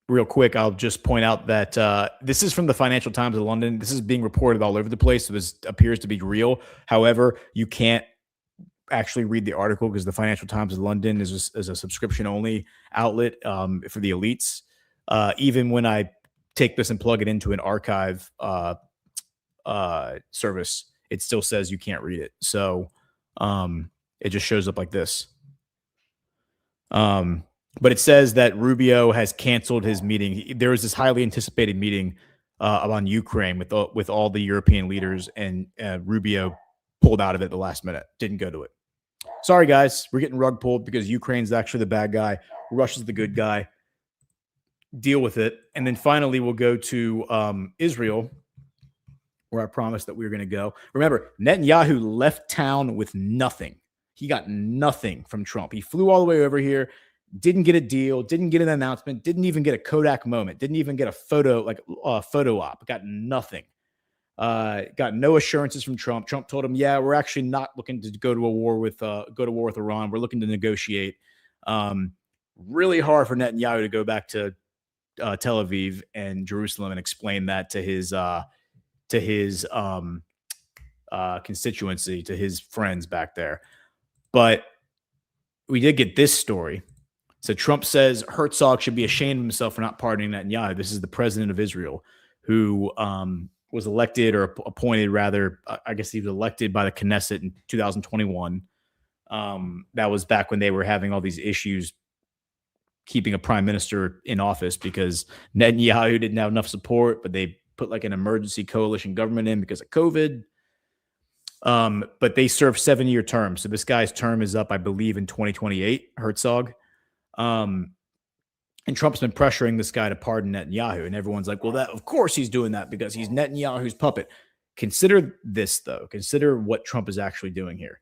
B: real quick, I'll just point out that this is from the Financial Times of London. This is being reported all over the place, so this appears to be real. However, you can't actually read the article because the Financial Times of London is a subscription-only outlet for the elites. Even when I take this and plug it into an archive service, it still says you can't read it. So it just shows up like this. But it says that Rubio has canceled his meeting. There was this highly anticipated meeting on Ukraine with all the European leaders, and Rubio pulled out of it at the last minute. Didn't go to it. Sorry, guys. We're getting rug pulled because Ukraine's actually the bad guy. Russia's the good guy. Deal with it. And then finally, we'll go to Israel, where I promised that we were going to go. Remember, Netanyahu left town with nothing. He got nothing from Trump. He flew all the way over here, didn't get a deal, didn't get an announcement, didn't even get a Kodak moment, didn't even get a photo op, got nothing. Got no assurances from Trump. Trump told him, yeah, we're actually not looking to go to war with Iran. We're looking to negotiate. Really hard for Netanyahu to go back to Tel Aviv and Jerusalem and explain that to his constituency, to his friends back there. But we did get this story. So Trump says Herzog should be ashamed of himself for not pardoning Netanyahu. This is the president of Israel who was elected, or appointed rather. I guess he was elected by the Knesset in 2021. That was back when they were having all these issues keeping a prime minister in office because Netanyahu didn't have enough support, but they put like an emergency coalition government in because of COVID. But they serve 7-year terms. So this guy's term is up, I believe, in 2028, Herzog. And Trump's been pressuring this guy to pardon Netanyahu. And everyone's like, well, that of course he's doing that because he's Netanyahu's puppet. Consider this, though. Consider what Trump is actually doing here.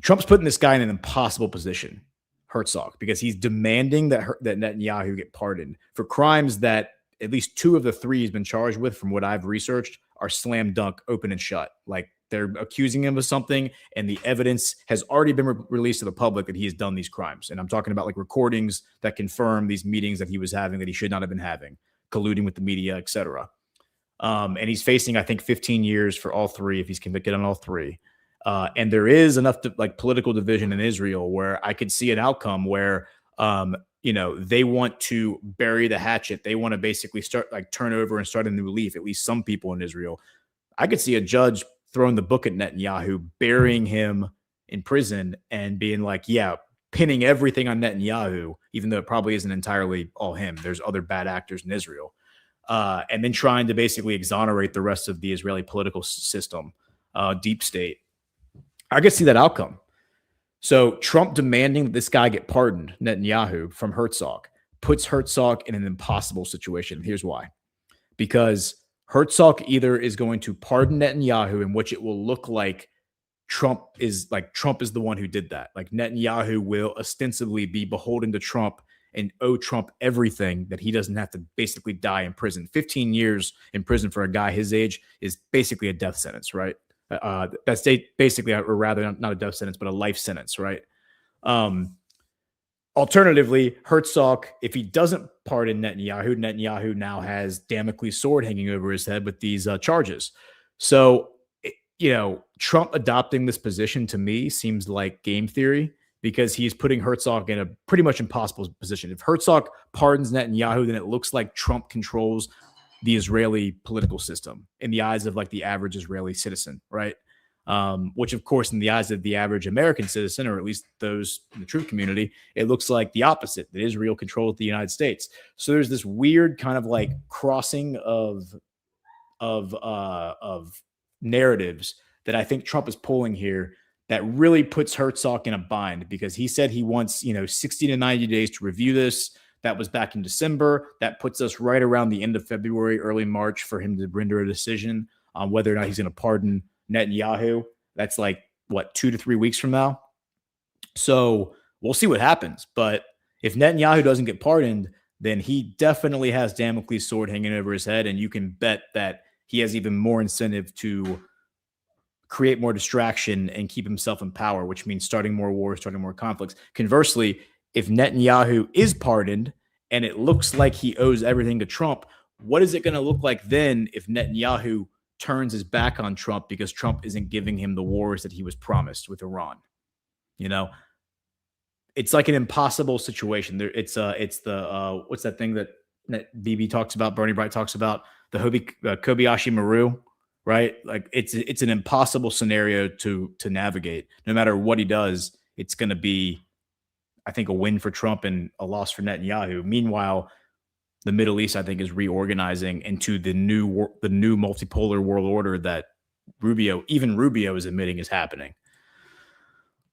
B: Trump's putting this guy in an impossible position, Herzog, because he's demanding that Netanyahu get pardoned for crimes that at least 2 of the 3 he's been charged with, from what I've researched, are slam dunk, open and shut. Like, they're accusing him of something, and the evidence has already been released to the public that he has done these crimes. And I'm talking about like recordings that confirm these meetings that he was having that he should not have been having, colluding with the media, etc. And he's facing, I think, 15 years for all 3 if he's convicted on all 3. And there is enough political division in Israel where I could see an outcome where, they want to bury the hatchet. They want to basically start turn over and start a new leaf. At least some people in Israel. I could see a judge throwing the book at Netanyahu, burying him in prison, and being like, yeah, pinning everything on Netanyahu, even though it probably isn't entirely all him. There's other bad actors in Israel. And then trying to basically exonerate the rest of the Israeli political system, deep state. I could see that outcome. So Trump demanding that this guy get pardoned, Netanyahu, from Herzog, puts Herzog in an impossible situation. Here's why. Because Herzog either is going to pardon Netanyahu, in which it will look like Trump is the one who did that. Like Netanyahu will ostensibly be beholden to Trump and owe Trump everything, that he doesn't have to basically die in prison. 15 years in prison for a guy his age is basically a death sentence, right? That's basically, or rather not a death sentence, but a life sentence, right? Alternatively, Herzog, if he doesn't pardon Netanyahu now has Damocles' sword hanging over his head with these charges. So, Trump adopting this position to me seems like game theory, because he's putting Herzog in a pretty much impossible position. If Herzog pardons Netanyahu, then it looks like Trump controls the Israeli political system in the eyes of the average Israeli citizen, right? Which, of course, in the eyes of the average American citizen, or at least those in the truth community, it looks like the opposite, that Israel controls the United States. So there's this weird kind of crossing of narratives that I think Trump is pulling here that really puts Herzog in a bind, because he said he wants, 60 to 90 days to review this. That was back in December. That puts us right around the end of February, early March for him to render a decision on whether or not he's going to pardon Netanyahu. That's like, what, 2 to 3 weeks from now? So we'll see what happens. But if Netanyahu doesn't get pardoned, then he definitely has Damocles' sword hanging over his head, and you can bet that he has even more incentive to create more distraction and keep himself in power, which means starting more wars, starting more conflicts. Conversely, if Netanyahu is pardoned and it looks like he owes everything to Trump, what is it going to look like then if Netanyahu turns his back on Trump because Trump isn't giving him the wars that he was promised with Iran? You know, it's like an impossible situation. It's the what's that thing that BB talks about, Bernie Bright talks about, the Kobayashi Maru, right? Like it's an impossible scenario to navigate. No matter what he does, it's going to be, I think, a win for Trump and a loss for Netanyahu. Meanwhile, the Middle East, I think, is reorganizing into the new multipolar world order that Rubio is admitting is happening.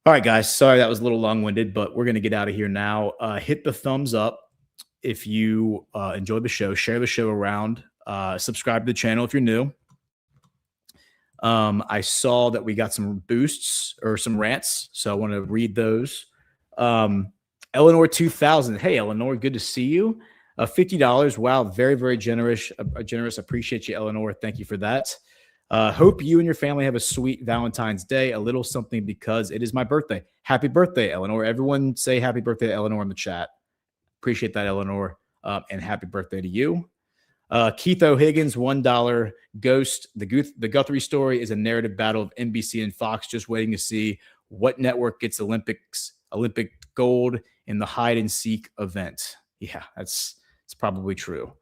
B: All right, guys. Sorry that was a little long-winded, but we're going to get out of here now. Hit the thumbs up if you enjoyed the show. Share the show around. Subscribe to the channel if you're new. I saw that we got some boosts or some rants, so I want to read those. Eleanor 2000. Hey, Eleanor, good to see you. $50. Wow, very, very generous. Appreciate you, Eleanor. Thank you for that. Hope you and your family have a sweet Valentine's Day. A little something because it is my birthday. Happy birthday, Eleanor. Everyone say happy birthday to Eleanor in the chat. Appreciate that, Eleanor. And happy birthday to you. Keith O'Higgins, $1. Ghost. The Guthrie story is a narrative battle of NBC and Fox, just waiting to see what network gets Olympic gold in the hide and seek event. Yeah, it's probably true.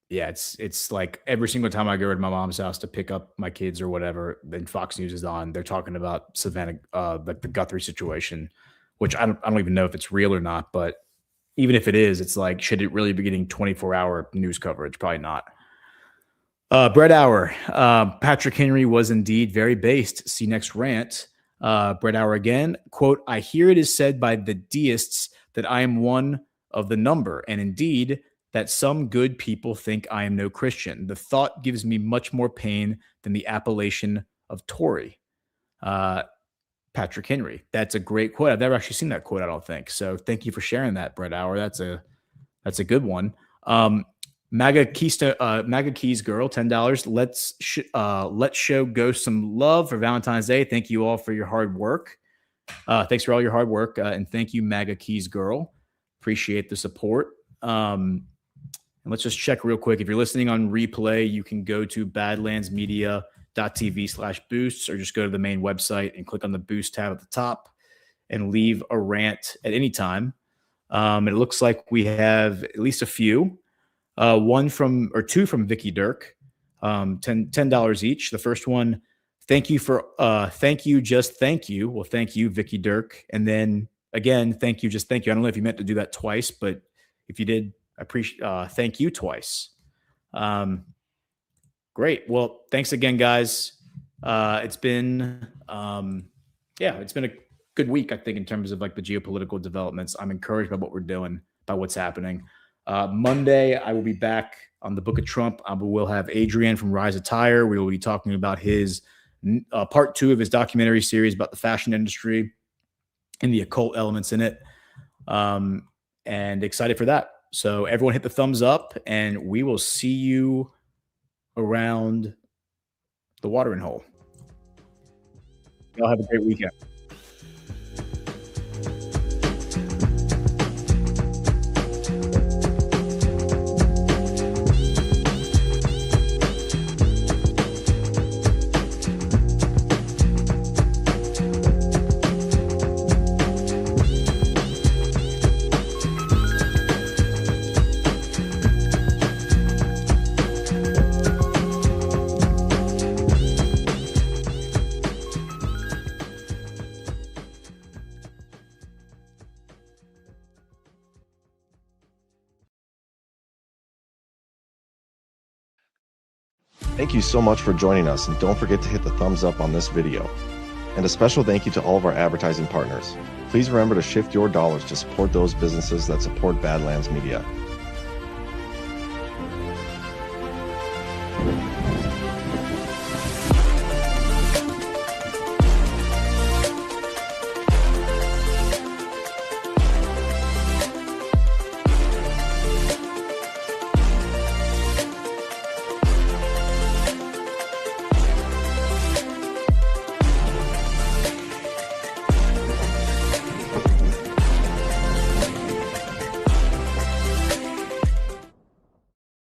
B: Yeah, it's like every single time I go to my mom's house to pick up my kids or whatever, then Fox News is on. They're talking about Savannah, like the Guthrie situation, which I don't even know if it's real or not. But even if it is, it's like, should it really be getting 24-hour news coverage? Probably not. Brett Hour. Patrick Henry was indeed very based. See next rant. Brett Hour again. Quote, I hear it is said by the deists that I am one of the number, and indeed that some good people think I am no Christian. The thought gives me much more pain than the appellation of Tory. Patrick Henry. That's a great quote. I've never actually seen that quote, I don't think. So thank you for sharing that, Brett Hour. That's a good one. MAGA Keys girl, $10. Let's show Ghost some love for Valentine's Day. Thank you all for your hard work. Thanks for all your hard work. And thank you, MAGA Keys girl. Appreciate the support. And let's just check real quick. If you're listening on replay, you can go to badlandsmedia.tv/boosts or just go to the main website and click on the boost tab at the top and leave a rant at any time. It looks like we have at least a few. Two from Vicky Dirk, $10 each. The first one, thank you, just thank you. Well, thank you, Vicky Dirk. And then again, thank you, just thank you. I don't know if you meant to do that twice, but if you did, I appreciate, thank you twice. Great. Well, thanks again, guys. It's been a good week, I think, in terms of like the geopolitical developments. I'm encouraged by what we're doing, by what's happening. Monday, I will be back on the Book of Trump. We'll have Adrian from Rise Attire. We will be talking about his part 2 of his documentary series about the fashion industry and the occult elements in it. And excited for that. So everyone hit the thumbs up, and we will see you around the watering hole. Y'all have a great weekend.
C: Thank you so much for joining us, and don't forget to hit the thumbs up on this video. And a special thank you to all of our advertising partners. Please remember to shift your dollars to support those businesses that support Badlands Media.